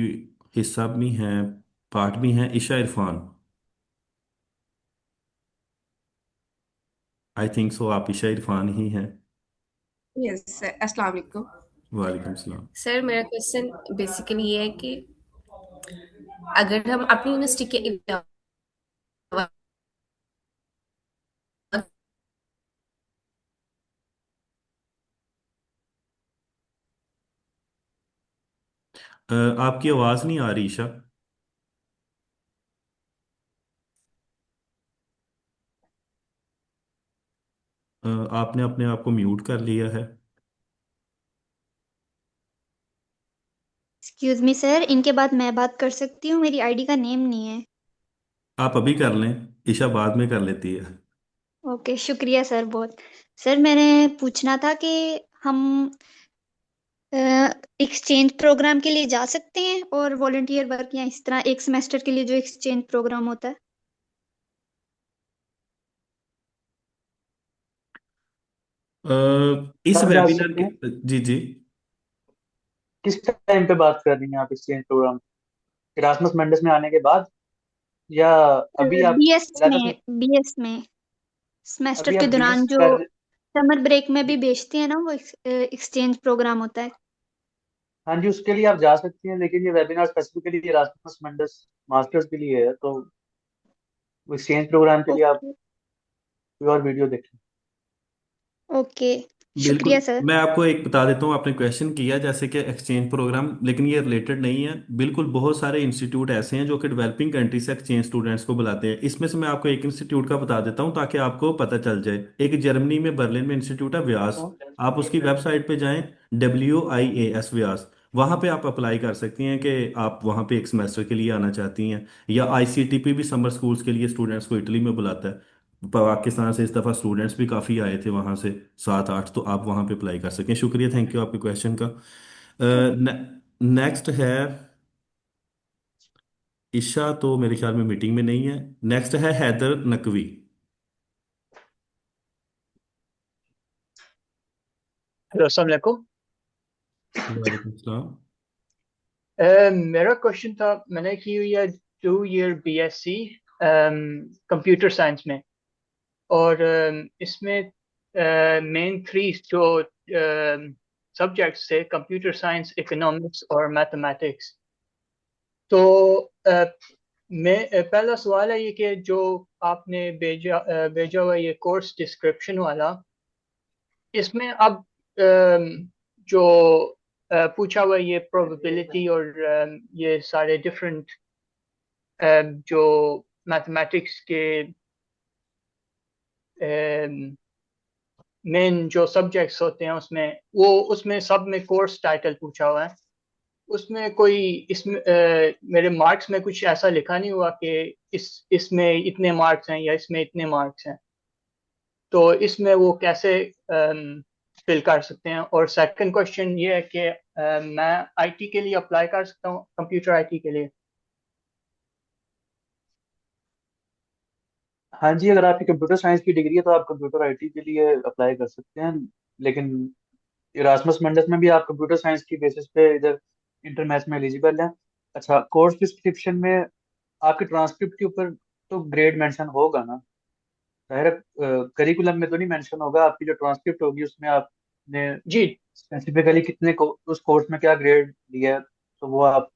हिस्सा भी हैं, पार्ट भी हैं, Isha Irfan. I think so आप ईशा इरफान ही हैं। यस सर, अस्सलाम वालेकुम। वालेकुम सलाम। सर मेरा क्वेश्चन बेसिकली ये है कि अगर हम अपनी यूनिवर्सिटी के अलावा आपकी आवाज़ नहीं आ रही ईशा। आपने अपने आप को म्यूट कर लिया है। एक्सक्यूज मी सर, इनके बाद मैं बात कर सकती हूँ? मेरी आईडी का नेम नहीं है। आप अभी कर लें, ईशा बाद में कर लेती है। ओके, शुक्रिया सर बहुत। सर मैंने पूछना था कि हम एक्सचेंज प्रोग्राम के लिए जा सकते हैं और वॉलंटियर वर्क या इस तरह एक सेमेस्टर के लिए जो एक्सचेंज प्रोग्राम होता है। इस कब जा वेबिनार सकते के, हैं? जी जी। किस टाइम पे बात कर रही हैं आप एक्सचेंज प्रोग्राम? इरास्मस मेंडेस में आने के बाद, या अभी आप बीएस अलहदा से, में बीएस में सेमेस्टर अभी आप के बीएस दौरान जो कर? समर ब्रेक में भी भेजते हैं ना, वो एक्सचेंज प्रोग्राम होता है। हाँ जी, उसके लिए आप जा सकती हैं, लेकिन ये webinar specifically Erasmus Mundus masters के लिए है, तो वो एक्सचेंज प्रोग्राम के लिए आप ओके। कोई और वीडियो देखें। ओके, शुक्रिया बिल्कुल, सर। मैं आपको एक बता देता हूँ। आपने क्वेश्चन किया जैसे कि एक्सचेंज प्रोग्राम, लेकिन ये रिलेटेड नहीं है। बिल्कुल बहुत सारे इंस्टीट्यूट ऐसे हैं जो कि डेवलपिंग कंट्री से एक्सचेंज स्टूडेंट्स को बुलाते हैं। इसमें से मैं आपको एक इंस्टीट्यूट का बता देता हूँ ताकि आपको पता चल जाए। एक जर्मनी में बर्लिन में इंस्टीट्यूट है, व्यास। आप उसकी वेबसाइट पे जाएं, WIAS व्यास। वहाँ पे आप अप्लाई कर सकती हैं कि आप वहाँ पे एक सेमेस्टर के लिए आना चाहती हैं। या ICTP भी समर स्कूल्स के लिए स्टूडेंट्स को इटली में बुलाता है। पाकिस्तान से इस दफ़ा स्टूडेंट्स भी काफ़ी आए थे वहाँ से, 7 8, तो आप वहाँ पे अप्लाई कर सकें। शुक्रिया, थैंक यू आपके क्वेश्चन का। नेक्स्ट है ईशा, तो मेरे ख्याल में मीटिंग में नहीं है। नेक्स्ट है हैदर नकवी। हेलो, अस्सलाम वालेकुम। वालेकुम सलाम। मेरा क्वेश्चन था, मैंने की हुई है 2 ईयर बीएससी कंप्यूटर साइंस में, और इसमें मेन 3 जो सब्जेक्ट्स थे, कंप्यूटर साइंस, इकोनॉमिक्स और मैथमेटिक्स। तो पहला सवाल है ये कि जो आपने भेजा हुआ ये कोर्स डिस्क्रिप्शन वाला, इसमें अब जो पूछा हुआ ये प्रोबेबिलिटी और ये सारे डिफरेंट जो मैथमेटिक्स के मेन जो सब्जेक्ट्स होते हैं उसमें सब में कोर्स टाइटल पूछा हुआ है। उसमें कोई इसमें मेरे मार्क्स में कुछ ऐसा लिखा नहीं हुआ कि इसमें इतने मार्क्स हैं या इसमें इतने मार्क्स हैं, तो इसमें वो कैसे फिल कर सकते हैं? और सेकंड क्वेश्चन ये है कि मैं आईटी के लिए अप्लाई कर सकता हूँ, कंप्यूटर आईटी के लिए? हाँ जी, अगर आपकी कंप्यूटर साइंस की डिग्री है तो आप कंप्यूटर आईटी के लिए अप्लाई कर सकते हैं। लेकिन इरास्मस मंडस में भी आप कंप्यूटर साइंस की बेसिस पे इधर इंटर मैथ्स में एलिजिबल हैं। अच्छा, कोर्स डिस्क्रिप्शन में आपके ट्रांसक्रिप्ट के ऊपर तो ग्रेड मेंशन होगा ना? जाहिर करिकुलम में तो नहीं मेंशन होगा। आपकी जो ट्रांसक्रिप्ट होगी उसमें आपने जी स्पेसिफिकली उस कोर्स में क्या ग्रेड लिया है, तो वो आप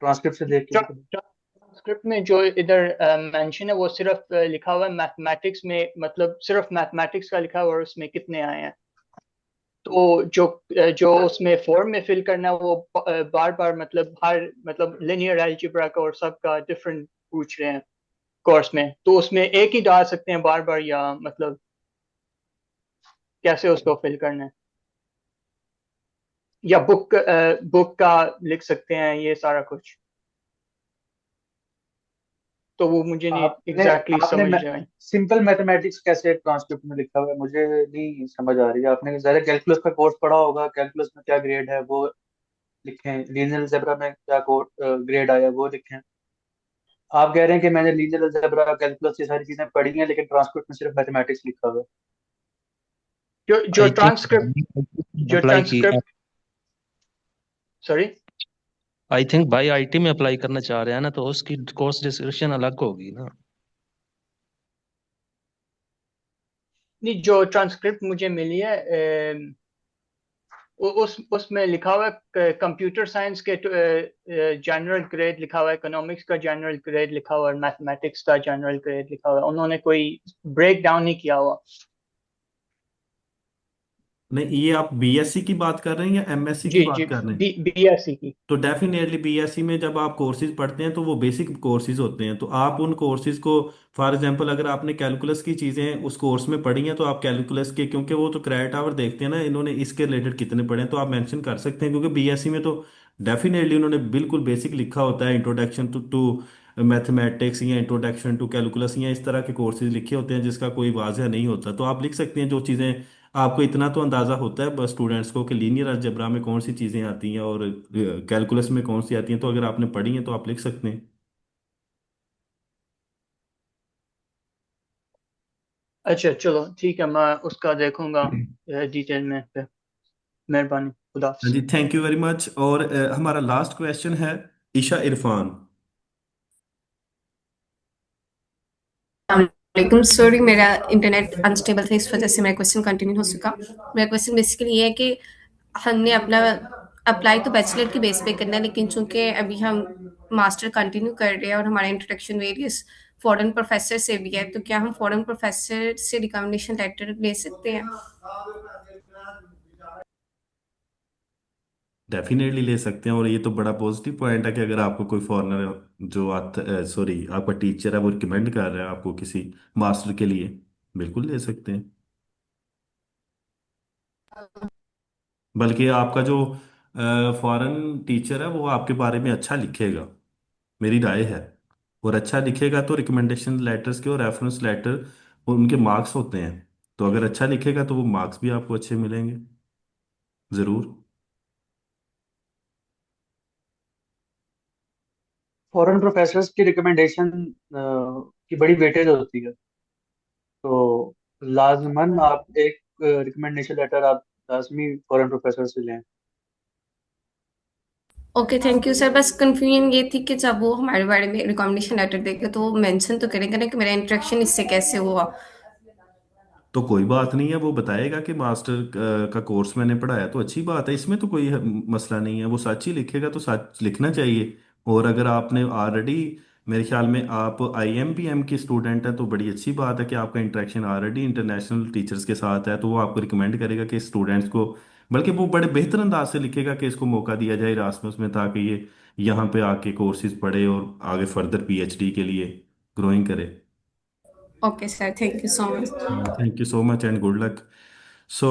ट्रांसक्रिप्ट से देख के ट्रांसक्रिप्ट में जो इधर मेंशन है वो सिर्फ लिखा हुआ है मैथमेटिक्स में, मतलब सिर्फ मैथमेटिक्स का लिखा हुआ है और उसमें कितने आए हैं। तो जो उसमें फॉर्म में फिल करना है वो बार बार मतलब लिनियर अलजेब्रा का और सबका डिफरेंट पूछ रहे हैं कोर्स में, तो उसमें एक ही डाल सकते हैं बार बार, या मतलब कैसे उसको फिल करना है? या बुक का लिख सकते हैं ये सारा कुछ? तो वो मुझे नहीं आपने एग्जैक्टली आपने समझ आई। सिंपल मैथमेटिक्स कैसे ट्रांसक्रिप्ट में लिखा हुआ है, मुझे नहीं समझ आ रही है। आपने ज़्यादा कैलकुलस का कोर्स पढ़ा होगा, कैलकुलस में क्या ग्रेड है वो लिखें, लीनियर अलजेब्रा में क्या ग्रेड आया वो लिखें। आप कह रहे हैं कि मैंने लीनियर अलजेब्रा, कैलकुलस ये सारी चीजें पढ़ी हैं लेकिन ट्रांसक्रिप्ट में सिर्फ मैथमेटिक्स लिखा हुआ है। जो आई ट्रांसक्रिप्ट थिंक जो अप्लाई की ट्रांसक्रिप्ट सॉरी आई थिंक भाई आईटी में अप्लाई करना चाह रहे हैं ना, तो उसकी कोर्स डिस्क्रिप्शन अलग होगी ना। नहीं, जो ट्रांसक्रिप्ट मुझे मिली है उसमें लिखा हुआ है कंप्यूटर साइंस के जनरल ग्रेड लिखा हुआ है, इकोनॉमिक्स का जनरल ग्रेड लिखा हुआ है, मैथमेटिक्स का जनरल ग्रेड लिखा हुआ है। उन्होंने कोई ब्रेक डाउन नहीं किया हुआ। नहीं, ये आप बीएससी की बात कर रहे हैं या एमएससी की जी जी, बात कर रहे हैं? बीएससी की। तो डेफिनेटली बीएससी में जब आप कोर्सेज पढ़ते हैं तो वो बेसिक कोर्सेज होते हैं, तो आप उन कोर्सेज को, फॉर एग्जांपल अगर आपने कैलकुलस की चीज़ें उस कोर्स में पढ़ी हैं तो आप कैलकुलस के, क्योंकि वो तो क्रेडिट आवर देखते हैं ना इन्होंने इसके रिलेटेड कितने पढ़े हैं, तो आप मेंशन कर सकते हैं, क्योंकि बीएससी में तो डेफिनेटली उन्होंने बिल्कुल बेसिक लिखा होता है, इंट्रोडक्शन टू मैथमेटिक्स या इंट्रोडक्शन टू कैलकुलस या इस तरह के कोर्सेज लिखे होते हैं जिसका कोई वाजह नहीं होता। तो आप लिख सकते हैं जो चीज़ें आपको, इतना तो अंदाज़ा होता है बस स्टूडेंट्स को कि लीनियर अलजेब्रा में कौन सी चीज़ें आती हैं और कैलकुलस में कौन सी आती हैं, तो अगर आपने पढ़ी हैं तो आप लिख सकते हैं। अच्छा चलो ठीक है, मैं उसका देखूंगा डिटेल में फिर। मेहरबानी, खुदा हाँ हाफिज। जी, थैंक यू वेरी मच। और हमारा लास्ट क्वेश्चन है ईशा इरफान। वालेकुम। सॉरी, मेरा इंटरनेट अनस्टेबल था, इस वजह से मेरा क्वेश्चन कंटिन्यू हो सका। मेरा क्वेश्चन बेसिकली ये है कि हमने अपना अप्लाई तो बैचलर की बेस पे करना है, लेकिन चूंकि अभी हम मास्टर कंटिन्यू कर रहे हैं और हमारा इंट्रोडक्शन वेरियस फॉरेन प्रोफेसर से भी है, तो क्या हम फॉरेन प्रोफेसर से रिकमेंडेशन लेटर ले सकते हैं? डेफिनेटली ले सकते हैं, और ये तो बड़ा पॉजिटिव पॉइंट है कि अगर आपको कोई फॉरेनर जो सॉरी आपका टीचर है वो रिकमेंड कर रहा है आपको किसी मास्टर के लिए, बिल्कुल ले सकते हैं। बल्कि आपका जो फॉरेन टीचर है वो आपके बारे में अच्छा लिखेगा, मेरी राय है। और अच्छा लिखेगा तो रिकमेंडेशन लेटर्स के और रेफरेंस लेटर उनके मार्क्स होते हैं, तो अगर अच्छा लिखेगा तो वो मार्क्स भी आपको अच्छे मिलेंगे ज़रूर। फॉरेन प्रोफेसर्स की रिकमेंडेशन की बड़ी वेटेज होती है, तो लाजमन आप एक रिकमेंडेशन लेटर आप लाजमी फॉरेन प्रोफेसर से लें। Okay, thank you sir. बस कंफ्यूजन ये थी कि जब वो हमारे बारे में रिकमेंडेशन लेटर देंगे तो वो मेंशन तो करेंगे ना कि मेरा इंटरेक्शन इससे कैसे हुआ। तो कोई बात नहीं है, वो बताएगा कि मास्टर का कोर्स मैंने पढ़ाया, तो अच्छी बात है, इसमें तो कोई मसला नहीं है। वो सच ही लिखेगा तो सच लिखना चाहिए। और अगर आपने ऑलरेडी, मेरे ख्याल में आप आईएमपीएम की स्टूडेंट है, तो बड़ी अच्छी बात है कि आपका इंटरेक्शन ऑलरेडी इंटरनेशनल टीचर्स के साथ है, तो वो आपको रिकमेंड करेगा कि स्टूडेंट्स को, बल्कि वो बड़े बेहतर अंदाज से लिखेगा कि इसको मौका दिया जाए इरास्मस में, ताकि ये यहाँ पे आके कोर्सेज पढ़े और आगे फर्दर पीएचडी के लिए ग्रोइंग करे। Okay sir, thank you so much. Thank you so much and good luck. So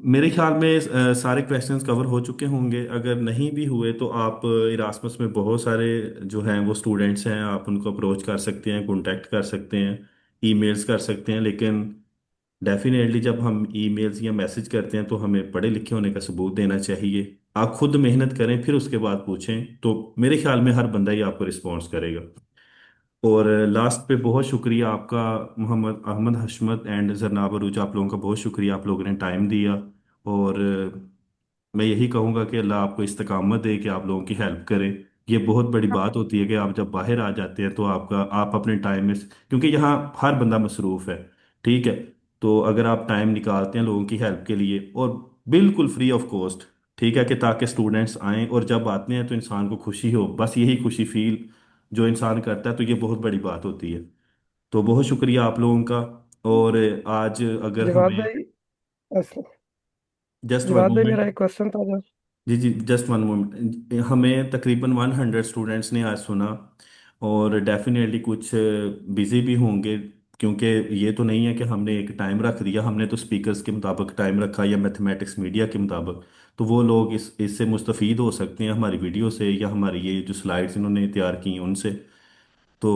मेरे ख्याल में सारे क्वेश्चंस कवर हो चुके होंगे। अगर नहीं भी हुए तो आप इरास्मस में बहुत सारे जो हैं वो स्टूडेंट्स हैं, आप उनको अप्रोच कर सकते हैं, कांटेक्ट कर सकते हैं, ईमेल्स कर सकते हैं। लेकिन डेफिनेटली जब हम ईमेल्स या मैसेज करते हैं तो हमें पढ़े लिखे होने का सबूत देना चाहिए। आप खुद मेहनत करें फिर उसके बाद पूछें, तो मेरे ख्याल में हर बंदा ही आपको रिस्पॉन्स करेगा। और लास्ट पे बहुत शुक्रिया आपका, मोहम्मद अहमद हशमत एंड जरनाब अरूज, आप लोगों का बहुत शुक्रिया, आप लोगों ने टाइम दिया। और मैं यही कहूँगा कि अल्लाह आपको इस्तकामत दे कि आप लोगों की हेल्प करे। ये बहुत बड़ी बात होती है कि आप जब बाहर आ जाते हैं तो आप अपने टाइम में, क्योंकि यहाँ हर बंदा मसरूफ़ है, ठीक है, तो अगर आप टाइम निकालते हैं लोगों की हेल्प के लिए और बिल्कुल फ्री ऑफ कॉस्ट, ठीक है, कि ताकि स्टूडेंट्स आएँ और जब आते हैं तो इंसान को खुशी हो, बस यही खुशी फील जो इंसान करता है, तो ये बहुत बड़ी बात होती है। तो बहुत शुक्रिया आप लोगों का। और आज अगर जवाद हमें, भाई, जस्ट वन जवाद भाई मोमेंट, मेरा एक क्वेश्चन था जो। जी जी, जस्ट वन मोमेंट, हमें तकरीबन 100 स्टूडेंट्स ने आज सुना, और डेफिनेटली कुछ बिजी भी होंगे, क्योंकि ये तो नहीं है कि हमने एक टाइम रख दिया, हमने तो स्पीकर्स के मुताबिक टाइम रखा या मैथमेटिक्स मीडिया के मुताबिक। तो वो लोग इससे मुस्तफ़ीद हो सकते हैं हमारी वीडियो से या हमारी ये जो स्लाइड्स इन्होंने तैयार की हैं उनसे। तो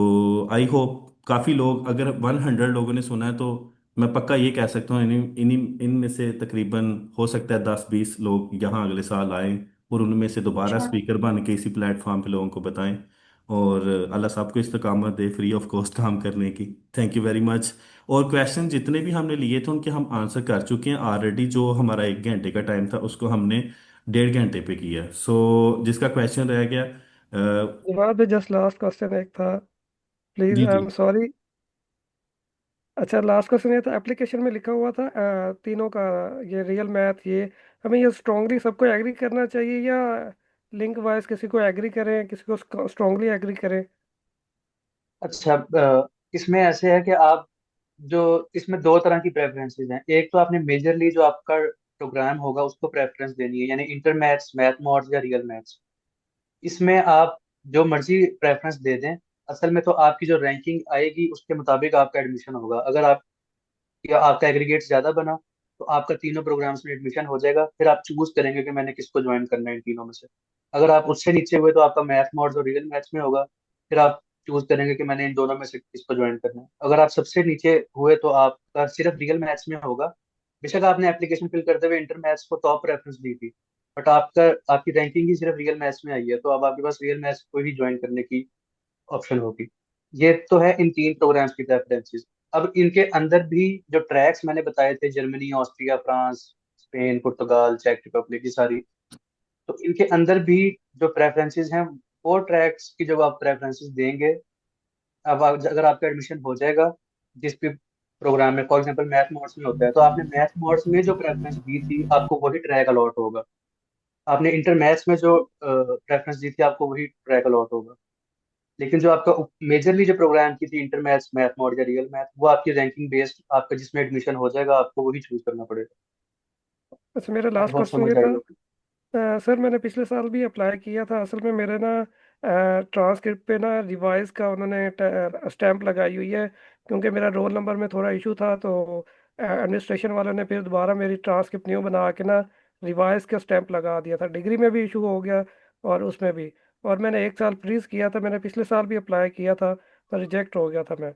आई होप काफ़ी लोग, अगर 100 लोगों ने सुना है तो मैं पक्का ये कह सकता हूँ इन्हीं इन्हीं इनमें से तकरीबन हो सकता है 10-20 लोग यहाँ अगले साल आएं और उनमें से दोबारा स्पीकर बन के इसी प्लेटफॉर्म पे लोगों को बताएं। और अल्लाह सबको इस्तकामत दे फ्री ऑफ कॉस्ट काम करने की। Thank you very much. और क्वेश्चन जितने भी हमने लिए थे उनके हम आंसर कर चुके हैं ऑलरेडी। जो हमारा 1 घंटे का टाइम था उसको हमने 1.5 घंटे पे किया। सो जिसका क्वेश्चन रह गया, जवाद भाई जस्ट लास्ट क्वेश्चन एक था, प्लीज जी आई जी। Am sorry. अच्छा, लास्ट क्वेश्चन ये था, एप्लीकेशन में लिखा हुआ था तीनों का, ये रियल मैथ, ये हमें ये स्ट्रांगली सबको एग्री करना चाहिए या लिंक वाइज किसी को एग्री करें, किसी को स्ट्रांगली एग्री करें? अच्छा, इसमें ऐसे है कि आप जो इसमें दो तरह की प्रेफरेंसेस हैं। एक तो आपने मेजरली जो आपका प्रोग्राम होगा उसको प्रेफरेंस देनी है, यानी इंटर मैथ्स, मैथ मोड्स या रियल मैथ्स। इसमें आप जो मर्जी प्रेफरेंस दे दें, असल में तो आपकी जो रैंकिंग आएगी उसके मुताबिक आपका एडमिशन होगा। अगर आप या आपका एग्रीगेट ज्यादा बना तो आपका तीनों प्रोग्राम्स में एडमिशन हो जाएगा। फिर आप चूज करेंगे कि मैंने किसको ज्वाइन करना है इन तीनों में से। अगर आप उससे नीचे हुए तो आपका मैथ मोड्स और रियल मैथ्स में होगा। फिर आप चूज करेंगे कि मैंने इन दोनों में से किसको ज्वाइन करना है। अगर आप सबसे नीचे हुए तो आपका सिर्फ रियल मैथ्स में होगा। बेशक आपने एप्लीकेशन फिल करते हुए इंटर मैथ्स को टॉप प्रेफरेंस दी थी, बट आपकी रैंकिंग ही सिर्फ रियल मैथ्स में आई है, तो अब आपके पास रियल मैथ्स को ही ज्वाइन करने की ऑप्शन होगी। ये तो है इन तीन प्रोग्राम्स की प्रेफरेंसेस। अब इनके अंदर भी जो ट्रैक्स मैंने बताए थे, जर्मनी, ऑस्ट्रिया, फ्रांस, स्पेन, पुर्तगाल, चेक रिपब्लिक, ये सारी, तो इनके अंदर भी जो प्रेफरेंसेस हैं, वो ट्रैक्स की जब आप प्रेफरेंसेस देंगे, अगर आपका एडमिशन हो जाएगा जिस भी प्रोग्राम में, फॉर एग्जांपल मैथ मोड्स में होता है, तो आपने मैथ मोड्स में जो प्रेफरेंस दी थी आपको वही ट्रैक अलॉट होगा। आपने इंटर मैथ्स में जो प्रेफरेंस दी थी आपको वही ट्रैक अलॉट होगा। लेकिन जो आपका मेजरली जो प्रोग्राम की थी, इंटर मैथ्स, मैथ मोड या रियल मैथ, वो आपकी रैंकिंग बेस्ड, आपका जिसमें एडमिशन हो जाएगा आपको वही चूज करना पड़ेगा। अच्छा, मेरा आई लास्ट होप क्वेश्चन समझ ये आई था, होगी। सर मैंने पिछले साल भी अप्लाई किया था, असल में मेरे ना ट्रांसक्रिप्ट पे ना रिवाइज का उन्होंने स्टैंप लगाई हुई है, क्योंकि मेरा रोल नंबर में थोड़ा इशू था, तो एडमिनिस्ट्रेशन वालों ने फिर दोबारा मेरी ट्रांसक्रिप्ट न्यू बना के ना रिवाइज का स्टैंप लगा दिया था। डिग्री में भी इशू हो गया और उसमें भी, और मैंने एक साल फ्रीज किया था, मैंने पिछले साल भी अप्लाई किया था पर रिजेक्ट हो गया था मैं।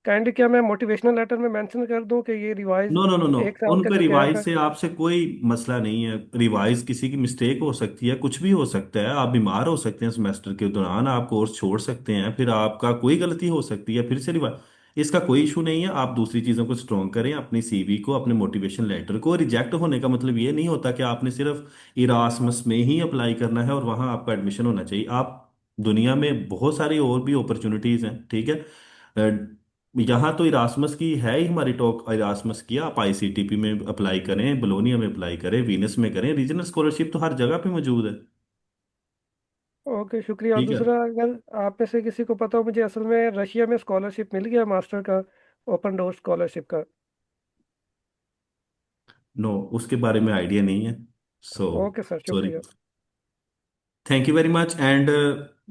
काइंडली क्या मैं मोटिवेशनल लेटर में मेंशन कर दूं कि ये revise no no no no, एक साल का उन पे जो गैप रिवाइज है? से आपसे कोई मसला नहीं है। रिवाइज किसी की मिस्टेक हो सकती है, कुछ भी हो सकता है, आप बीमार हो सकते हैं सेमेस्टर के दौरान, आप कोर्स छोड़ सकते हैं, फिर आपका कोई गलती हो सकती है, फिर से रिवाइज, इसका कोई इशू नहीं है। आप दूसरी चीज़ों को स्ट्रॉन्ग करें, अपनी सीवी को, अपने मोटिवेशन लेटर को। रिजेक्ट होने का मतलब ये नहीं होता कि आपने सिर्फ इरास्मस में ही अप्लाई करना है और वहाँ आपका एडमिशन होना चाहिए। आप दुनिया में बहुत सारी और भी अपॉर्चुनिटीज़ हैं, ठीक है। यहाँ तो इरास्मस की है ही हमारी टॉक, इरास्मस की आप आईसीटीपी में अप्लाई करें, बोलोनिया में अप्लाई करें, वीनस में करें, रीजनल स्कॉलरशिप तो हर जगह पे मौजूद है। ओके, शुक्रिया। और ठीक है। दूसरा, अगर आप में से किसी को पता हो, मुझे असल में रशिया में स्कॉलरशिप मिल गया मास्टर का, ओपन डोर स्कॉलरशिप का। नो, उसके बारे में आइडिया नहीं है। So okay sir, sorry. शुक्रिया। Thank you very much. And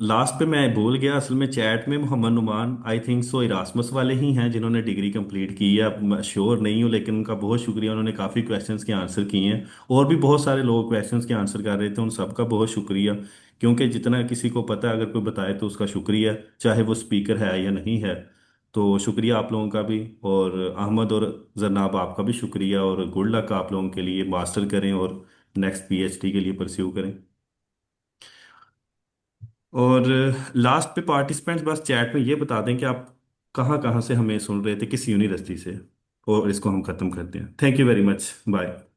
last पे मैं भूल गया, असल में चैट में Mohammad Numan, I think so Erasmus वाले ही हैं जिन्होंने डिग्री कंप्लीट की है। अब मैं श्योर नहीं हूँ, लेकिन उनका बहुत शुक्रिया, उन्होंने काफ़ी क्वेश्चंस के आंसर किए हैं। और भी बहुत सारे लोग क्वेश्चंस के आंसर कर रहे थे, उन सबका बहुत शुक्रिया। क्योंकि जितना किसी को पता है, अगर कोई बताए तो उसका शुक्रिया, चाहे वो स्पीकर है या नहीं है। तो शुक्रिया आप लोगों का भी, और अहमद और जरनाब आपका भी शुक्रिया, और गुड लक आप लोगों के लिए। मास्टर करें और नेक्स्ट पीएचडी के लिए परस्यू करें। और लास्ट पे पार्टिसिपेंट्स बस चैट में ये बता दें कि आप कहाँ कहाँ से हमें सुन रहे थे, किस यूनिवर्सिटी से, और इसको हम ख़त्म करते हैं। Thank you very much, bye.